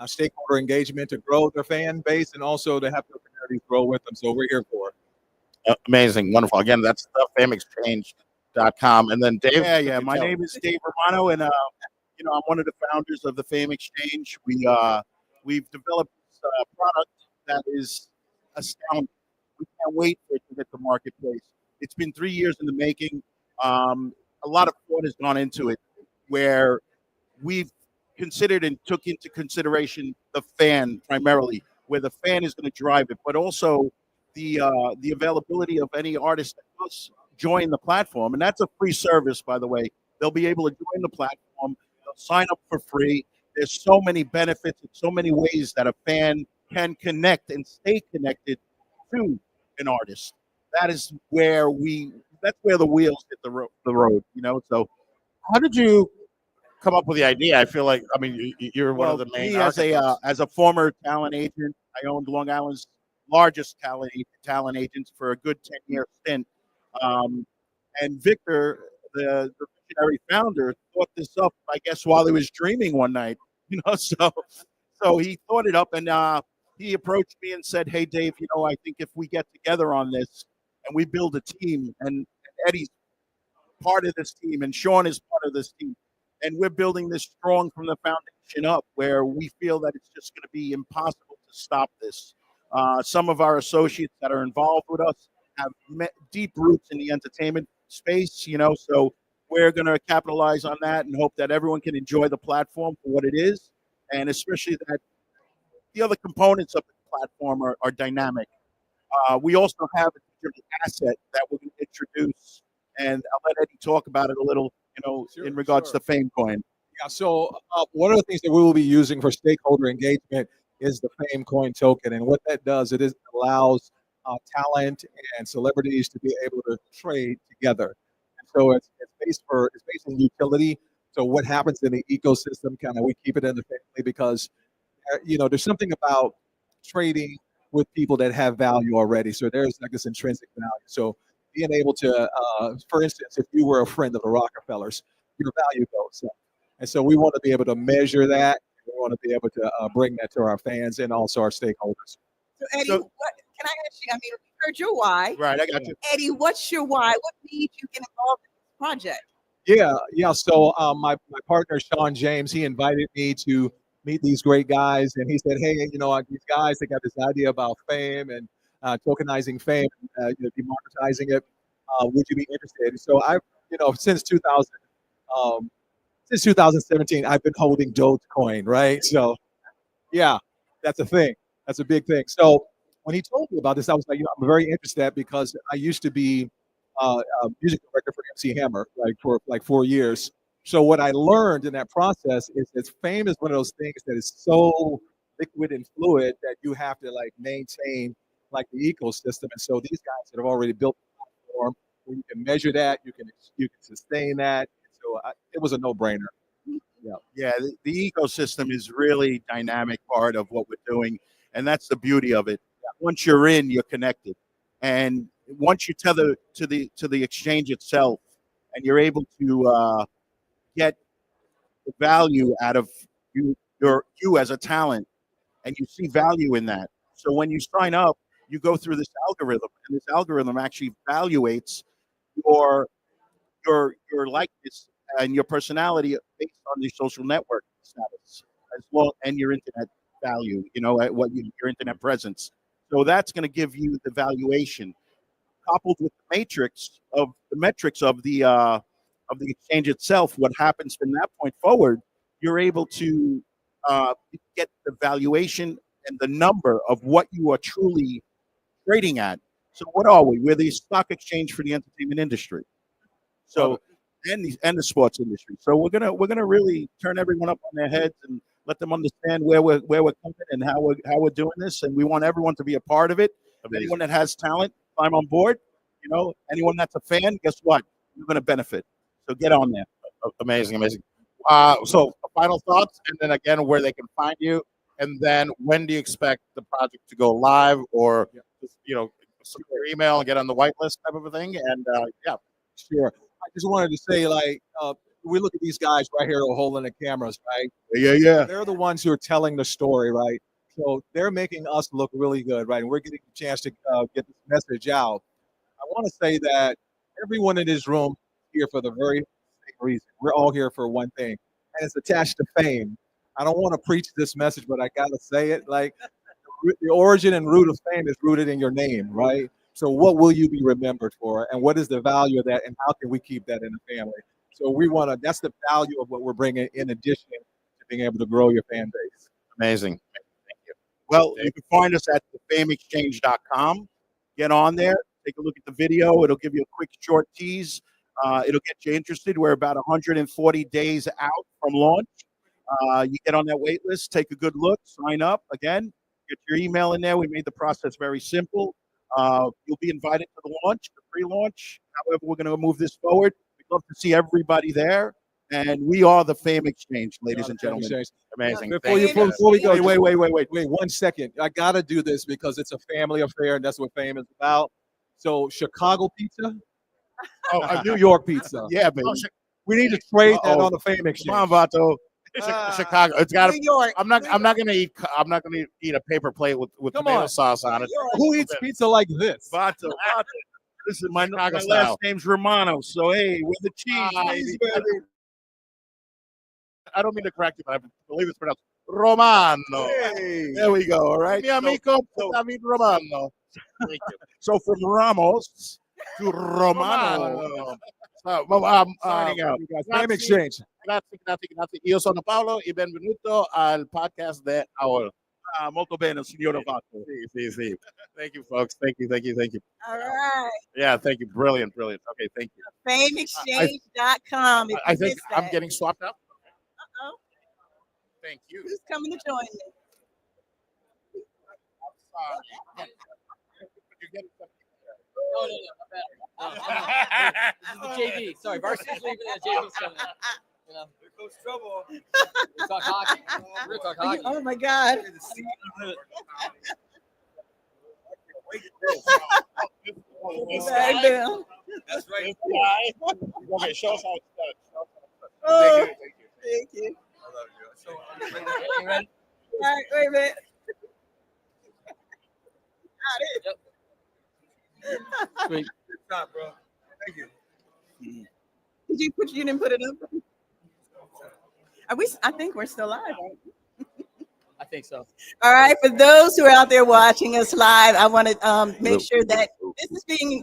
stakeholder engagement to grow their fan base and also to have their communities grow with them. So we're here for it. Amazing. Wonderful. Again, that's the fameexchange.com. And then Dave. Yeah. My name is Dave Romano, and I'm one of the founders of the Fame Exchange. We've developed this product that is astounding. We can't wait for it to hit the marketplace. It's been 3 years in the making. A lot of thought has gone into it, where we've considered and took into consideration the fan primarily, where the fan is going to drive it, but also the availability of any artist that does join the platform. And that's a free service, by the way. They'll be able to join the platform. They'll sign up for free. There's so many benefits and so many ways that a fan can connect and stay connected to an artist. That's where the wheels hit the road, So How did you come up with the idea? I feel like, you're one of the main architects. As a former talent agent, I owned Long Island's largest talent agents for a good 10-year stint. And Victor, the visionary founder, thought this up, I guess, while he was dreaming one night. So he thought it up, and he approached me and said, "Hey, Dave, I think if we get together on this and we build a team, and Eddie's part of this team, and Sean is part of this team, and we're building this strong from the foundation up, where we feel that it's just going to be impossible to stop this." Some of our associates that are involved with us have deep roots in the entertainment space, so we're going to capitalize on that and hope that everyone can enjoy the platform for what it is, and especially that the other components of the platform are dynamic. We also have a digital asset that we're going to introduce, and I'll let Eddie talk about it a little, in regards to Fame Coin. Yeah, so one of the things that we will be using for stakeholder engagement is the Fame Coin token. And what that does, it allows talent and celebrities to be able to trade together. And so it's based on utility. So what happens in the ecosystem, kind of we keep it in the family because, there's something about trading with people that have value already. So there's like this intrinsic value. So being able to, for instance, if you were a friend of the Rockefellers, your value goes up. And so we want to be able to measure that. We want to be able to bring that to our fans and also our stakeholders. So Eddie, what can I ask you? We heard your why. Right, I got you. Eddie, what's your why? What made you get involved in this project? Yeah. So my partner Sean James, he invited me to meet these great guys, and he said, "Hey, these guys, they got this idea about fame and tokenizing fame, democratizing it. Would you be interested?" And so I, since 2017, I've been holding Dogecoin, right? So, yeah, that's a thing. That's a big thing. So when he told me about this, I was like, I'm very interested because I used to be a music director for MC Hammer, for 4 years. So what I learned in that process is that fame is one of those things that is so liquid and fluid that you have to maintain the ecosystem. And so these guys that have already built the platform, where you can measure that, you can sustain that. So it was a no-brainer. Yeah, the ecosystem is really dynamic part of what we're doing, and that's the beauty of it. Once you're in, you're connected, and once you tether to the exchange itself, and you're able to get the value out of you as a talent, and you see value in that. So when you sign up, you go through this algorithm, and this algorithm actually evaluates your your likeness and your personality based on your social network status as well, and your internet value. Your internet presence. So that's going to give you the valuation, coupled with the metrics of the exchange itself. What happens from that point forward? You're able to get the valuation and the number of what you are truly trading at. So what are we? We're the stock exchange for the entertainment industry. So and the sports industry. So we're gonna really turn everyone up on their heads and let them understand where we're coming and how we're doing this. And we want everyone to be a part of it. Anyone that has talent, climb on board. Anyone that's a fan, guess what? You're gonna benefit. So get on there. Amazing. So final thoughts, and then again where they can find you, and then when do you expect the project to go live, or just, send your email and get on the whitelist type of a thing? And Sure. I just wanted to say, we look at these guys right here who are holding the cameras, right? Yeah. They're the ones who are telling the story, right? So they're making us look really good, right? And we're getting a chance to get this message out. I want to say that everyone in this room is here for the very same reason. We're all here for one thing, and it's attached to fame. I don't want to preach this message, but I got to say it. The origin and root of fame is rooted in your name, right? So what will you be remembered for, and what is the value of that, and how can we keep that in the family? So that's the value of what we're bringing in addition to being able to grow your fan base. Amazing. Thank you. Well, you can find us at thefameexchange.com. Get on there, take a look at the video. It'll give you a quick short tease. It'll get you interested. We're about 140 days out from launch. You get on that wait list, take a good look, sign up. Again, get your email in there. We made the process very simple. You'll be invited to the launch, the pre-launch. However, we're going to move this forward. We'd love to see everybody there. And we are the Fame Exchange, ladies and gentlemen. Amazing. Before we go, wait 1 second. I got to do this because it's a family affair, and that's what fame is about. So Chicago pizza, New York pizza. Yeah, baby. We need to trade that on the Fame Exchange. Come on, Vato. Chicago. It's got New York. I'm not gonna eat a paper plate with tomato sauce on it. Who eats pizza like this? Vato. Listen, my last name's Romano, so hey, with the cheese, baby. I don't mean to correct you, but I believe it's pronounced Romano. Hey. There we go. All right. Mi amigo David Romano. Thank you. So from Ramos to Romano. Signing out. Fame Exchange. Grazie. Io sono Paolo e benvenuto al podcast de Owwll. Molto bene, signor Vato. Sì. Thank you, folks. Thank you. All right. Yeah, thank you. Brilliant. Okay, thank you. FameExchange.com. I think I'm getting swapped out. Uh-oh. Thank you. Who's coming to join me? This is the JV. Sorry, varsity's leaving and the JV's coming. Here goes trouble. We're talk hockey. We're talk hockey. Oh my God. That's right. Okay, show us how it's done. Oh, Thank you. thank you. I love you. So, All right, wait a minute. Got it. Sweet. Good job, bro. Thank you. You didn't put it up? Are we? I think we're still live. Right? I think so. All right. For those who are out there watching us live, I want to make sure that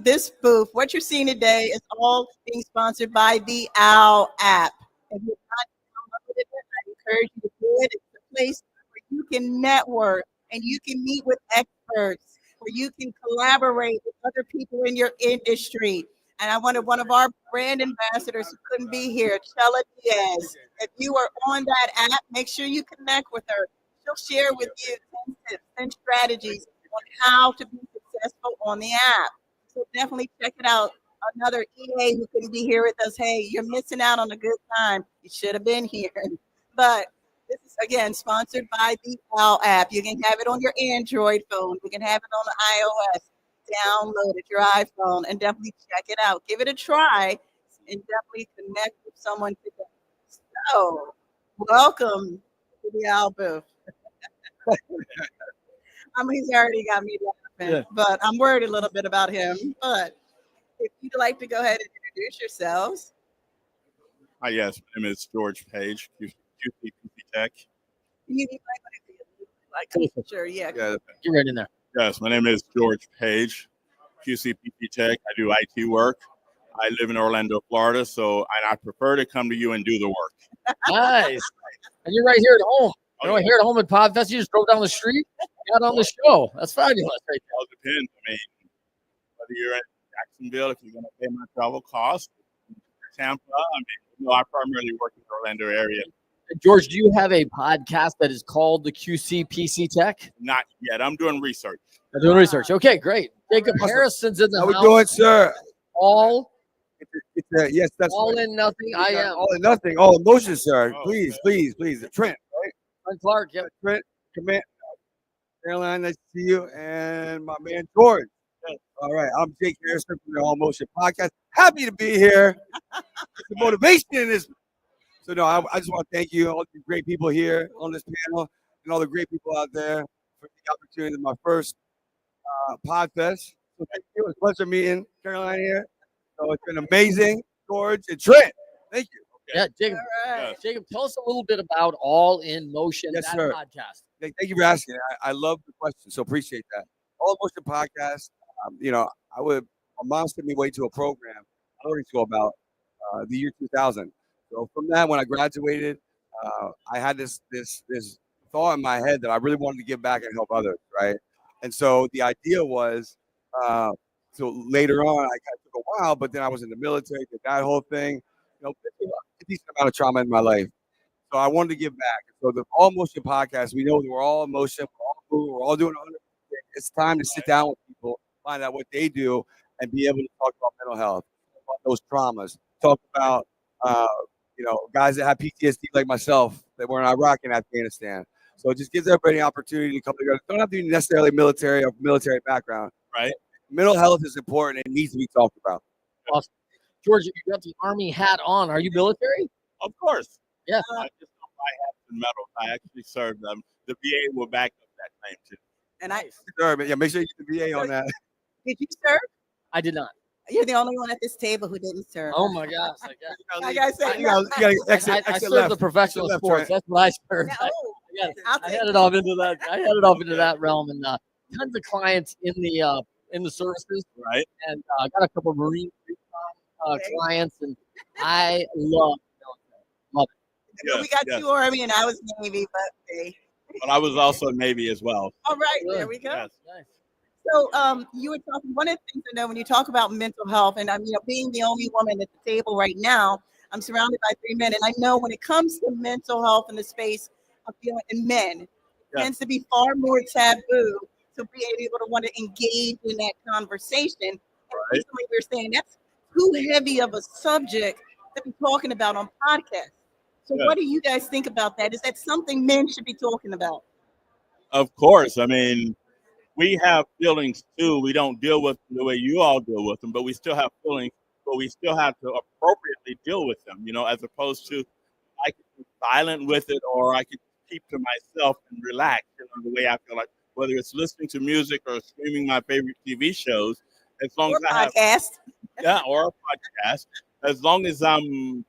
this booth, what you're seeing today, is all being sponsored by the Owwll app. If you're not downloaded it, I encourage you to do it. It's a place where you can network and you can meet with experts, where you can collaborate with other people in your industry. And I wanted one of our brand ambassadors who couldn't be here, Chela Diaz. If you are on that app, make sure you connect with her. She'll share with you 10 tips and strategies on how to be successful on the app. So definitely check it out. Another EA who couldn't be here with us. Hey, you're missing out on a good time. You should have been here. But this is again sponsored by the Owwll app. You can have it on your Android phone. You can have it on the iOS. Download it your iPhone and definitely check it out. Give it a try and definitely connect with someone today. So, welcome to the Owwll booth. I mean, he's already got me laughing, but I'm worried a little bit about him. But if you'd like to go ahead and introduce yourselves. Hi, yes, my name is George Page, QC Tech. You like sure, yeah. Yeah, Get right in there. yes, my name is George Page, QC Tech. I do IT work. I live in Orlando, Florida, so and I prefer to come to you and do the work. Nice. And you're right here at home. You know, here at home at Podfest, you just drove down the street, got on the show. That's fabulous. Right It all depends. I mean, whether you're in Jacksonville, if you're going to pay my travel costs, Tampa. I mean, you know, I primarily work in the Orlando area. there. George, do you have a podcast that is called the QC PC Tech? Not yet. I'm doing research. I'm doing research. Okay, great. Jacob Harrison's in the How house. we doing, sir? All Yes, that's all right. in nothing. I am. All in nothing. All emotion, sir. Please, please, please. Trent, right? Trent Clark. Yep. Trent, command. Caroline, nice to see you. And my man, George. All right. I'm Jake Harrison from the All Motion Podcast. Happy to be here. The motivation in this. So, no, I just want to thank you, all the great people here on this panel, and all the great people out there for the opportunity. My first Podfest. So, thank you. It was a pleasure meeting Caroline here. So, it's been amazing. George and Trent. Thank you. Yeah, Jacob. Jacob, tell us a little bit about All in Motion, Yes, that sir. podcast. Thank you for asking. I love the question, so appreciate that. All Motion Podcast. You know, my mom sent me away to a program I learning to about the year 2000. So from that, when I graduated, I had this thought in my head that I really wanted to give back and help others, right? And so the idea was, so later on, I kind of took a while, but then I was in the military, did that whole thing. You know, a decent amount of trauma in my life. So I wanted to give back. So the All Motion Podcast, we know that we're all in motion, we're all moving, we're all doing 100%. It's time to sit down with people, find out what they do, and be able to talk about mental health, talk about those traumas, talk about you know, guys that have PTSD like myself that were in Iraq and Afghanistan. So it just gives everybody an opportunity to come together. Don't have to be necessarily military or military background, right? Mental health is important and it needs to be talked about. Awesome. George, you got the Army hat on. Are you military? Of course. Yeah. I just don't buy hats and medals. I actually served them. The VA will back up that claim too. And I Sure, but yeah, make sure you get the VA on that. did you serve? I did not. You're the only one at this table who didn't serve. Oh my gosh! I gotta say, You gotta exit I served left. the professional Exit left, sports. Trent. That's what I served. I'll I take headed off into that. I headed off into that realm, and tons of clients in the services. Right. And I got a couple of Marine clients, and I love it. We got two Army and I was Navy, but okay. But I was also Navy as well. All right, there we go. Yes. So you were talking, one of the things I know when you talk about mental health, and I'm, you know, being the only woman at the table right now, I'm surrounded by 3 men, and I know when it comes to mental health in the space of feeling in men, it tends to be far more taboo to be able to want to engage in that conversation. And recently we were saying that's too heavy of a subject to be talking about on podcasts. So what do you guys think about that? Is that something men should be talking about? Of course. I mean, we have feelings too. We don't deal with them the way you all deal with them, but we still have feelings, but we still have to appropriately deal with them, you know, as opposed to I could be silent with it or I could keep to myself and relax, you know, the way I feel like, whether it's listening to music or streaming my favorite TV shows, as long as I have or a podcast, as long as I'm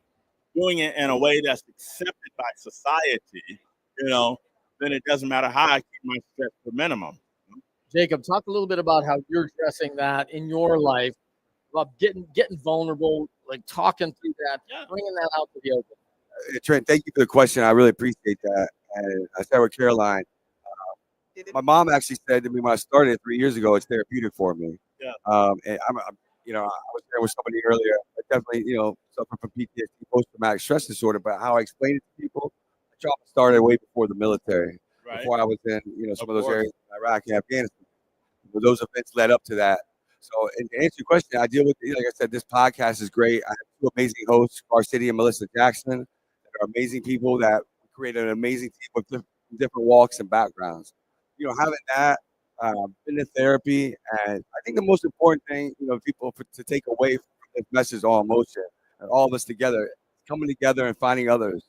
doing it in a way that's accepted by society, you know, then it doesn't matter how I keep my stress to a minimum. Jacob, talk a little bit about how you're addressing that in your life, about getting vulnerable, like talking through that, bringing that out to the open. Trent, thank you for the question. I really appreciate that. And I said with Caroline, my mom actually said to me when I started 3 years ago, it's therapeutic for me. Yeah. And I'm, you know, I was there with somebody earlier. I definitely, you know, suffer from PTSD, post-traumatic stress disorder. But how I explain it to people, the trauma started way before the military, before I was in, you know, some of those areas in Iraq and Afghanistan. But those events led up to that. So, and to answer your question, I deal with, like I said, this podcast is great. I have two amazing hosts, City and Melissa Jackson, that are amazing people that create an amazing team with different walks and backgrounds. Having that, been in therapy, and I think the most important thing, people to take away from this message, all emotion, and all of us together, coming together and finding others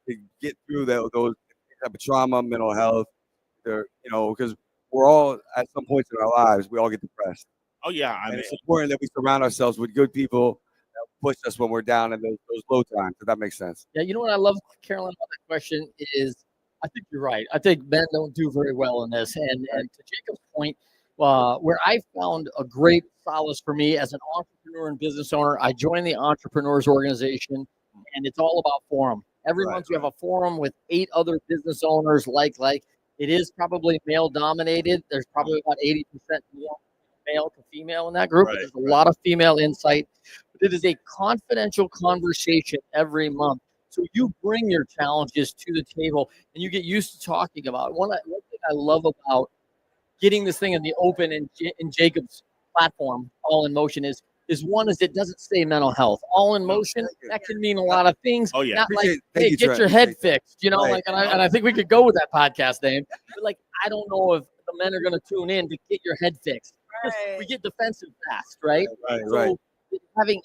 to get through those type of trauma, mental health, because we're all at some points in our lives, we all get depressed. Oh yeah, I And mean, it's important that we surround ourselves with good people that push us when we're down in those low times. If that makes sense. Yeah, you know what I love, Carolyn, about that question is I think you're right. I think men don't do very well in this. And to Jacob's point, where I found a great solace for me as an entrepreneur and business owner, I joined the Entrepreneurs Organization, and it's all about forum. Every month you have a forum with 8 other business owners like it is probably male dominated. There's probably about 80% more male to female in that group. Right, There's a lot of female insight. But it is a confidential conversation every month. So you bring your challenges to the table and you get used to talking about it. One thing I love about getting this thing in the open in Jacob's platform, All in Motion, is it doesn't say mental health. All in motion, that can mean a lot of things. Oh, yeah. Not like, Thank hey, you, get Trent. your head Appreciate that. fixed, Right. and I think we could go with that podcast name. But like, I don't know if the men are going to tune in to get your head fixed. We get defensive fast, right? Right. So having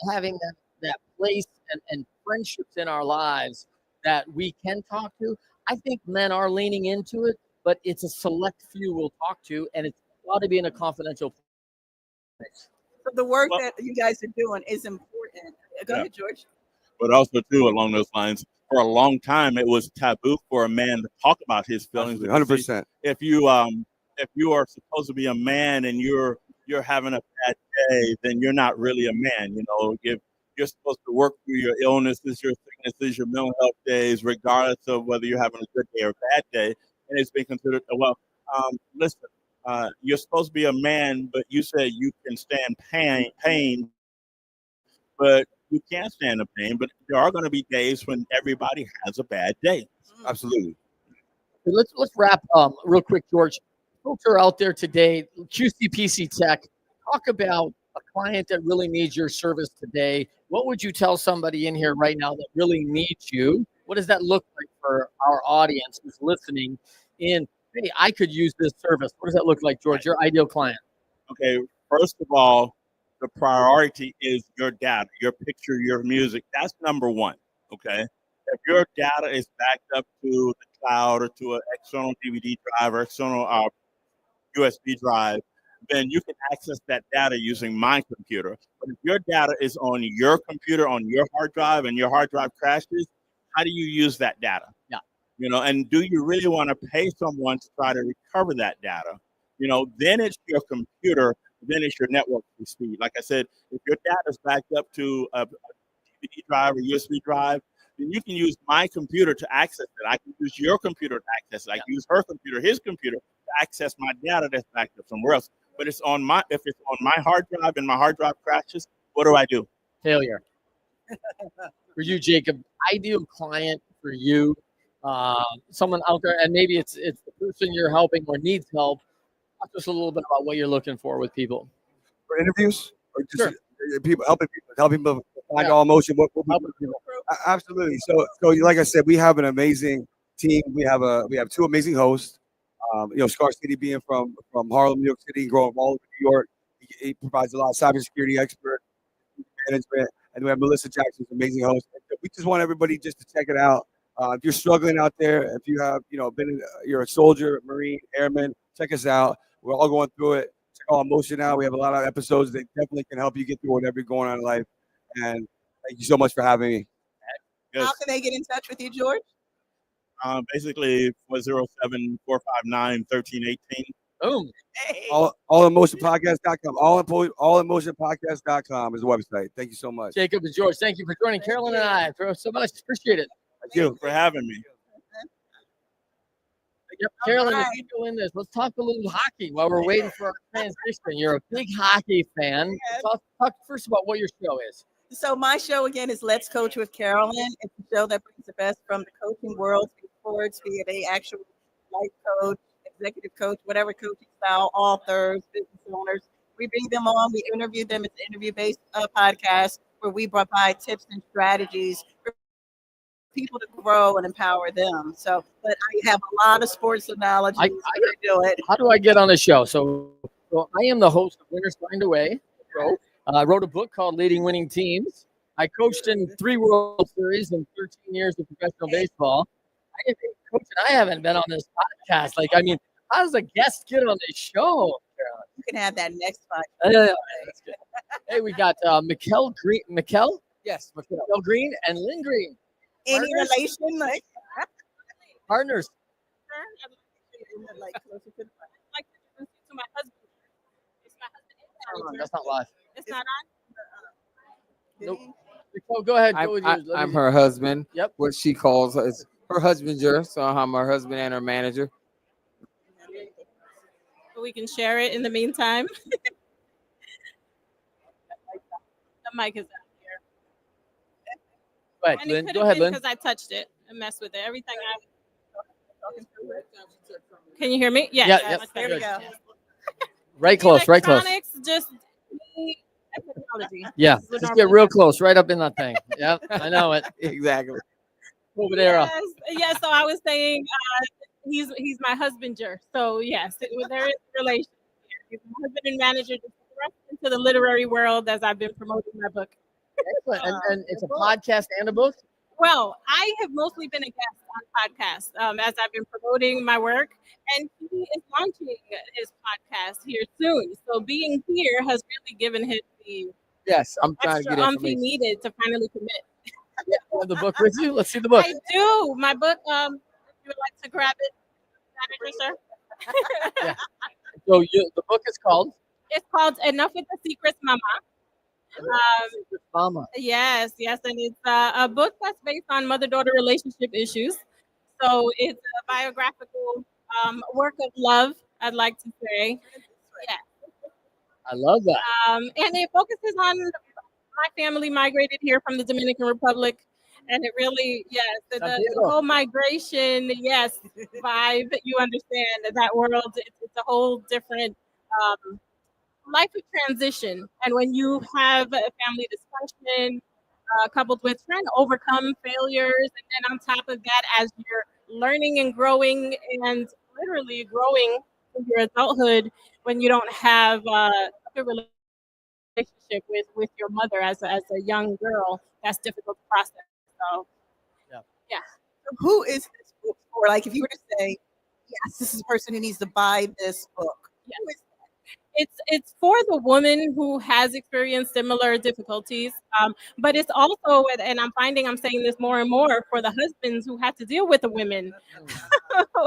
that place and friendships in our lives that we can talk to, I think men are leaning into it, but it's a select few we'll talk to, and it's got to be in a confidential place. So the work that you guys are doing is important. Go Yeah. ahead, George. But also too, along those lines, for a long time, it was taboo for a man to talk about his feelings. 100%. If you are supposed to be a man and you're having a bad day, then you're not really a man. If you're supposed to work through your illnesses, your sicknesses, your mental health days, regardless of whether you're having a good day or a bad day, and it's been considered listen. You're supposed to be a man, but you said you can stand pain, but you can't stand the pain. But there are going to be days when everybody has a bad day. Absolutely. Let's wrap real quick, George. Folks are out there today, QCPC Tech. Talk about a client that really needs your service today. What would you tell somebody in here right now that really needs you? What does that look like for our audience who's listening in? Hey, I could use this service. What does that look like, George? Your ideal client. Okay, first of all, the priority is your data, your picture, your music. That's number one. Okay, if your data is backed up to the cloud or to an external DVD drive or external USB drive, then you can access that data using my computer. But if your data is on your computer, on your hard drive, and your hard drive crashes, how do you use that data? Yeah. And do you really want to pay someone to try to recover that data? Then it's your computer, then it's your network speed. Like I said, if your data is backed up to a DVD drive or USB drive, then you can use my computer to access it. I can use your computer to access it. I can use her computer, his computer to access my data that's backed up somewhere else. But if it's on my hard drive and my hard drive crashes, what do I do? Failure. For you, Jacob, ideal client for you, someone out there, and maybe it's the person you're helping or needs help. Talk to us a little bit about what you're looking for with people. For interviews or just people helping people find all emotion. What absolutely. So like I said, we have an amazing team. We have 2 amazing hosts. Scar City being from Harlem, New York City, growing all over New York. He provides a lot of cybersecurity expert management. And we have Melissa Jackson, who's an amazing host. We just want everybody just to check it out. If you're struggling out there, if you have, you're a soldier, Marine, Airman, check us out. We're all going through it. Check All Emotion out. We have a lot of episodes that definitely can help you get through whatever you're going on in life. And thank you so much for having me. How can they get in touch with you, George? Basically 407-459-1318. Boom. Allemotionpodcast.com. Allemotionpodcast.com is the website. Thank you so much. Jacob and George, thank you for joining Carolyn and I. So much. Appreciate it. Thank you for having me. Yep, Carolyn, if you go in this, let's talk a little hockey while we're waiting for our transition. You're a big hockey fan. Talk first about what your show is. So my show again is Let's Coach with Carolyn. It's a show that brings the best from the coaching world, sports, be it a actual life coach, executive coach, whatever coaching style, authors, business owners. We bring them on, we interview them. It's an interview-based podcast where we provide tips and strategies for people to grow and empower them. So, but I have a lot of sports analogies. I do it. How do I get on the show? So I am the host of Winners Find a Way. I wrote a book called Leading Winning Teams. I coached in 3 World Series and 13 years of professional baseball. I haven't been on this podcast. Like, I mean, how does a guest get on this show, Carolyn? You can have that next podcast. That's good. Hey, we got Mikkel Green. Mikkel? Yes, Mikkel Green and Lynn Green. Any Partners? relation? Like, Partners. like closer to the Like to my husband. It's my husband. That's not live. It's not on. Nope. Mikkel, go ahead. Go I'm, with I, yours. I'm her husband. Yep. What she calls is her husbander. So I'm her husband and her manager. So we can share it in the meantime. The mic is out here. Go ahead, And Lynn. it could Go have ahead, been Lynn. because I touched it and messed with it. Everything Can you hear me? Yeah, Yes. yep. There we go. Right close, right close. Electronics just need technology. Yeah, This is what just normally get real close, right up in that thing. Yeah, I know it. Exactly. Over there. Yes, yes. So I was saying, he's my husbander. So yes, there is a relation here. He's my husband and manager. Just thrust into the literary world as I've been promoting my book. Excellent. And it's a podcast and a book. Well, I have mostly been a guest on podcasts as I've been promoting my work, and he is launching his podcast here soon. So being here has really given him the Yes, I'm trying to extra get umph he information. needed to finally commit. You have the book with you? Let's see the book. I do. My book. If you would like to grab it, manager, sir. So the book is called It's called Enough with the Secrets, Mama. Mama. Yes, yes, and it's a book that's based on mother-daughter relationship issues. So it's a biographical work of love, I'd like to say. Yeah. I love that. And it focuses on my family migrated here from the Dominican Republic. And it really, yes, the whole migration, yes, vibe, you understand that world, it's a whole different life of transition. And when you have a family dysfunction coupled with trying to overcome failures, and then on top of that, as you're learning and growing and literally growing in your adulthood, when you don't have a good relationship with your mother as a young girl, that's difficult to process. So, yeah. So who is this book for? Like, if you were to say, yes, this is a person who needs to buy this book. Who is It's for the woman who has experienced similar difficulties, but it's also, and I'm finding I'm saying this more and more, for the husbands who have to deal with the women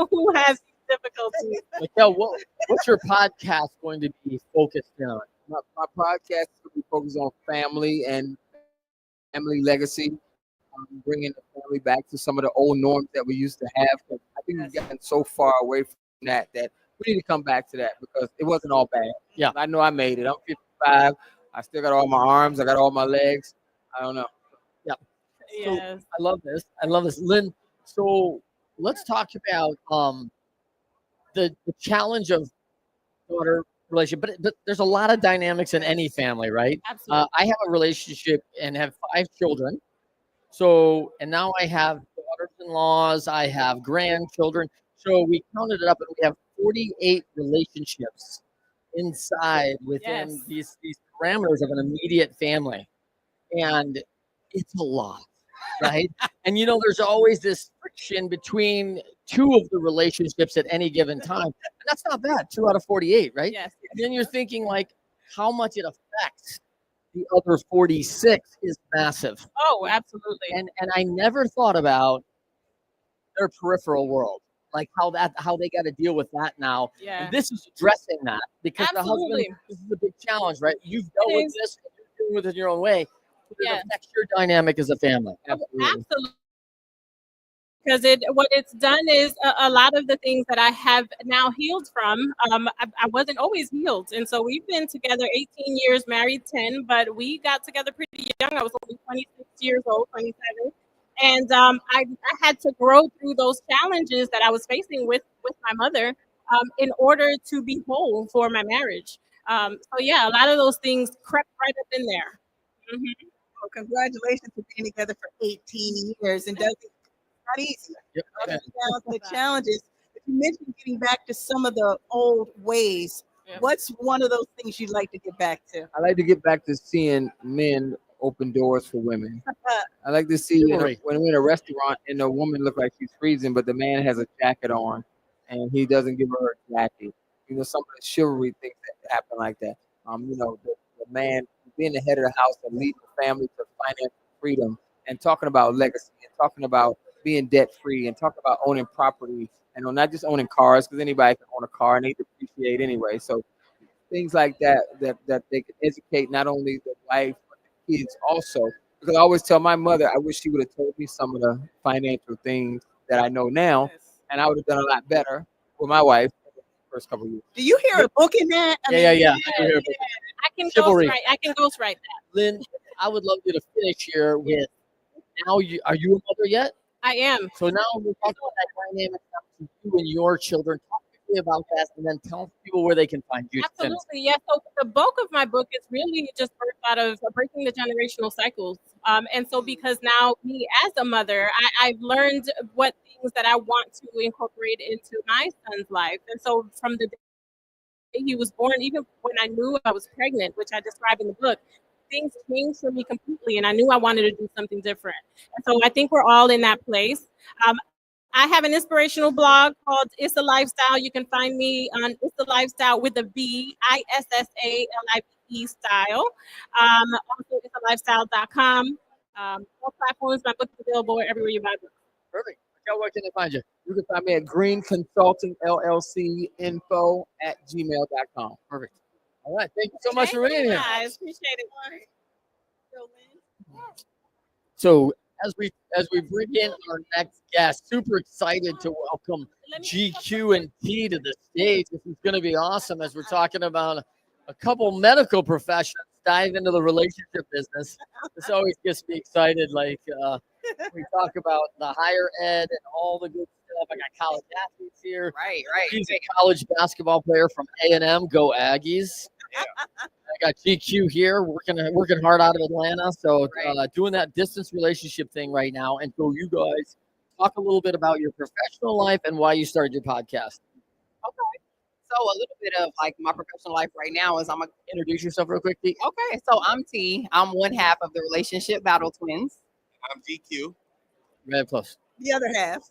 who have these difficulties. Mikkel, what's your podcast going to be focused on? My podcast will be focused on family and family legacy, bringing the family back to some of the old norms that we used to have. I think we've gotten so far away from that we need to come back to that because it wasn't all bad. Yeah, I know I made it. I'm 55. I still got all my arms. I got all my legs. I don't know. Yeah. So I love this. I love this, Lynn. So let's talk about the challenge of daughter relationship, but there's a lot of dynamics in any family, right? Absolutely. I have a relationship and have 5 children. So, and now I have daughters-in-laws, I have grandchildren. So we counted it up and we have 48 relationships inside within these parameters of an immediate family. And it's a lot, right? And there's always this friction between 2 of the relationships at any given time. And that's not bad, 2 out of 48, right? Yes. And then you're thinking like how much it affects the other 46 is massive. Oh, absolutely. And I never thought about their peripheral world, like how they got to deal with that now. Yeah. And this is addressing that because the Absolutely. husband, this is a big challenge, right? You've dealt with this, and you're dealing with it in your own way. But it Yes. affects your dynamic as a family. Absolutely. Because what it's done is a lot of the things that I have now healed from, I wasn't always healed. And so we've been together 18 years, married 10, but we got together pretty young. I was only 26 years old, 27. And I had to grow through those challenges that I was facing with my mother in order to be whole for my marriage. So yeah, a lot of those things crept right up in there. Well, congratulations for being together for 18 years. And does it not easy. Yep. Ups and downs and the challenges. But you mentioned getting back to some of the old ways. What's one of those things you'd like to get back to? I like to get back to seeing men open doors for women. I like to see Chivalry. when we're in a restaurant and a woman looks like she's freezing, but the man has a jacket on and he doesn't give her a jacket. Some of the chivalry things that happen like that. The man being the head of the house and leading the family to financial freedom and talking about legacy and talking about being debt free and talking about owning property and not just owning cars, because anybody can own a car and they depreciate anyway. So things like that they can educate not only the wife but the kids also. Because I always tell my mother, I wish she would have told me some of the financial things that I know now, and I would have done a lot better with my wife in the first couple of years. Do you hear a book in that? Yeah. I can Chivalry. ghostwrite. I can ghostwrite that. Lynn, I would love you to finish here with now. Are you a mother yet? I am. So now we're talking about that dynamic to you and your children. Talk to me about that, and then tell people where they can find you. Absolutely, yes. So the bulk of my book is really just birthed out of breaking the generational cycles. And so because now me as a mother, I've learned what things that I want to incorporate into my son's life. And so from the day he was born, even when I knew I was pregnant, which I describe in the book, things changed for me completely, and I knew I wanted to do something different. And so I think we're all in that place. I have an inspirational blog called It's a Lifestyle. You can find me on It's a Lifestyle with a B, ISSALIVE style. Also, it's a lifestyle.com. All platforms, my book is available everywhere you buy books. Perfect. Michelle, where can they find you? You can find me at Green Consulting LLC info at gmail.com. Perfect. All right. Thank you so much for being here. Guys, appreciate it. So as we bring in our next guest, super excited to welcome GQ and T to the stage. This is going to be awesome as we're talking about a couple medical professionals dive into the relationship business. This always gets me excited. Like we talk about the higher ed and all the good stuff. I got college athletes here. Right. He's a college basketball player from A&M. Go Aggies. I got GQ here working hard out of Atlanta. So doing that distance relationship thing right now. And so you guys talk a little bit about your professional life and why you started your podcast. Okay. So a little bit of like my professional life right now is I'm gonna Introduce yourself real quick, T. okay. So I'm T. I'm one half of the relationship battle twins. I'm GQ. Red plus. The other half.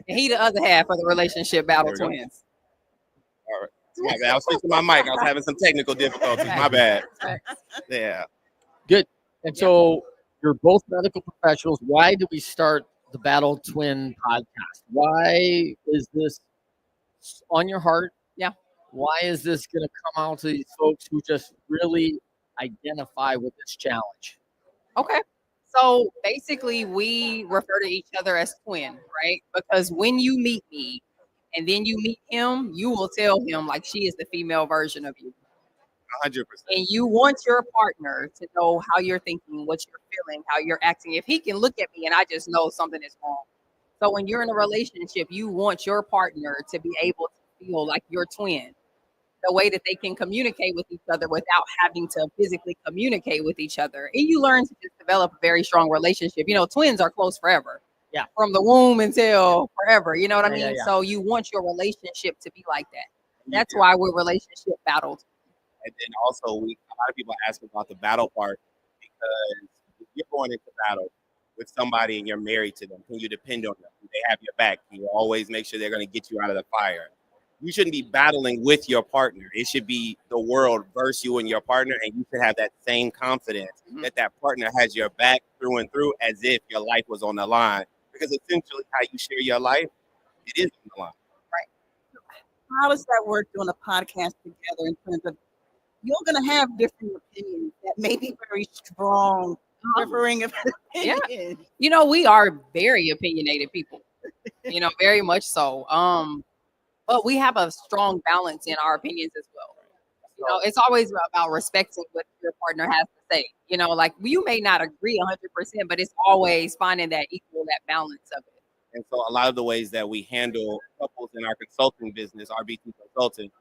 And he the other half of the relationship battle There we go. twins. All right. My bad. I was switching my mic. I was having some technical difficulties. My bad. Yeah. Good. And so you're both medical professionals. Why did we start the Battle Twin podcast? Why is this on your heart? Yeah. Why is this going to come out to these folks who just really identify with this challenge? Okay. So basically we refer to each other as twin, right? Because when you meet me and then you meet him, you will tell him like she is the female version of you. 100%. And you want your partner to know how you're thinking, what you're feeling, how you're acting. If he can look at me and I just know something is wrong. So when you're in a relationship, you want your partner to be able to feel like your twin, the way that they can communicate with each other without having to physically communicate with each other. And you learn to just develop a very strong relationship. You know, twins are close forever. Yeah. From the womb until forever. You know what I mean? Yeah. So you want your relationship to be like that. That's why we're relationship battled. And then also, a lot of people ask about the battle part because if you're going into battle with somebody and you're married to them, can you depend on them? Do they have your back? Can you always make sure they're going to get you out of the fire? You shouldn't be battling with your partner. It should be the world versus you and your partner, and you should have that same confidence that that partner has your back through and through as if your life was on the line. Because essentially how you share your life, it is on the line. How does that work doing a podcast together in terms of you're going to have different opinions that may be very strong, differing of Yeah. opinions. You know, we are very opinionated people, you know, very much so. But we have a strong balance in our opinions as well. You know, it's always about respecting what your partner has to say. You know, like you may not agree 100%, but it's always finding that that balance of it. And so a lot of the ways that we handle couples in our consulting business, RBT Consulting,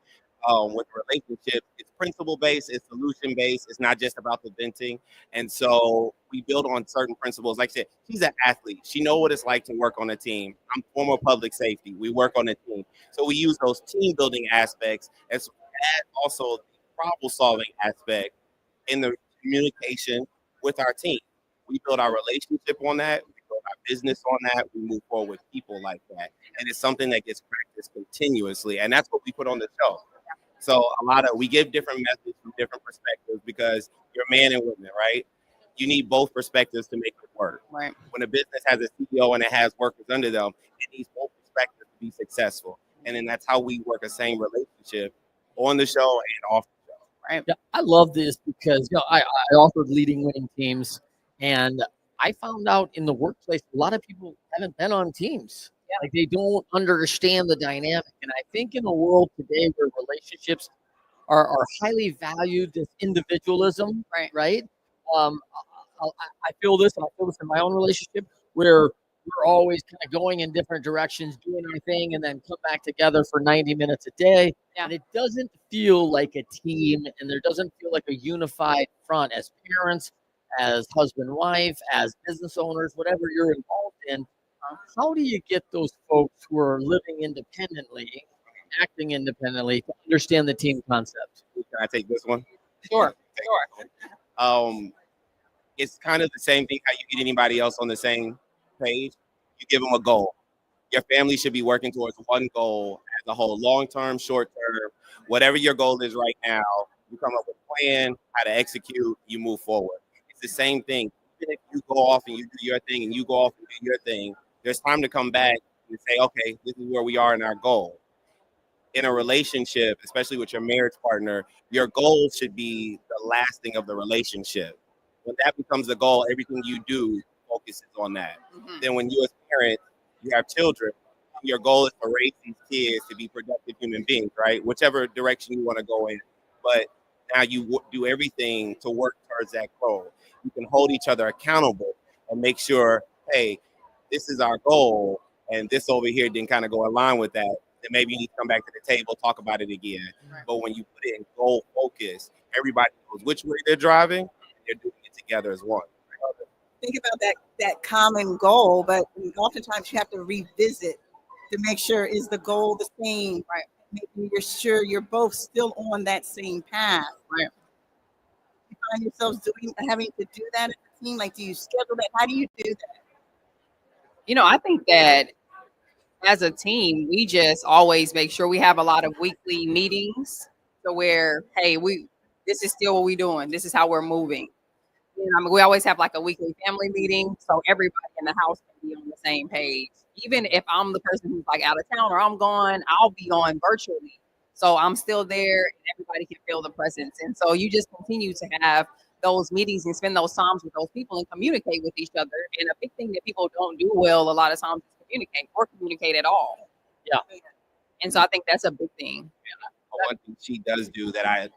with relationships, it's principle based, it's solution based. It's not just about the venting. And so we build on certain principles. Like I said, she's an athlete. She knows what it's like to work on a team. I'm former public safety. We work on a team. So we use those team building aspects as also the problem solving aspect in the communication with our team. We build our relationship on that. We build our business on that. We move forward with people like that. And it's something that gets practiced continuously. And that's what we put on the show. So we give different methods from different perspectives because you're man and women, right? You need both perspectives to make it work. Right. When a business has a CEO and it has workers under them, it needs both perspectives to be successful. And then that's how we work a same relationship on the show and off the show. Right. Yeah, I love this because I offered leading winning teams, and I found out in the workplace a lot of people haven't been on teams. Like they don't understand the dynamic. And I think in a world today where relationships are highly valued, this individualism, right? I feel this, and I feel this in my own relationship where we're always kind of going in different directions, doing our thing, and then come back together for 90 minutes a day. Yeah. And it doesn't feel like a team, and there doesn't feel like a unified front as parents, as husband, wife, as business owners, whatever you're involved in. How do you get those folks who are living independently, acting independently, to understand the team concept? Can I take this one? Sure. It's kind of the same thing how you get anybody else on the same page. You give them a goal. Your family should be working towards one goal as a whole, long-term, short-term, whatever your goal is right now. You come up with a plan, how to execute, you move forward. It's the same thing. Even if you go off and you do your thing and you go off and do your thing, there's time to come back and say, okay, this is where we are in our goal. In a relationship, especially with your marriage partner, your goal should be the lasting of the relationship. When that becomes the goal, everything you do focuses on that. Mm-hmm. Then when you as parents, you have children, your goal is to raise these kids to be productive human beings, right? Whichever direction you want to go in. But now you do everything to work towards that goal. You can hold each other accountable and make sure, hey, this is our goal, and this over here didn't kind of go in line with that. Then maybe you need to come back to the table, talk about it again. Right. But when you put it in goal focus, everybody knows which way they're driving, and they're doing it together as one. Think about that common goal, but oftentimes you have to revisit to make sure is the goal the same, right? Making you're sure you're both still on that same path, right? You find yourselves having to do that as a team. Like, do you schedule that? How do you do that? I think that as a team, we just always make sure we have a lot of weekly meetings to where, hey, this is still what we're doing. This is how we're moving. We always have like a weekly family meeting, so everybody in the house can be on the same page. Even if I'm the person who's like out of town or I'm gone, I'll be on virtually. So I'm still there and everybody can feel the presence. And so you just continue to have those meetings and spend those times with those people and communicate with each other. And a big thing that people don't do well a lot of times is communicate at all. Yeah. And so I think that's a big thing. One thing she does do that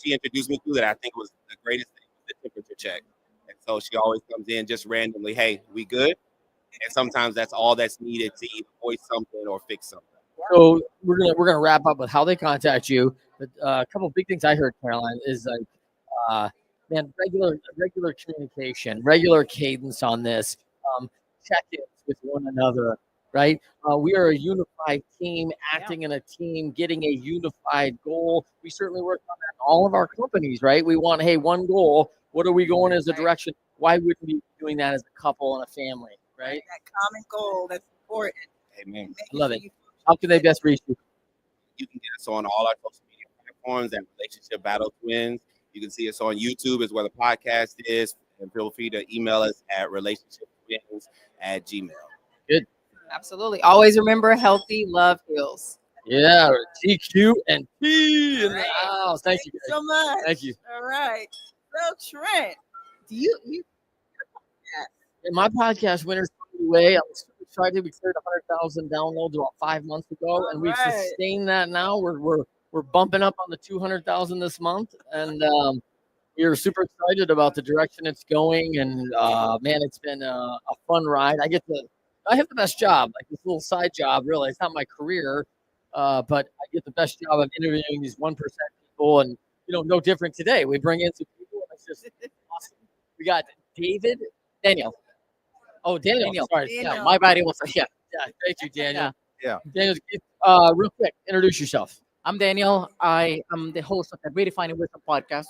she introduced me to that I think was the greatest thing was the temperature check. And so she always comes in just randomly, hey, we good? And sometimes that's all that's needed to either voice something or fix something. So we're gonna wrap up with how they contact you. But a couple of big things I heard, Caroline, is like regular communication, regular cadence on this, check-ins with one another, right? We are a unified team, acting in a team, getting a unified goal. We certainly work on that in all of our companies, right? We want, hey, one goal. What are we going as a direction? Why wouldn't we be doing that as a couple and a family, right? That common goal, that's important. Amen. I love it. How can they best reach you? You can get us on all our social media platforms at Relationship Battle Twins. You can see us on YouTube is where the podcast is. And feel free to email us at relationshiptwins@gmail.com. Good. Absolutely. Always remember, healthy love heals. Yeah, TQ and P in the house. Thank you guys. So much. Thank you. All right. So Trent, do you In my podcast, Winners Find a Way, I'm super excited. We cleared 100,000 downloads about 5 months ago, and we've sustained that now. We're bumping up on the 200,000 this month, and we're super excited about the direction it's going. And man, it's been a fun ride. I have the best job, like this little side job. Really, it's not my career, but I get the best job of interviewing these 1% people, and no different today. We bring in some people, and it's just awesome. We got Daniel. Oh, Daniel. Sorry, Yeah, my body was yeah. Thank you, Daniel. Yeah. Daniel, real quick, introduce yourself. I'm Daniel. I am the host of the Redefining Wisdom podcast.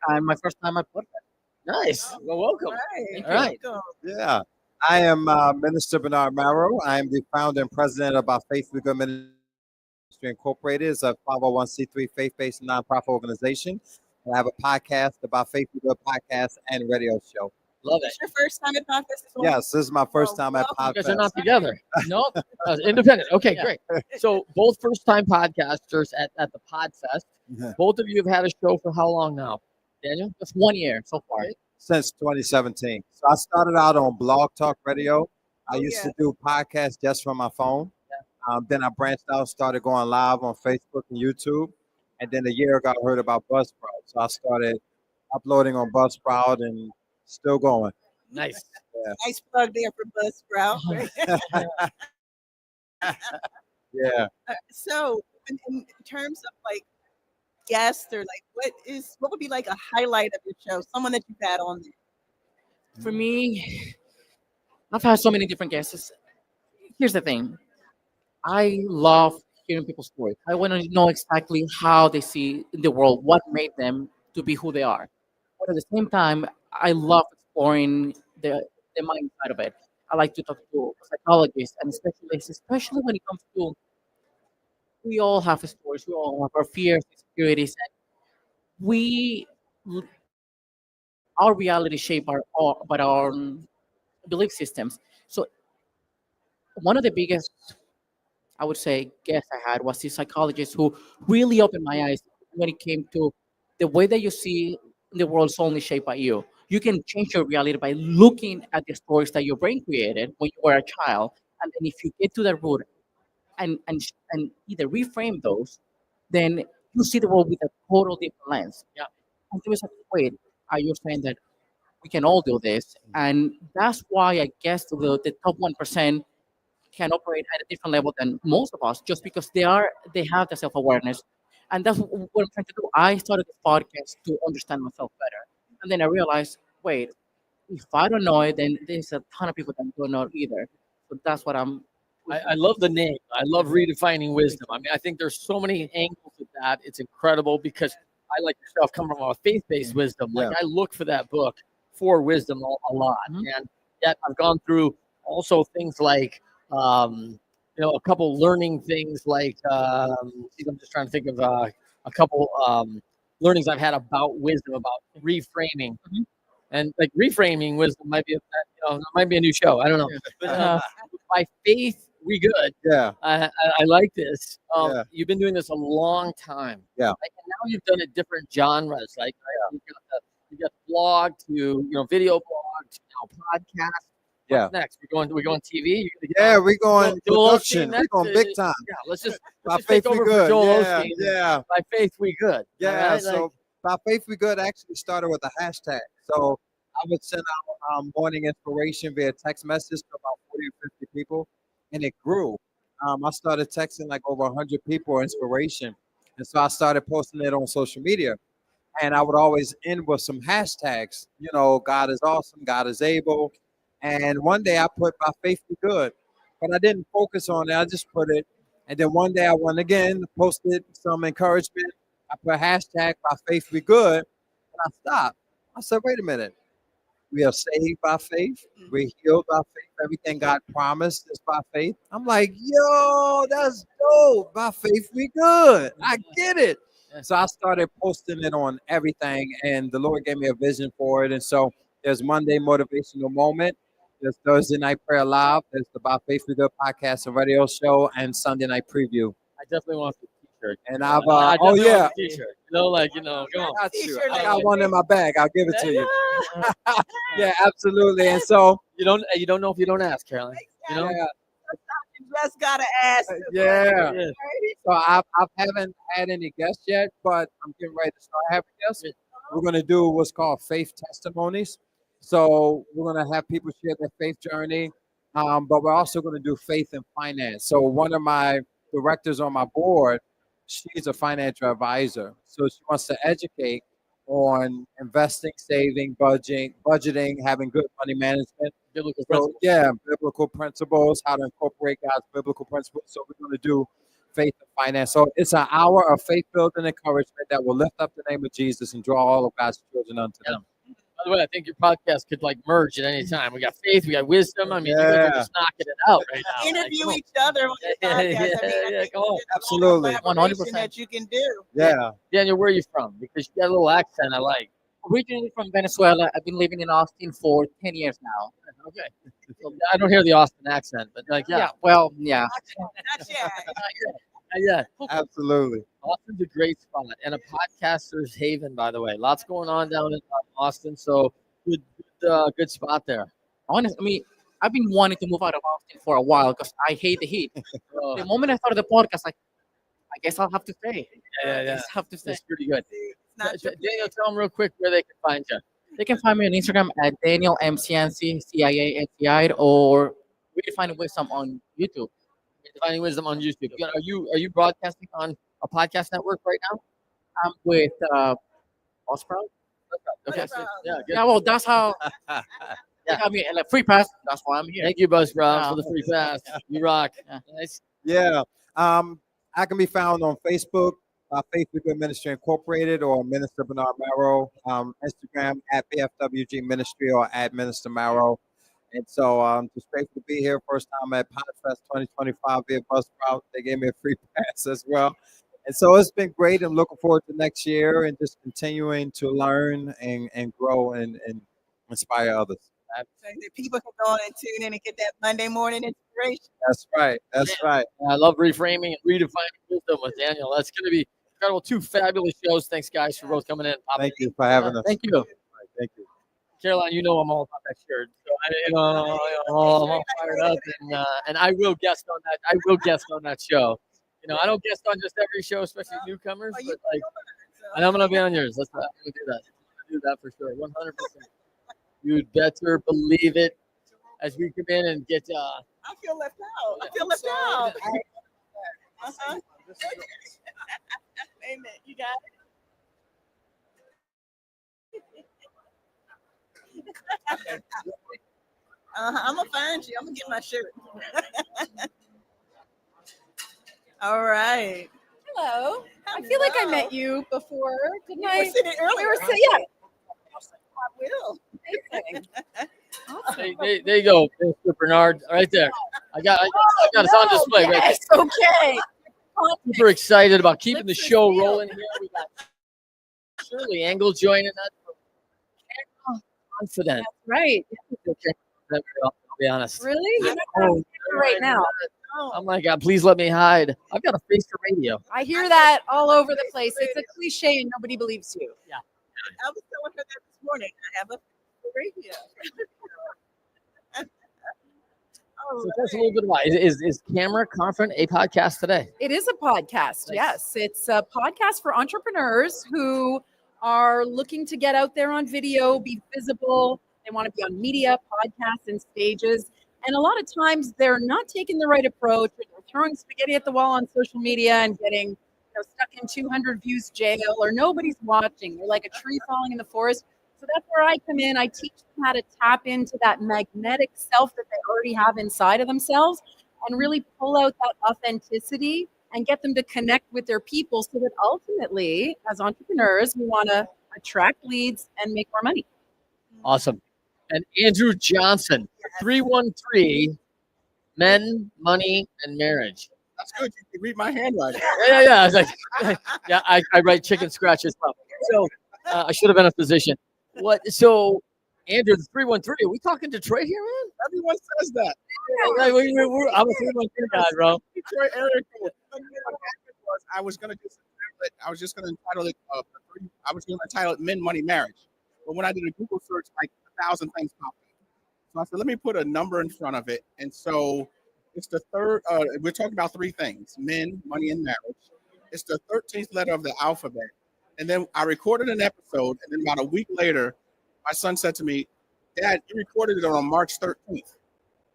And my first time at Podfest. Nice. Well, welcome. Thank All right. Yeah. I am Minister Bernard Marrow. I am the founder and president of our Faith We Good Ministry Incorporated. It's a 501c3 faith-based nonprofit organization. I have a podcast about Faith We Good podcast and radio show. Love It's your first time at Podfest as well? Yes, this is my first time at Podfest. You guys are not together. No, independent. Okay, great. So both first-time podcasters at the Podfest. Both of you have had a show for how long now, Daniel? Just 1 year so far. Since 2017. So I started out on Blog Talk Radio. I used to do podcasts just from my phone. Then I branched out, started going live on Facebook and YouTube. And then a year ago, I heard about Buzzsprout. So I started uploading on Buzzsprout and still going. Nice. Yeah. Nice plug there for Buzzsprout. Yeah. So, in terms of like guests, or like what would be like a highlight of your show? Someone that you've had on there. For me, I've had so many different guests. Here's the thing. I love hearing people's stories. I want to know exactly how they see the world, what made them to be who they are. But at the same time, I love exploring the mind side of it. I like to talk to psychologists and specialists, especially when it comes to we all have stories, we all have our fears, insecurities, and our reality shape our belief systems. So one of the biggest, I would say, guest I had was this psychologist who really opened my eyes when it came to the way that you see the world is only shaped by you. You can change your reality by looking at the stories that your brain created when you were a child, and then if you get to the root and either reframe those, then you see the world with a total different lens. Yeah. And it was like, wait, are you saying that we can all do this? And that's why I guess the top 1% can operate at a different level than most of us, just because they have the self-awareness. And that's what I'm trying to do. I started this podcast to understand myself better. And then I realized, wait, if I don't know it, then there's a ton of people that don't know it either. So that's what I love the name. I love redefining wisdom. I mean, I think there's so many angles of that. It's incredible because I, like yourself, come from a faith-based wisdom. Like I look for that book for wisdom a lot. And yet I've gone through also things like, a couple learning things like, I'm just trying to think of a couple learnings I've had about wisdom, about reframing. And like reframing wisdom might be a new show. I don't know. But by faith, we good. Yeah. I like this. You've been doing this a long time. Yeah. Like, and now you've done it different genres. Like you got blog to video blog to now podcast. What's next? We're going TV. We're going production. We're going big time. Yeah, let's just By take faith we over for good. Joel Yeah, Osteen. yeah. By faith we good. Yeah. Right? So by faith we good actually started with a hashtag. So I would send out morning inspiration via text message to about 40 or 50 people, and it grew. I started texting like over 100 people inspiration, and so I started posting it on social media. And I would always end with some hashtags. God is awesome. God is able. And one day I put by faith be good, but I didn't focus on it. I just put it. And then one day I went again, posted some encouragement. I put hashtag by faith be good, and I stopped. I said, wait a minute. We are saved by faith. We're healed by faith. Everything God promised is by faith. I'm like, yo, that's dope. By faith we good. I get it. So I started posting it on everything, and the Lord gave me a vision for it. And so there's Monday Motivational Moment. There's Thursday Night Prayer Live. There's the By Faith We Good podcast and radio show, and Sunday Night Preview. I definitely want the t-shirt. And I've I oh definitely yeah, want the t-shirt. Come on. I got you. I got one in my bag. I'll give it to you. Yeah, absolutely. And so you don't know if you don't ask, Carolyn. You know. Yeah. You just gotta ask. Yeah. So I haven't had any guests yet, but I'm getting ready to start having guests. We're gonna do what's called faith testimonies. So we're gonna have people share their faith journey, but we're also gonna do faith and finance. So one of my directors on my board, she's a financial advisor. So she wants to educate on investing, saving, budgeting, having good money management. Biblical So, principles. yeah, biblical principles, how to incorporate God's biblical principles. So we're going to do faith and finance. So it's an hour of faith building encouragement that will lift up the name of Jesus and draw all of God's children unto them. By the way, I think your podcast could like merge at any time. We got faith, we got wisdom. I mean, you guys are just knocking it out right now. Interview Like, each other on the podcast. I mean, I think come on. Absolutely. 100% that you can do. Yeah. Daniel, where are you from? Because you got a little accent I like. Originally from Venezuela. I've been living in Austin for 10 years now. Okay. So I don't hear the Austin accent, but like, yeah. Well, yeah. Not yet. Yeah. Absolutely. Austin's a great spot and a podcaster's haven, by the way. Lots going on down in Austin, so good spot there. Honestly, I mean, I've been wanting to move out of Austin for a while because I hate the heat. The moment I started the podcast, like, I guess I'll have to stay. Yeah. I just have to stay. That's pretty good. Daniel, tell them real quick where they can find you. They can find me on Instagram at Daniel MCNC, CIA, or we can find wisdom on YouTube. Finding Wisdom on YouTube. Are you broadcasting on a podcast network right now? I'm with Osprey. Okay. Yeah. Good. Yeah. Well, that's how. They got me like free pass. That's why I'm here. Thank you, Buzzsprout, for the free pass. You rock. Nice. Yeah. I can be found on Facebook, Faith with Good Ministry Incorporated, or Minister Bernard Marrow. Instagram at BFWG Ministry or at Minister Marrow. And so just grateful to be here. First time at Podfest 2025 via Buzzsprout. They gave me a free pass as well. And so it's been great. I'm looking forward to next year and just continuing to learn and grow and inspire others. So that people can go on and tune in and get that Monday morning inspiration. That's right. That's right. I love reframing and redefining wisdom with Daniel. That's going to be incredible. Two fabulous shows. Thanks, guys, for both coming in. Thank you for having us. Thank you. Thank you. Caroline, you know I'm all about that shirt. So I'm all fired up, and I will guest on that. I will guest on that show. You know, I don't guest on just every show, especially newcomers. But like, and I'm gonna be on yours. I'm gonna do that. I'm gonna do that for sure, 100%. You'd better believe it. As we come in and get. I feel left out. I feel left out. Amen. You got it. I'm gonna find you. I'm gonna get my shirt. All right. Hello. I feel like I met you before, didn't I? We were sitting earlier. We were huh? yeah. I will. Amazing. There you go, Mr. Bernard, right there. I got it on display right yes, there. okay. Super excited about keeping the show rolling here. We got Shirley Engel joining us. Confident. That's right. I'll be honest. Really? You're not right now. Oh my God, please let me hide. I've got a face for radio. I hear that all over the place. It's a cliche and nobody believes you. Yeah. I was telling her that this morning. I have a radio. So tell us a little bit about it. Is Camera Confident a podcast today? It is a podcast. Yes. It's a podcast for entrepreneurs who are looking to get out there on video, be visible. They want to be on media, podcasts, and stages. And a lot of times they're not taking the right approach. Or they're throwing spaghetti at the wall on social media and getting stuck in 200 views jail, or nobody's watching. They're like a tree falling in the forest. So that's where I come in. I teach them how to tap into that magnetic self that they already have inside of themselves and really pull out that authenticity and get them to connect with their people so that ultimately, as entrepreneurs, we want to attract leads and make more money. Awesome. And Andrew Johnson, 313 Men, Money, and Marriage. That's good. You can read my handwriting. Yeah. I was like, yeah, I write chicken scratch as well. So I should have been a physician. So, Andrew, the 313, are we talking Detroit here, man? Everyone says that. I'm a 313 guy, bro. Detroit area code. I was going to do something. I was just going to entitle it. I was going to entitle it "Men, Money, Marriage." But when I did a Google search, like 1,000 things popped up. So I said, let me put a number in front of it. And so it's the third. We're talking about three things: men, money, and marriage. It's the 13th letter of the alphabet. And then I recorded an episode, and then about a week later, my son said to me, "Dad, you recorded it on March 13th."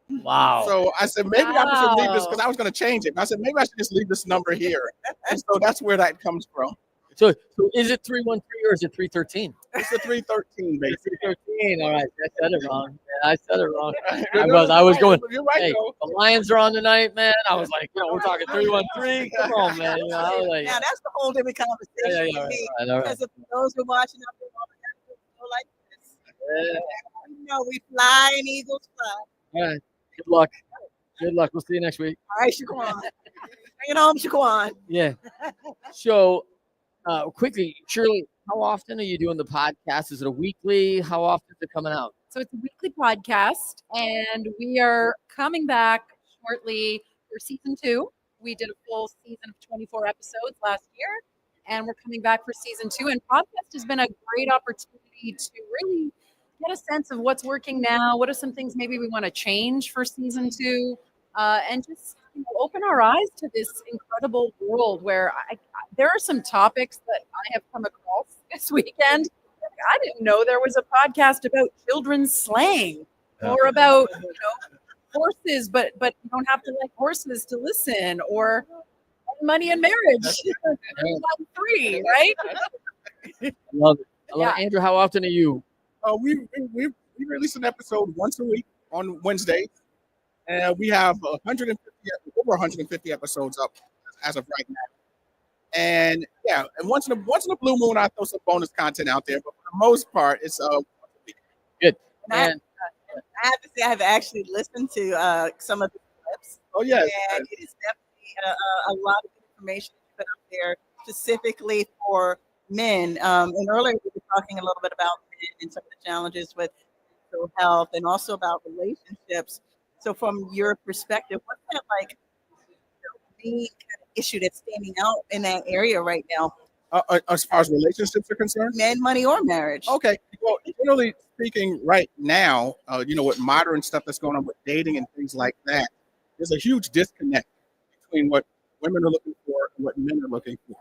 Wow. So I said, maybe I should leave this because I was going to change it. I said, maybe I should just leave this number here. And so that's where that comes from. So is it 313 or is it 313? It's a 313, basically. 313. All right, I said it wrong. Yeah, I said it wrong. No, I was going. You're right, Hey, though. the Lions are on tonight, man. I was like, we're talking 313. Come on, man. You know, I was like, Now that's the whole different conversation Yeah, for me. all right. Because if those who are watching out there, all they have to do is go like this. Yeah. You know, we fly and eagles fly. All right. Good luck. Good luck. We'll see you next week. All right, Shaquan. Bring it home, Shaquan. Yeah. So, quickly, Shirley, how often are you doing the podcast? Is it a weekly? How often is it coming out? So it's a weekly podcast, and we are coming back shortly for season 2. We did a full season of 24 episodes last year, and we're coming back for season 2. And podcast has been a great opportunity to really get a sense of what's working now. What are some things maybe we want to change for season 2, and just open our eyes to this incredible world where there are some topics that I have come across this weekend. I didn't know there was a podcast about children's slang or about horses, but you don't have to like horses to listen, or money and marriage. 3, right? I love it. Andrew, how often are you? We release an episode once a week on Wednesday, and we have over 150 episodes up as of right now. And yeah, and once in a blue moon, I throw some bonus content out there, but for the most part, it's good. And I have to say, I have actually listened to some of the clips. Oh yeah, and it is definitely a lot of information put out there specifically for men. And earlier we were talking a little bit about men and some of the challenges with mental health, and also about relationships. So, from your perspective, what's that like? The kind of issue that's standing out in that area right now? As far as relationships are concerned, men, money, or marriage. Okay, well, generally speaking, right now, with modern stuff that's going on with dating and things like that, there's a huge disconnect between what women are looking for and what men are looking for.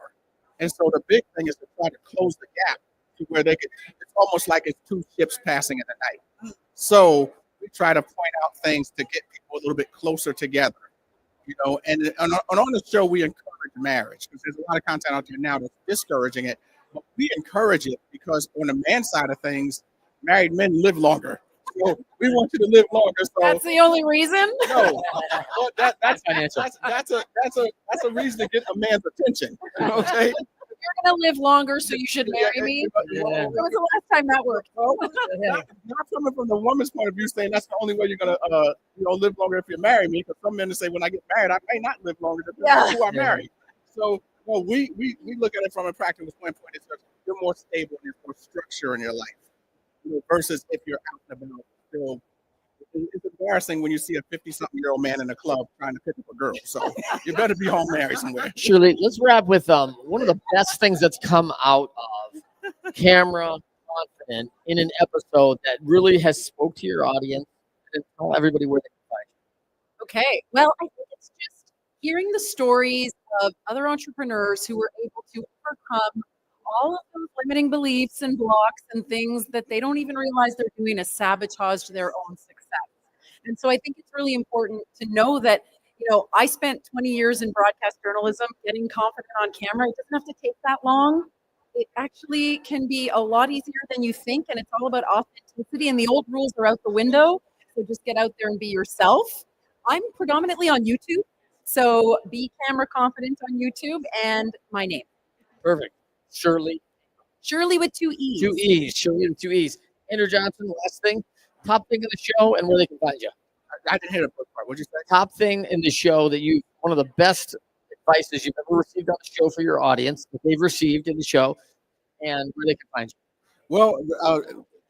And so the big thing is to try to close the gap to where they could. It's almost like it's two ships passing in the night. So we try to point out things to get people a little bit closer together. And on the show, we encourage marriage because there's a lot of content out there now that's discouraging it. But we encourage it because on the man side of things, married men live longer. So we want you to live longer. So That's the only reason? No, that's a reason to get a man's attention. Okay. You're gonna live longer, so you should marry me. Yeah. When was the last time that worked? Not coming from the woman's point of view, saying that's the only way you're gonna live longer if you marry me. Because some men say when I get married, I may not live longer depending on who I marry. So we look at it from a practical standpoint. It's just you're more stable and there's more structure in your life, versus if you're out and about. Still, it's embarrassing when you see a 50-something-year-old man in a club trying to pick up a girl. So you better be home married somewhere. Shirley, let's wrap with one of the best things that's come out of Camera Confident in an episode that really has spoke to your audience, and tell everybody where they can find you. Okay. Well, I think it's just hearing the stories of other entrepreneurs who were able to overcome all of those limiting beliefs and blocks and things that they don't even realize they're doing to sabotage their own success. And so I think it's really important to know that, I spent 20 years in broadcast journalism. Getting confident on camera, it doesn't have to take that long. It actually can be a lot easier than you think, and it's all about authenticity, and the old rules are out the window. So just get out there and be yourself. I'm predominantly on YouTube, so be Camera Confident on YouTube, and my name. Perfect. Shirley with 2 E's. 2 E's. Shirley with 2 E's. Andrew Johnson, last thing. Top thing of the show and where they can find you. I didn't hear the first part. What'd you say? Top thing in the show that one of the best advices you've ever received on the show for your audience that they've received in the show, and where they can find you. Well,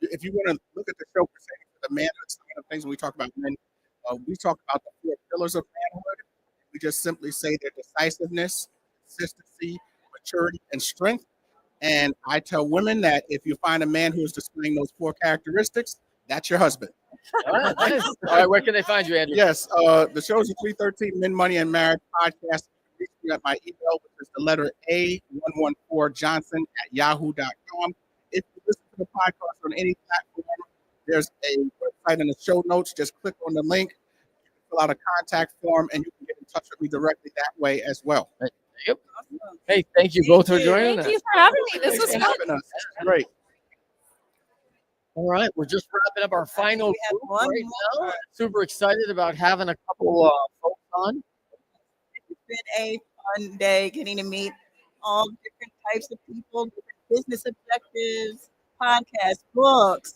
if you want to look at the show per se, the man side of things, when we talk about men, we talk about the 4 pillars of manhood. We just simply say their decisiveness, consistency, maturity, and strength. And I tell women that if you find a man who is displaying those 4 characteristics, that's your husband. All right, nice. All right, where can they find you, Andrew? Yes, the show's a 313 Men, Money, and Marriage podcast. You can reach me at my email, which is the letter A114johnson@yahoo.com. If you listen to the podcast on any platform, there's a website in the show notes. Just click on the link. fill out a contact form, and you can get in touch with me directly that way as well. Yep. Hey, thank you both for joining us. Thank you for having me. This Thanks was for fun. having us. This is great. All right, we're just wrapping up our final group one right more. now. Super excited about having a couple folks on. It's been a fun day getting to meet all different types of people, different business objectives, podcasts, books.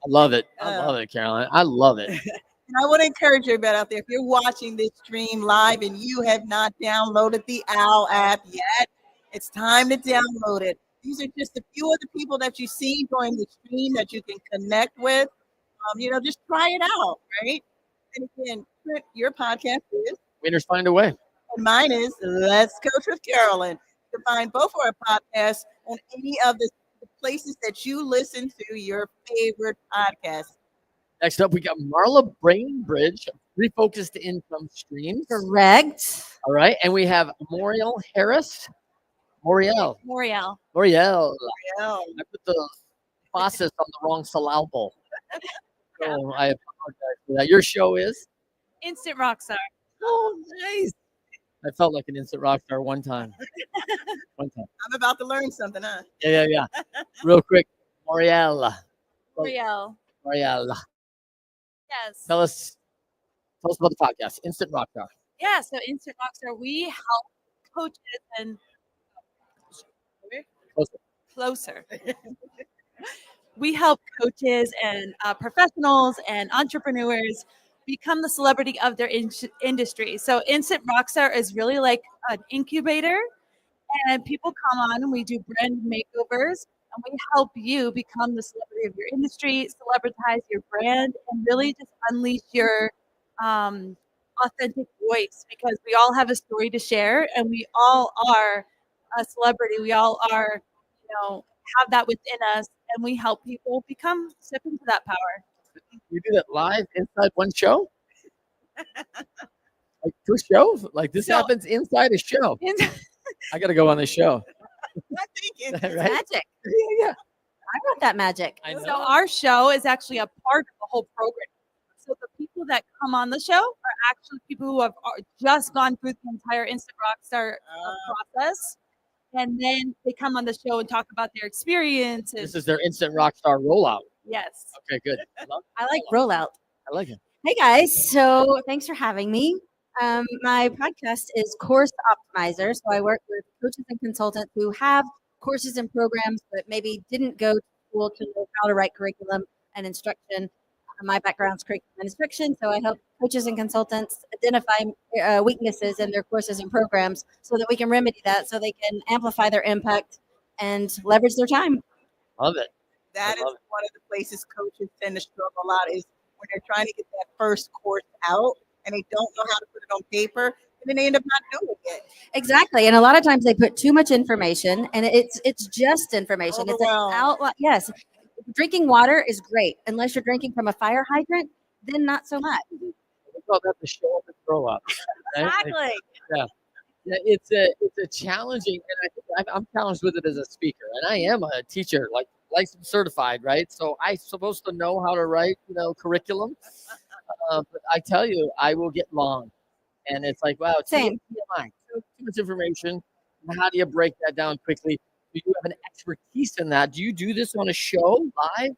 I love it. I love it, Caroline. I love it. And I want to encourage everybody out there, if you're watching this stream live and you have not downloaded the Owwll app yet, it's time to download it. These are just a few of the people that you see during the stream that you can connect with. Just try it out, right? And again, your podcast is Winners find a way. and mine is Let's Coach with Carolyn. You can find both of our podcasts on any of the places that you listen to your favorite podcasts. Next up, we got Marla Brainbridge, Refocused Income Streams. Correct. All right, and we have Moriel Harris. Moriel. Moriel. Moriel. I put the process on the wrong syllable. So I apologize for that. Your show is? Instant Rockstar. Oh, nice. I felt like an instant rock star one time. One time. I'm about to learn something, huh? Yeah. Real quick, Moriel. Moriel. Moriel. Yes. Tell us about the podcast, Instant Rockstar. Yeah. So Instant Rockstar, we help coaches and closer. We help coaches and professionals and entrepreneurs become the celebrity of their industry. So Instant Rockstar is really like an incubator, and people come on and we do brand makeovers, and we help you become the celebrity of your industry, celebritize your brand, and really just unleash your authentic voice, because we all have a story to share, and we all are a celebrity. We all are, have that within us, and we help people step into that power. You do that live inside one show? Like 2 shows? Like this happens inside a show. I got to go on the show. It's Right? magic. Yeah. I want that magic. I So our show is actually a part of the whole program. So the people that come on the show are actually people who have just gone through the entire Instant Rockstar process. And then they come on the show and talk about their experiences. This is their Instant Rockstar rollout. Yes. Okay, good. I like rollout. I like it. Hey guys, so thanks for having me. My podcast is Course Optimizer. So I work with coaches and consultants who have courses and programs, but maybe didn't go to school to know how to write curriculum and instruction. My background's curriculum and instruction, so I help coaches and consultants identify weaknesses in their courses and programs so that we can remedy that, so they can amplify their impact and leverage their time. Love it. That is one of the places coaches tend to struggle a lot, is when they're trying to get that first course out and they don't know how to put it on paper, and then they end up not doing it. Exactly, and a lot of times they put too much information, and it's just information. It's an outline. Yes, drinking water is great unless you're drinking from a fire hydrant. Then not so much. We call that the show up and throw up. Right? Exactly. Yeah. It's a challenging, and I'm challenged with it as a speaker, and I am a teacher, like licensed certified, right? So I'm supposed to know how to write, curriculum. But I tell you, I will get long, and it's like, wow, Same. Too much information. And how do you break that down quickly? Do you have an expertise in that? Do you do this on a show live?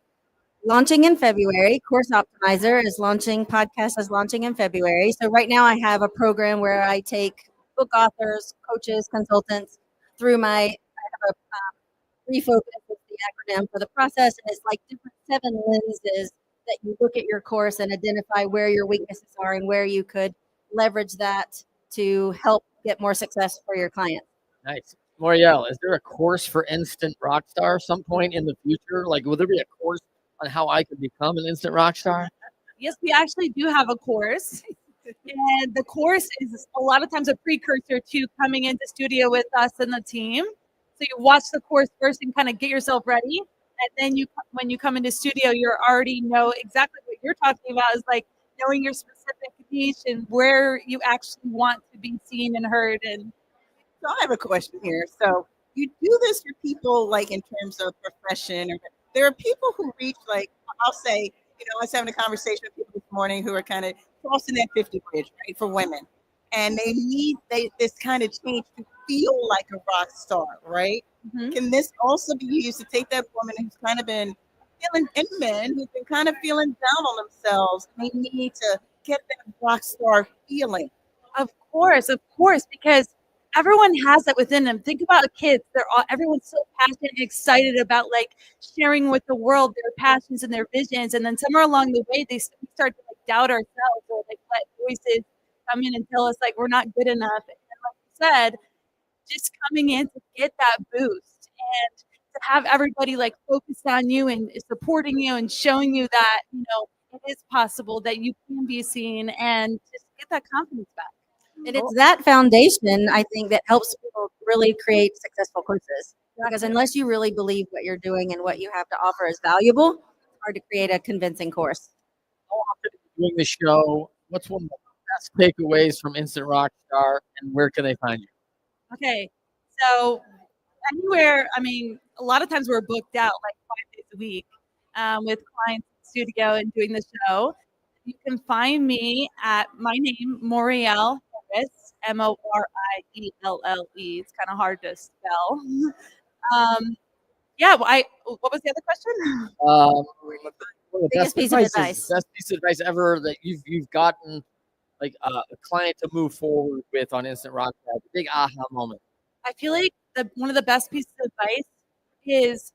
Launching in February. Course Optimizer is launching. Podcast is launching in February. So right now I have a program where I take book authors, coaches, consultants through I have a refocus is the acronym for the process. And it's like different 7 lenses that you look at your course and identify where your weaknesses are and where you could leverage that to help get more success for your clients. Nice. Moriel, is there a course for Instant Rockstar some point in the future? Like, will there be a course on how I could become an Instant Rockstar? Yes, we actually do have a course. And the course is a lot of times a precursor to coming into studio with us and the team. So you watch the course first and kind of get yourself ready. And then when you come into studio, you already know exactly what you're talking about, is like knowing your specific niche and where you actually want to be seen and heard. And so I have a question here. So you do this for people like in terms of profession, or there are people who reach, like, I'll say, I was having a conversation with people this morning who are kind of crossing that 50 bridge, right, for women. And they need this kind of change to feel like a rock star, right? Can this also be used to take that woman who's kind of been feeling, and men who've been kind of feeling down on themselves? They need to get that rock star feeling. Of course, because everyone has that within them. Think about kids; everyone's so passionate and excited about like sharing with the world their passions and their visions, and then somewhere along the way, they start to like doubt ourselves or like let voices come in and tell us like we're not good enough. And like you said, just coming in to get that boost and to have everybody like focused on you and supporting you and showing you that it is possible that you can be seen and just get that confidence back. And it's that foundation, I think, that helps people really create successful courses. Because unless you really believe what you're doing and what you have to offer is valuable, it's hard to create a convincing course. How often are you doing the show? What's one of the best takeaways from Instant Rockstar, and where can they find you? Okay, so anywhere, I mean, a lot of times we're booked out like 5 days a week with clients in the studio and doing the show. You can find me at my name, Morielle Harris, Morielle. It's kind of hard to spell. What was the other question? One of the Biggest piece of advice. Best piece of advice ever that you've gotten like a client to move forward with on Instant Rockstar. The big aha moment. I feel like one of the best pieces of advice is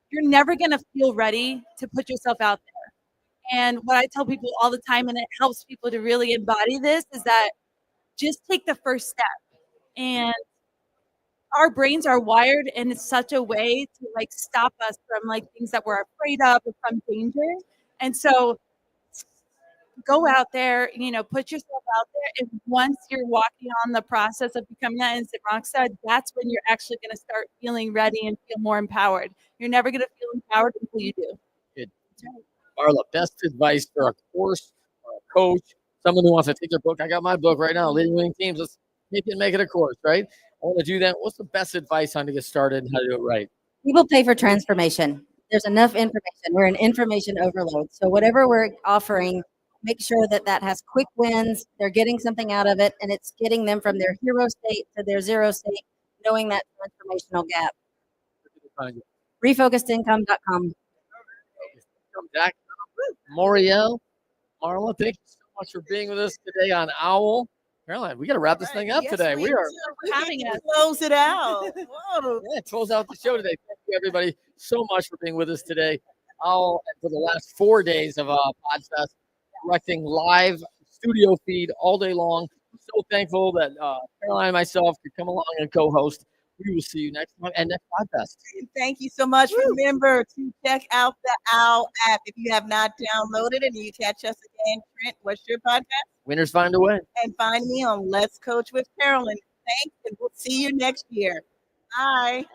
you're never going to feel ready to put yourself out there. And what I tell people all the time, and it helps people to really embody this, is that just take the first step. And our brains are wired in such a way to like stop us from like things that we're afraid of or from danger. And so go out there, put yourself out there. And once you're walking on the process of becoming that instant rock star, that's when you're actually going to start feeling ready and feel more empowered. You're never going to feel empowered until you do. Good. Marla, best advice for a course, or a coach, someone who wants to take their book. I got my book right now, Leading Winning Teams. Let's make it a course, right? I want to do that. What's the best advice on to get started and how to do it right? People pay for transformation. There's enough information. We're an information overload. So whatever we're offering, make sure that has quick wins. They're getting something out of it, and it's getting them from their hero state to their zero state, knowing that transformational gap. RefocusedIncome.com. Morielle, Marla, thank you so much for being with us today on Owwll. Caroline, we got to wrap this thing up today. We are having us close it out. Whoa. Yeah, close out the show today. Thank you, everybody, so much for being with us today. Owwll, for the last 4 days of Podfest, directing live studio feed all day long. I'm so thankful that Caroline and myself could come along and co-host. We will see you next time and next Podfest. Thank you so much. Woo. Remember to check out the Owwll app if you have not downloaded it. And you catch us again. Trent, what's your podcast? Winners find a way. And find me on Let's Coach with Carolyn. Thanks, and we'll see you next year. Bye.